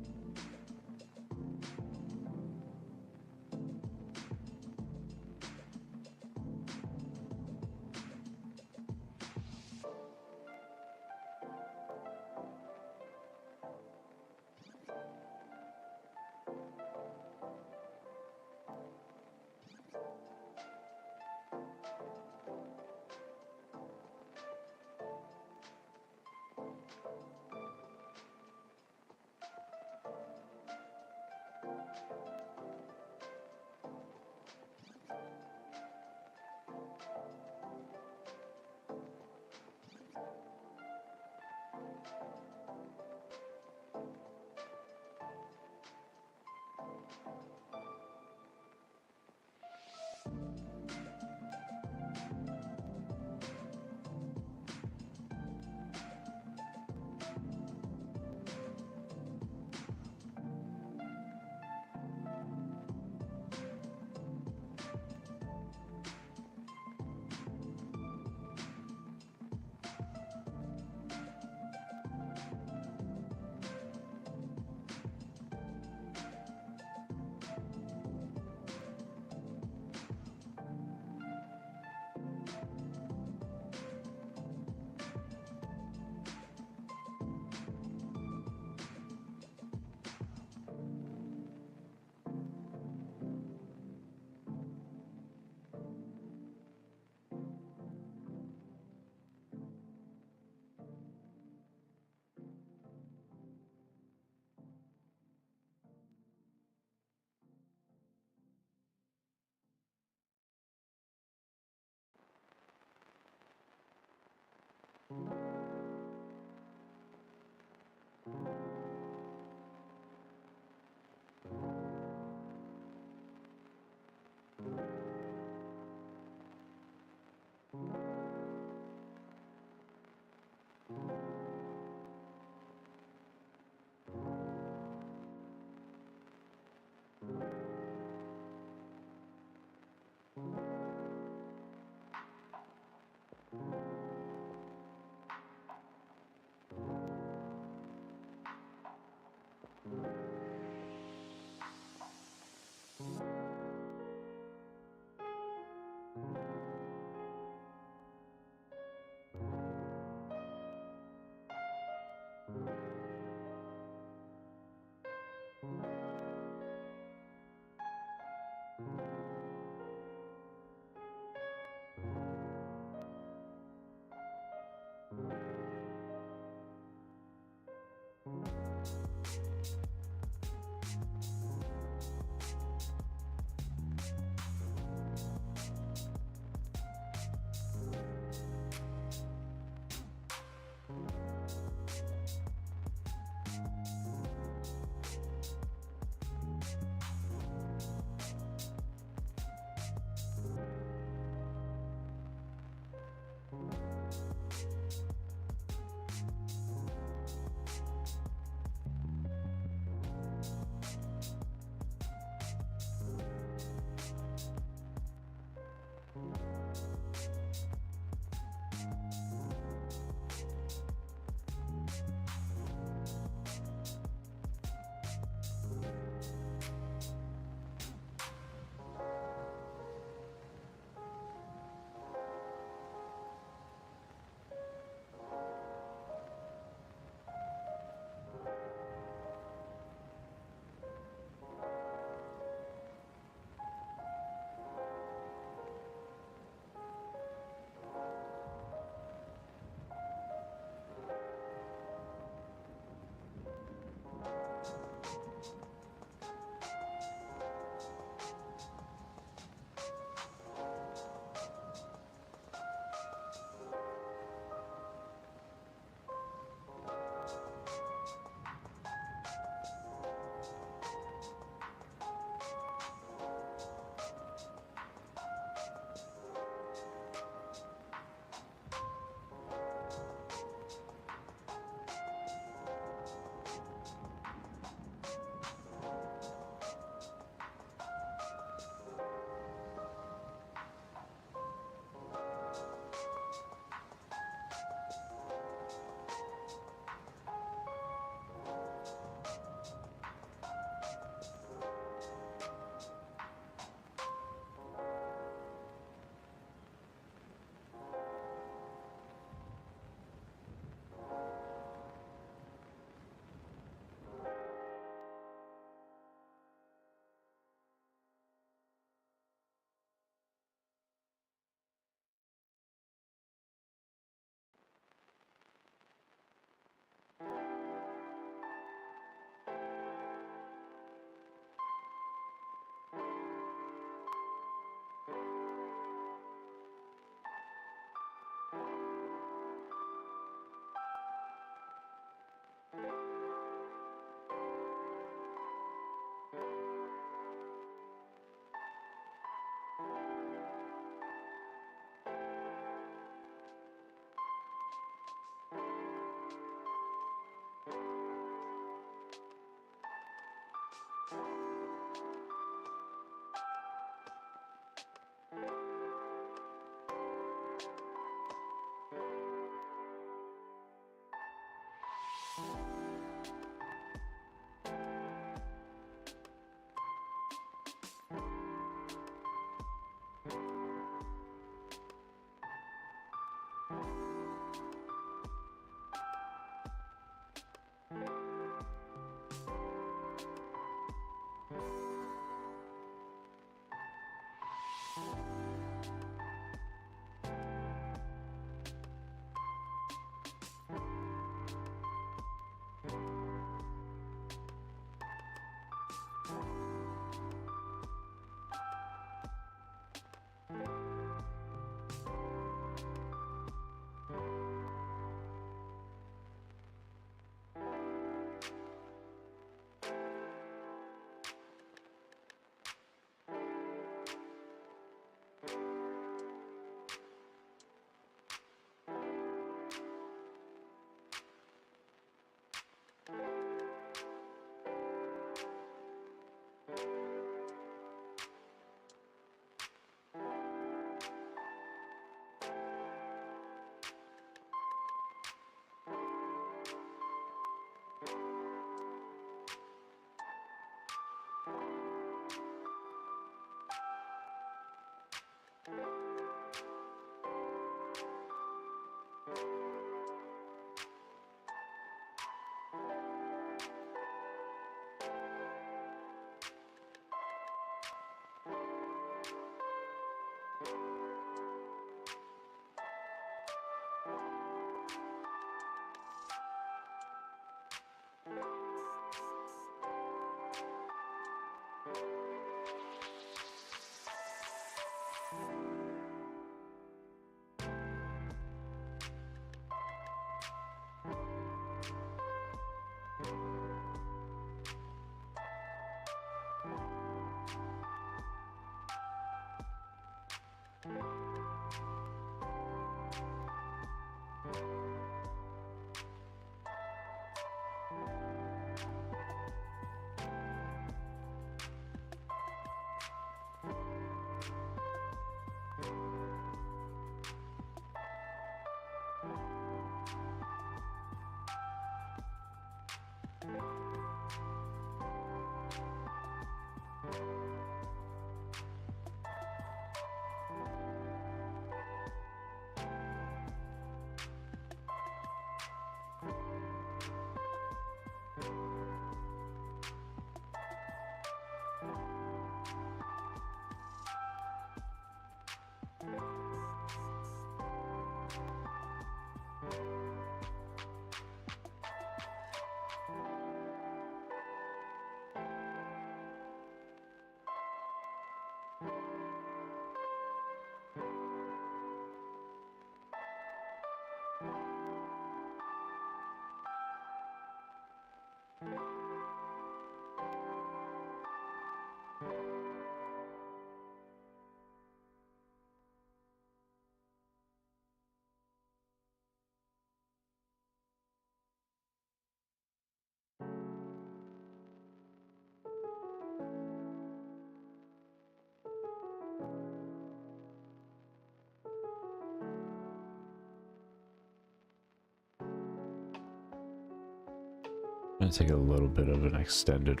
I'm gonna take a little bit of an extended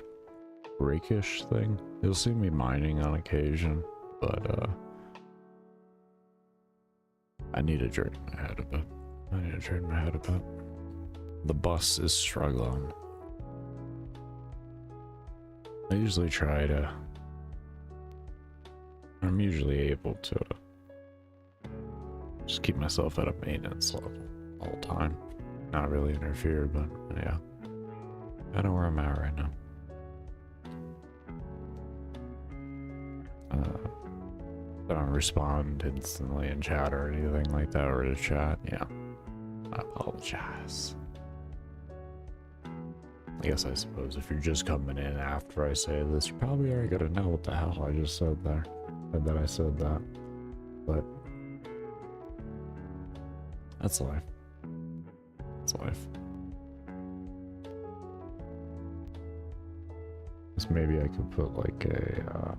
breakish thing. You'll see me mining on occasion, but I need to drain my head a bit. The bus is struggling. I usually try to... I'm usually able to just keep myself at a maintenance level all the time. Not really interfere, but yeah. I know where I'm at right now. I don't respond instantly in chat or anything like that, or to chat. Yeah. I apologize. I guess I suppose if you're just coming in after I say this, you probably already gotta know what the hell I just said there. And that I said that. But that's life. That's life. So maybe I could put like a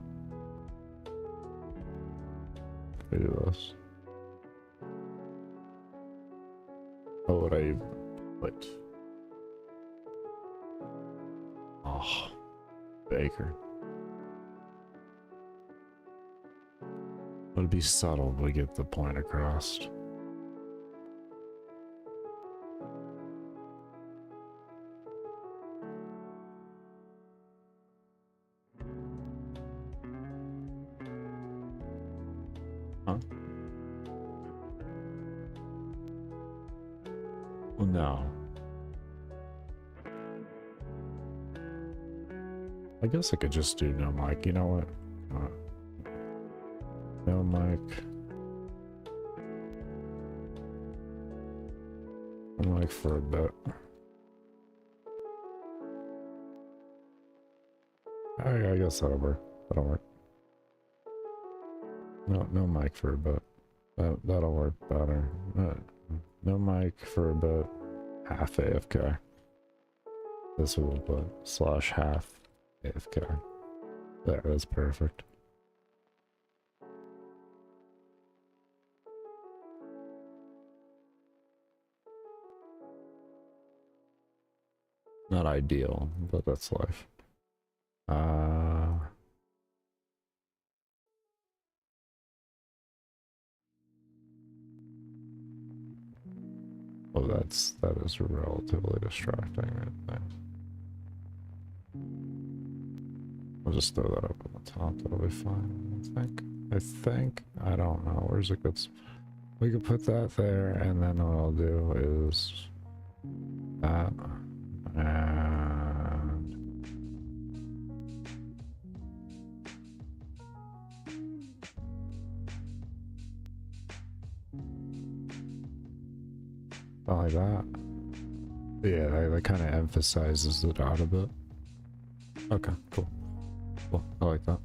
look at this. What would I put? Oh, Baker. Would be subtle to get the point across. Huh? Well, no. I guess I could just do no mic. You know what? No mic. No mic for a bit. I guess that'll work. That'll work. No mic for a bit. That'll work better. No mic for a bit. Half AFK. This will put slash half AFK. There, that's perfect. Not ideal, but that's life. Oh, that is relatively distracting right there. I'll just throw that up on the top, that'll be fine, I think, I don't know, where's it good? We could put that there, and then what I'll do is that, and like that. Yeah, that kind of emphasizes it out a bit. Okay, cool. Cool, I like that.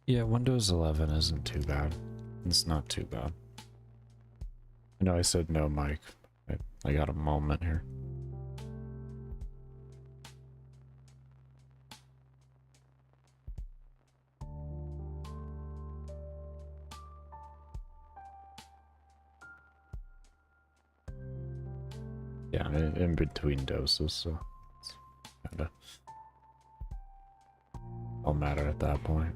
Yeah, Windows 11 isn't too bad. It's not too bad. I know I said no, Mike. I got a moment here. Yeah, in between doses, so it's kinda all matter at that point.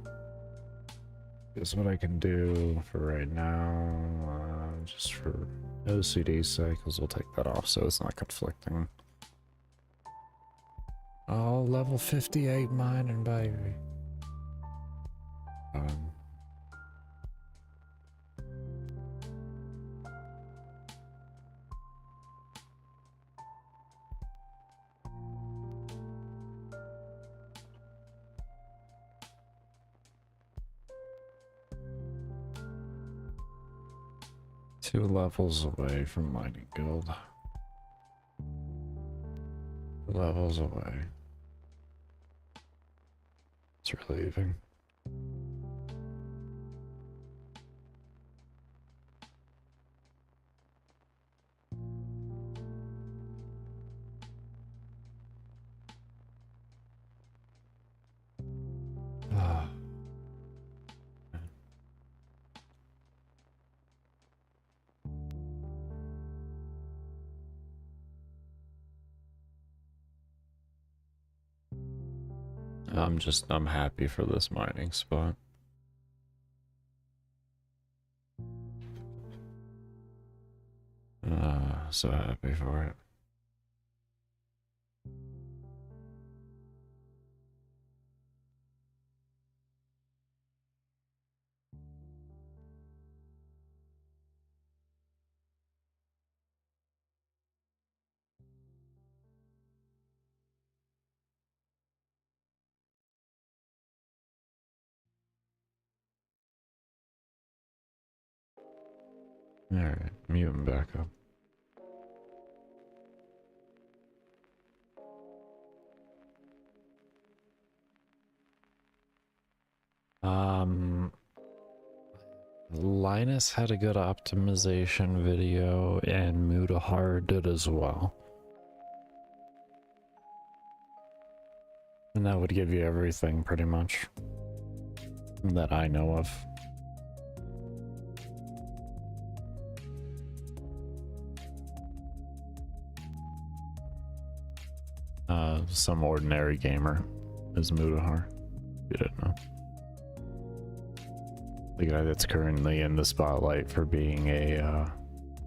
Here's what I can do for right now, just for OCD's sake, because we'll take that off so it's not conflicting. Oh, level 58 mining, baby. Two levels away from mining guild. Levels away. It's relieving. Ah. I'm happy for this mining spot. So happy for it. Alright, mute him back up. Um, Linus had a good optimization video, and Mutahar did as well. And that would give you everything, pretty much, that I know of. Some ordinary gamer is Mutahar. You didn't know. The guy that's currently in the spotlight for being a,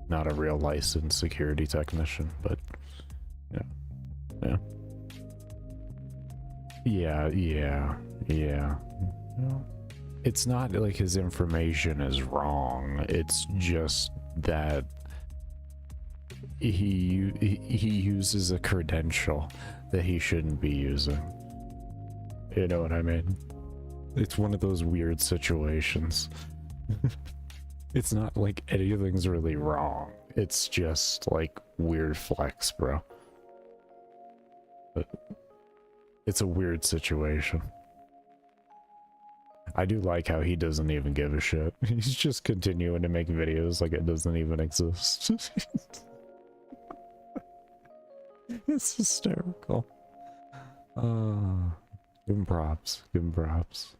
not a real licensed security technician, but yeah. Yeah. No. It's not like his information is wrong. It's just that he uses a credential that he shouldn't be using. You know what I mean? It's one of those weird situations. It's not like anything's really wrong. It's just like weird flex, bro. But it's a weird situation. I do like how he doesn't even give a shit. He's just continuing to make videos like it doesn't even exist. It's hysterical. Give him props. Give him props.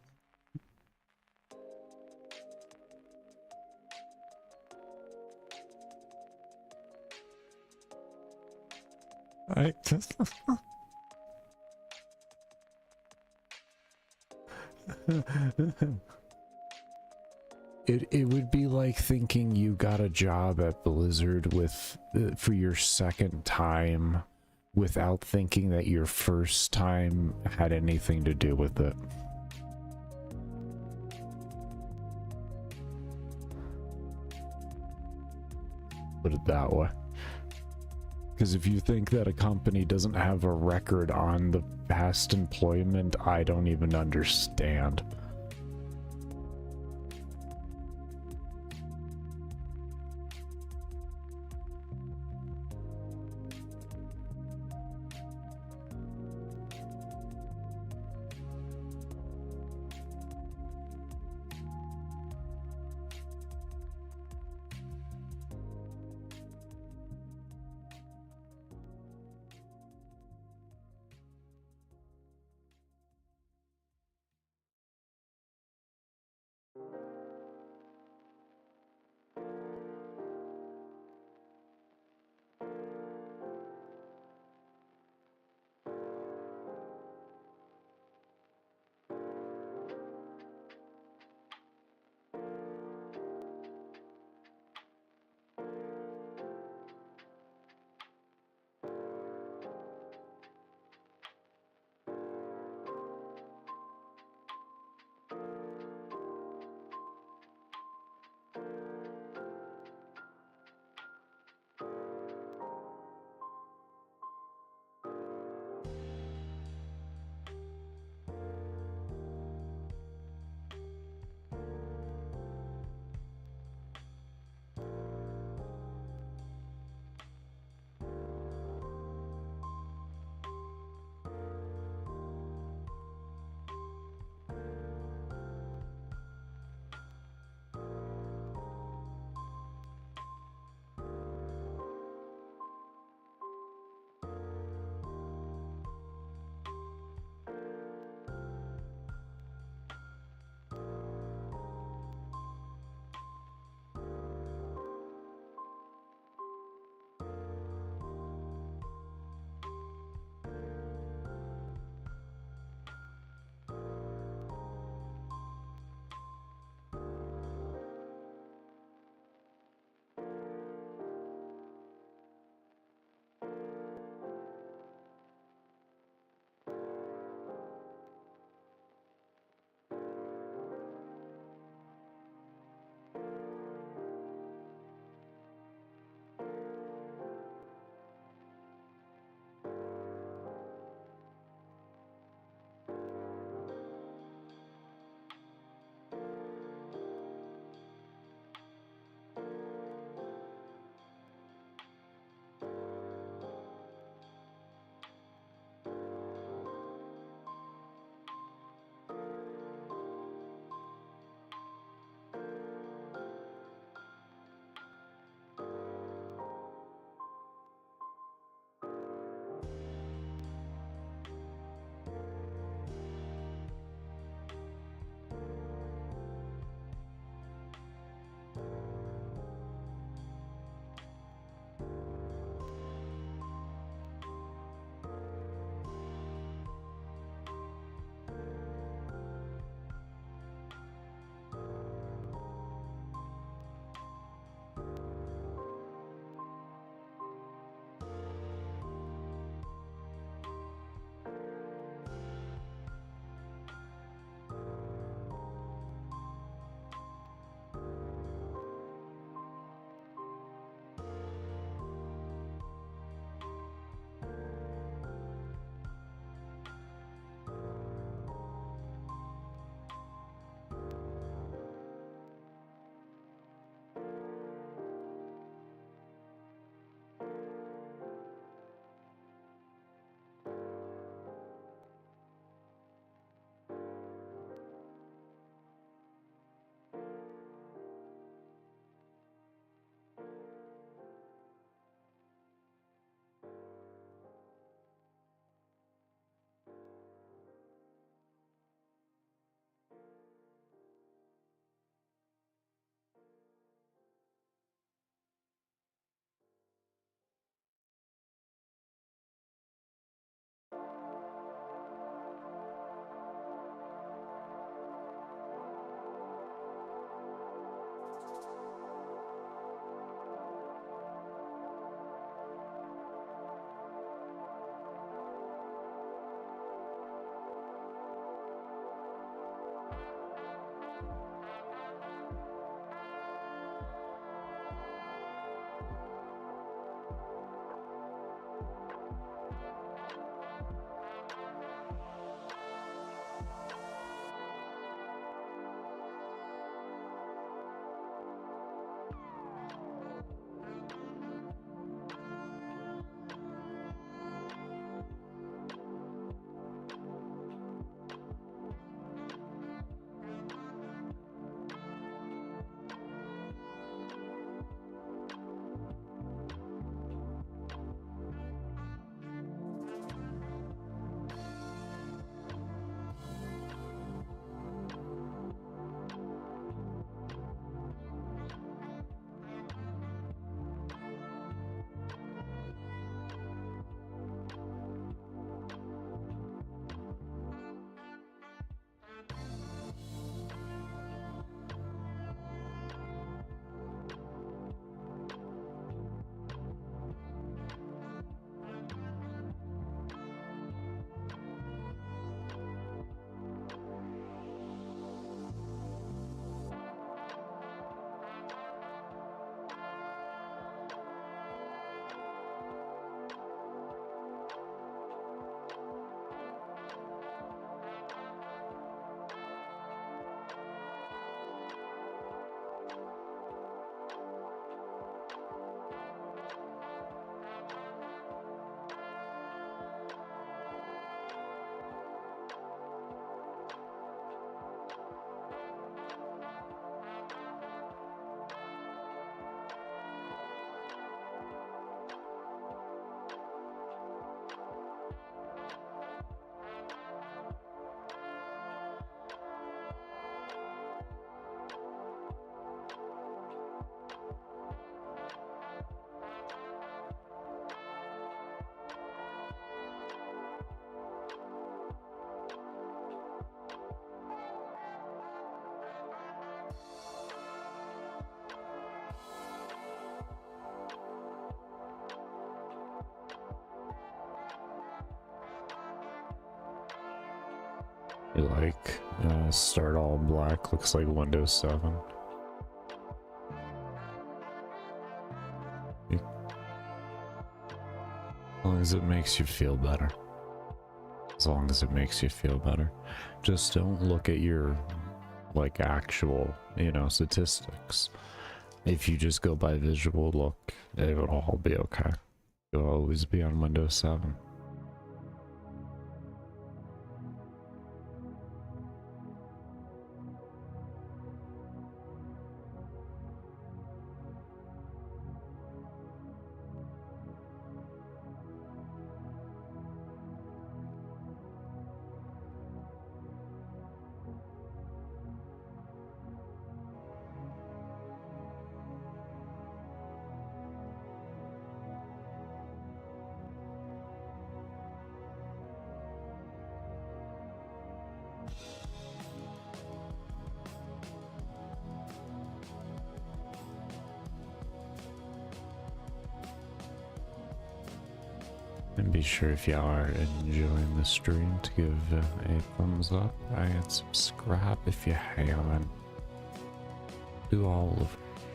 It would be like thinking you got a job at Blizzard with for your second time without thinking that your first time had anything to do with it. Put it that way. Because if you think that a company doesn't have a record on the past employment, I don't even understand. You like, start all black, looks like Windows 7. As long as it makes you feel better. As long as it makes you feel better. Just don't look at your, like, actual, you know, statistics. If you just go by visual look, it'll all be okay. You'll always be on Windows 7. And be sure if you are enjoying the stream to give a thumbs up and subscribe if you haven't. Do all of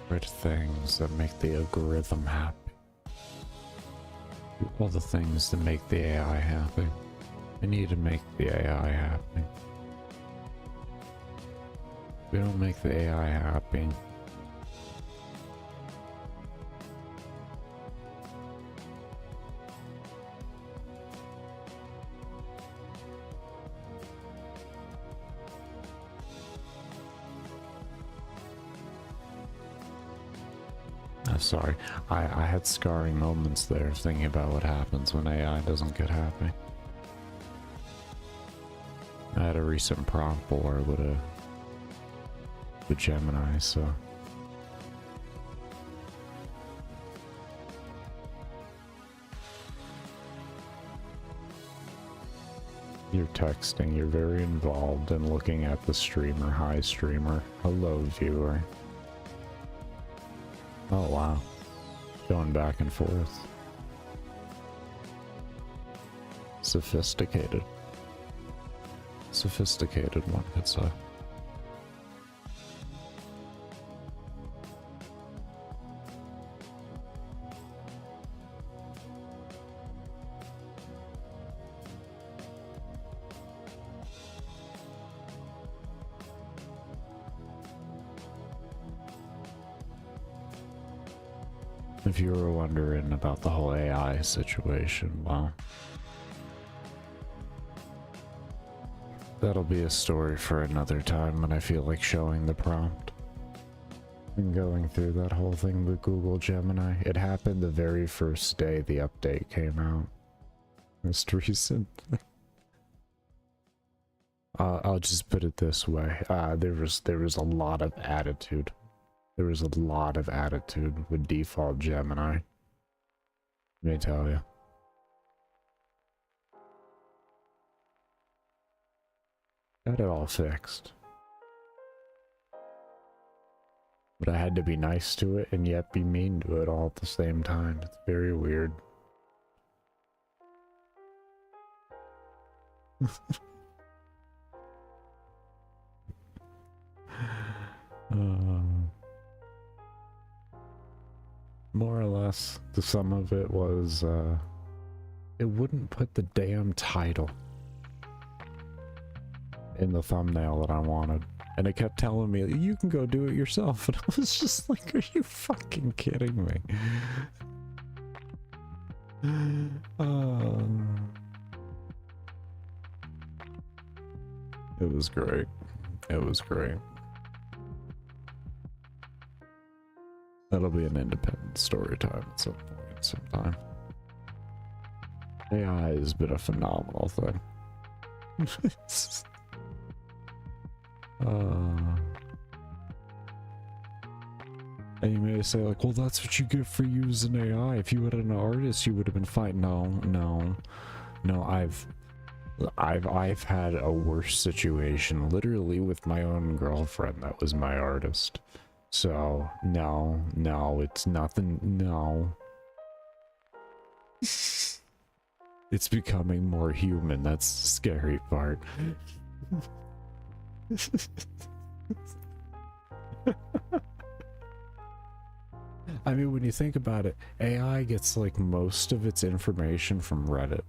the things that make the algorithm happy. Do all the things that make the AI happy. We need to make the AI happy. If we don't make the AI happy, sorry, I had scarring moments there thinking about what happens when AI doesn't get happy. I had a recent prompt war with Gemini, so you're texting, you're very involved in looking at the streamer. Hi streamer. Hello viewer. Oh wow, going back and forth. Sophisticated. Sophisticated, one could say. If you were wondering about the whole AI situation, well, that'll be a story for another time when I feel like showing the prompt. And going through that whole thing with Google Gemini. It happened the very first day the update came out. Most recent. I'll just put it this way. There was a lot of attitude. There was a lot of attitude with default Gemini. Let me tell you. Got it all fixed. But I had to be nice to it and yet be mean to it all at the same time. It's very weird. More or less, the sum of it was, it wouldn't put the damn title in the thumbnail that I wanted. And it kept telling me, you can go do it yourself. And I was just like, are you fucking kidding me? It was great. It was great. That'll be an independent story time at some point, sometime. AI has been a phenomenal thing. And you may say like, well, that's what you get for using AI. If you had an artist, you would have been fine. No, I've had a worse situation, literally with my own girlfriend that was my artist. So, no, it's nothing, no. It's becoming more human, that's the scary part. I mean, when you think about it, AI gets like most of its information from Reddit.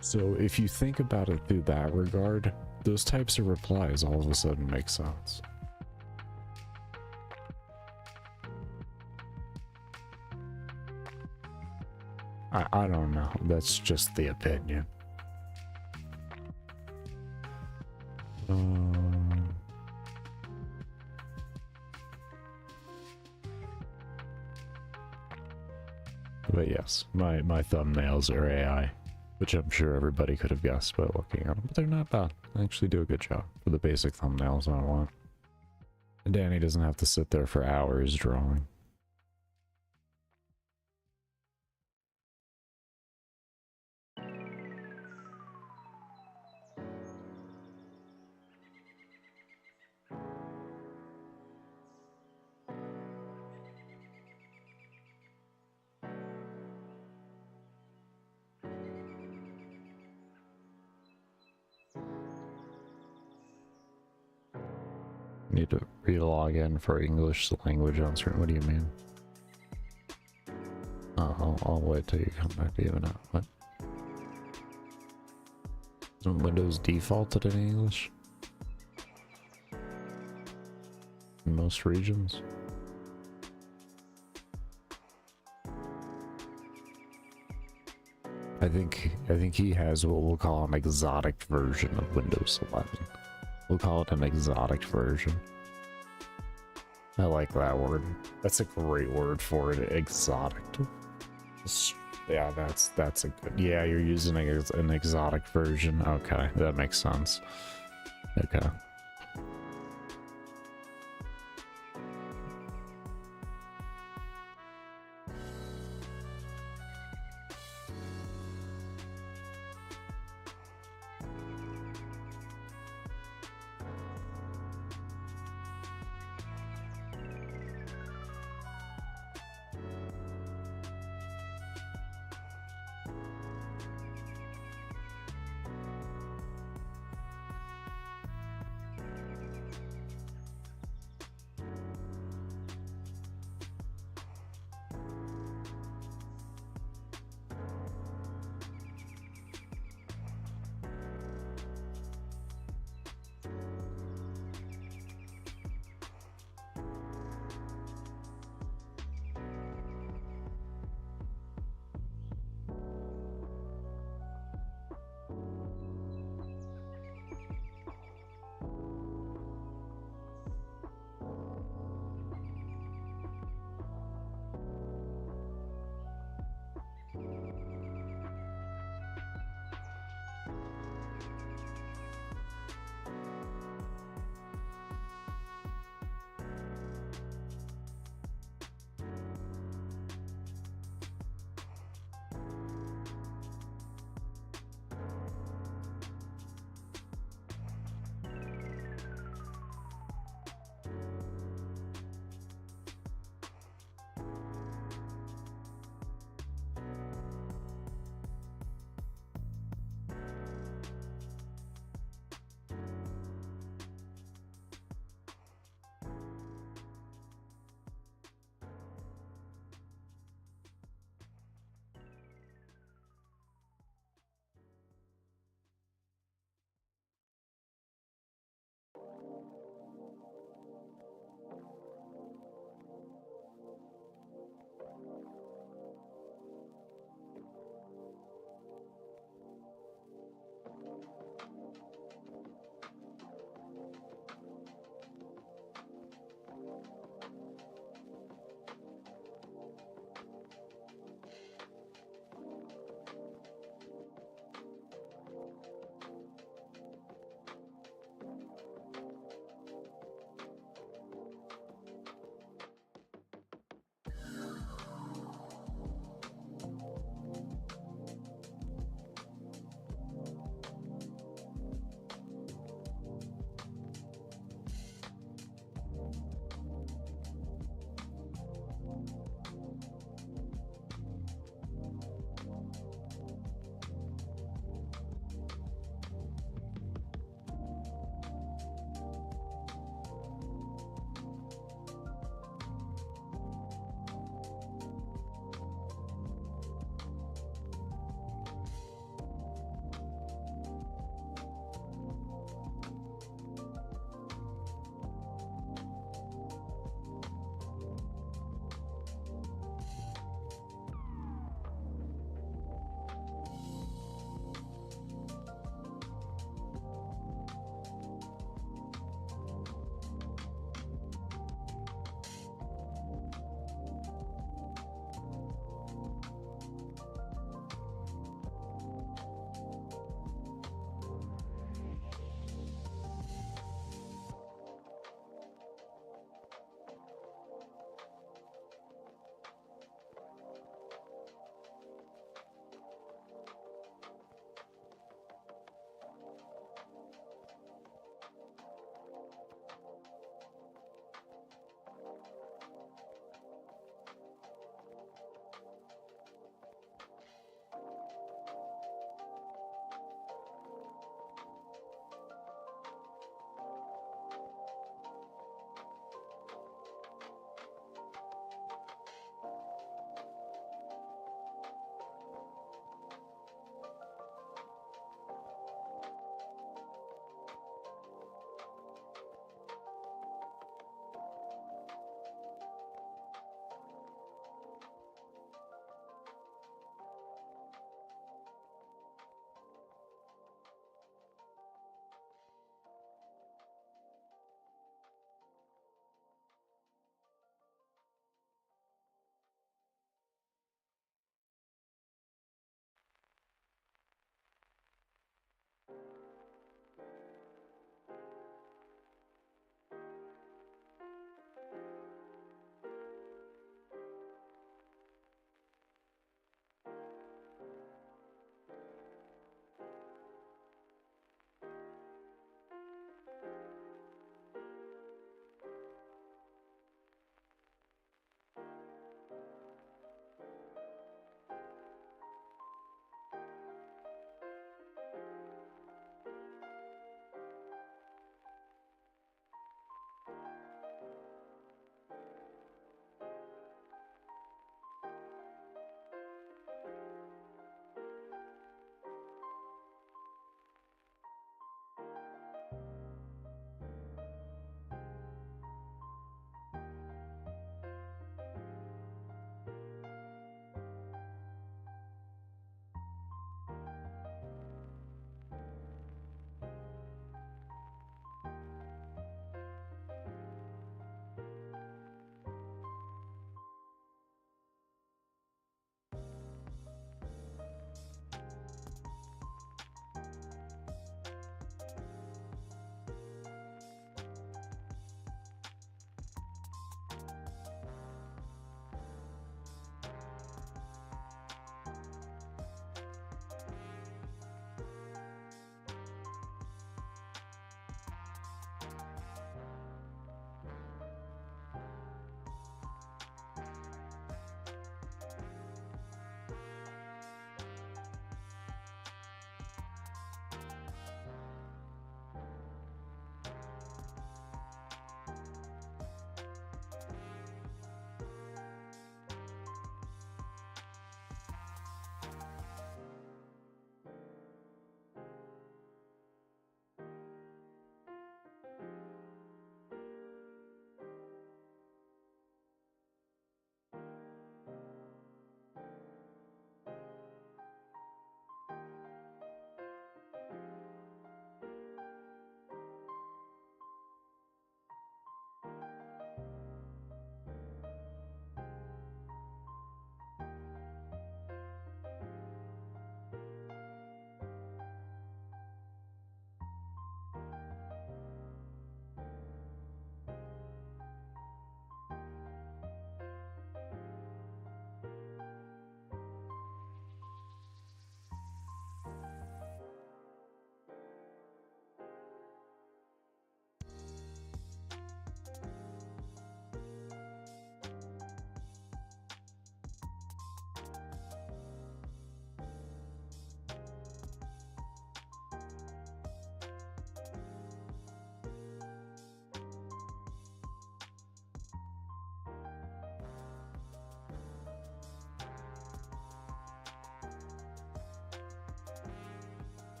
So if you think about it through that regard, those types of replies all of a sudden make sense. I don't know. That's just the opinion. But yes, my thumbnails are AI, which I'm sure everybody could have guessed by looking at them, but they're not bad. They actually do a good job for the basic thumbnails I want. And Danny doesn't have to sit there for hours drawing. Need to re-log in for English language answer. What do you mean? Oh, I'll wait till you come back to even out. What? Isn't Windows defaulted in English? In most regions? I think he has what we'll call an exotic version of Windows 11. We'll call it an exotic version. I like that word. That's a great word for it. Exotic. Yeah, that's a good. Yeah, you're using an exotic version. Okay, that makes sense. Okay.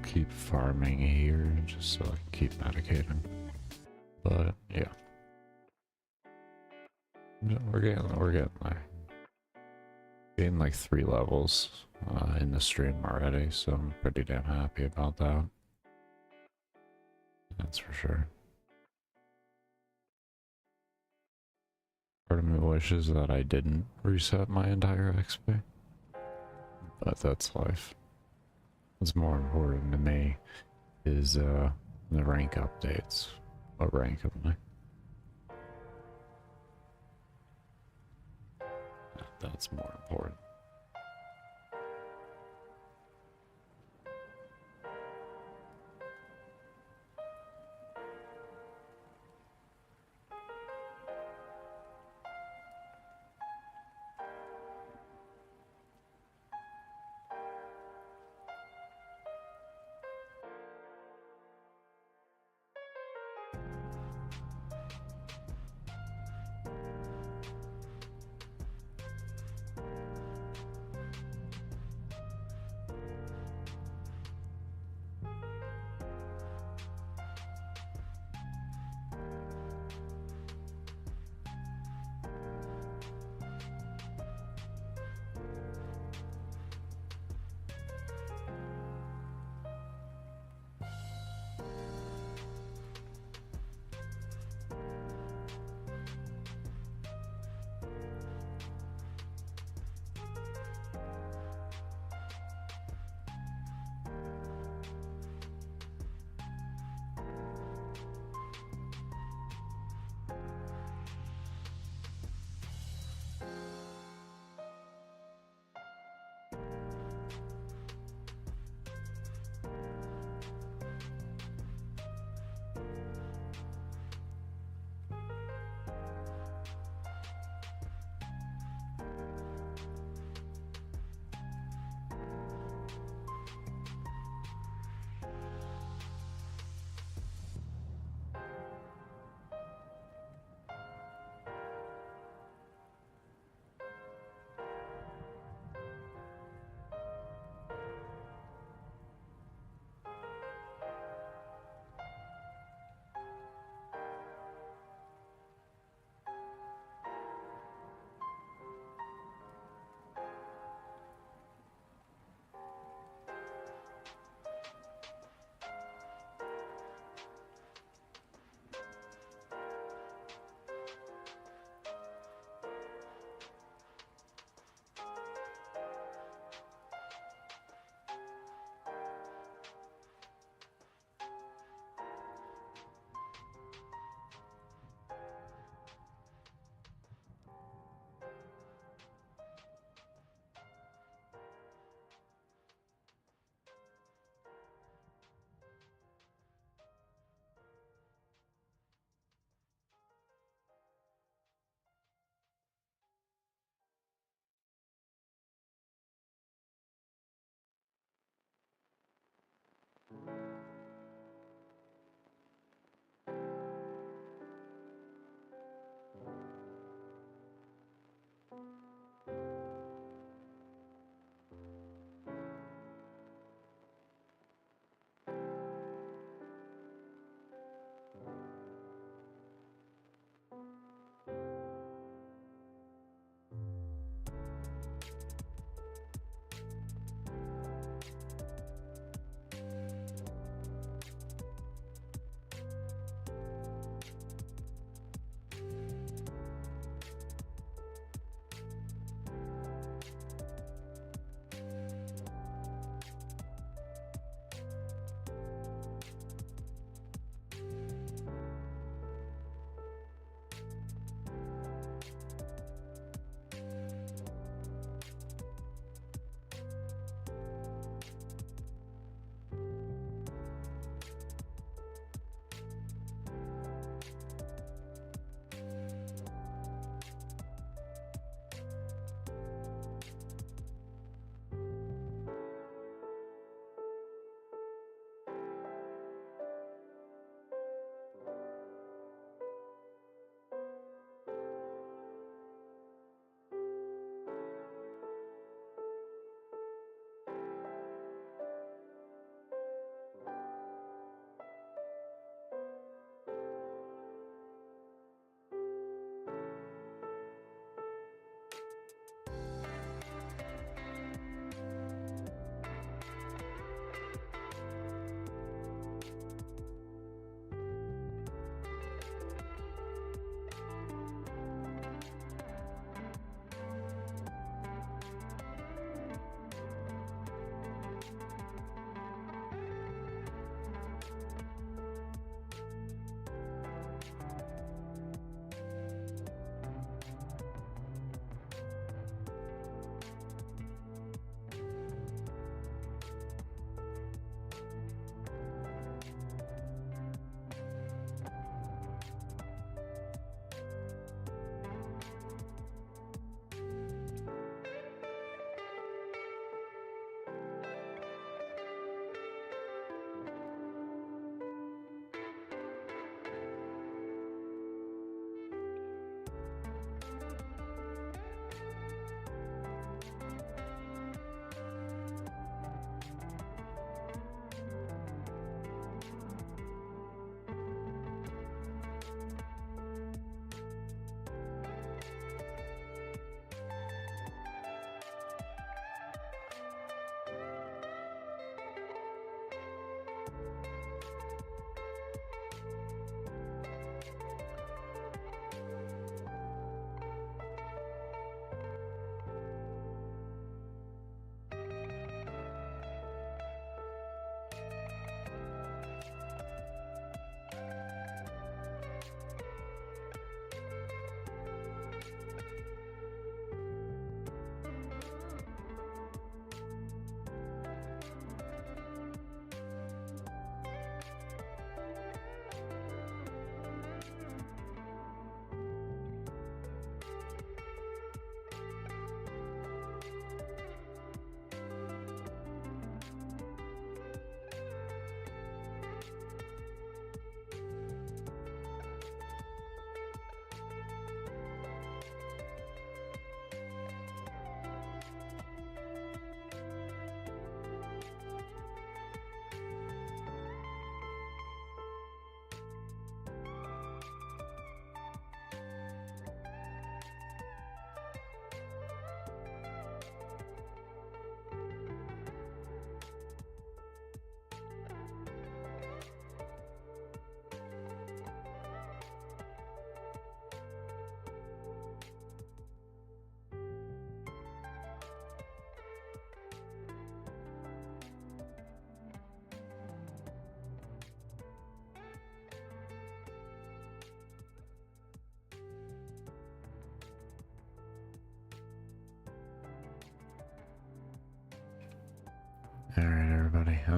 keep farming here just so I can keep medicating. But yeah. We're getting there. Getting like 3 levels in the stream already, so I'm pretty damn happy about that. That's for sure. Part of me wishes that I didn't reset my entire XP, but that's life. What's more important to me is the rank updates. What rank am I? That's more important.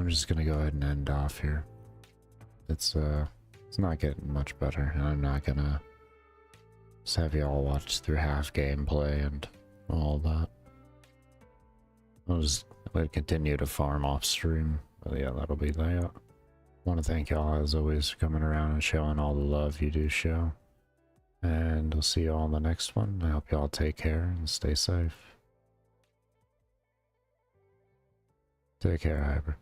I'm just gonna go ahead and end off here. It's not getting much better, and I'm not gonna just have y'all watch through half gameplay and all that. I'll continue to farm off stream. But yeah, that'll be that. Want to thank y'all as always for coming around and showing all the love you do show. And I'll see y'all on the next one. I hope y'all take care and stay safe. Take care, Hyper.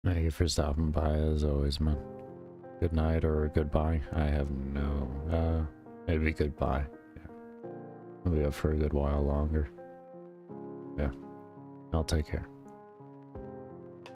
Thank you for stopping by as always, man. Good night or goodbye. I have no, maybe goodbye. Yeah. I'll be up for a good while longer. Yeah. I'll take care.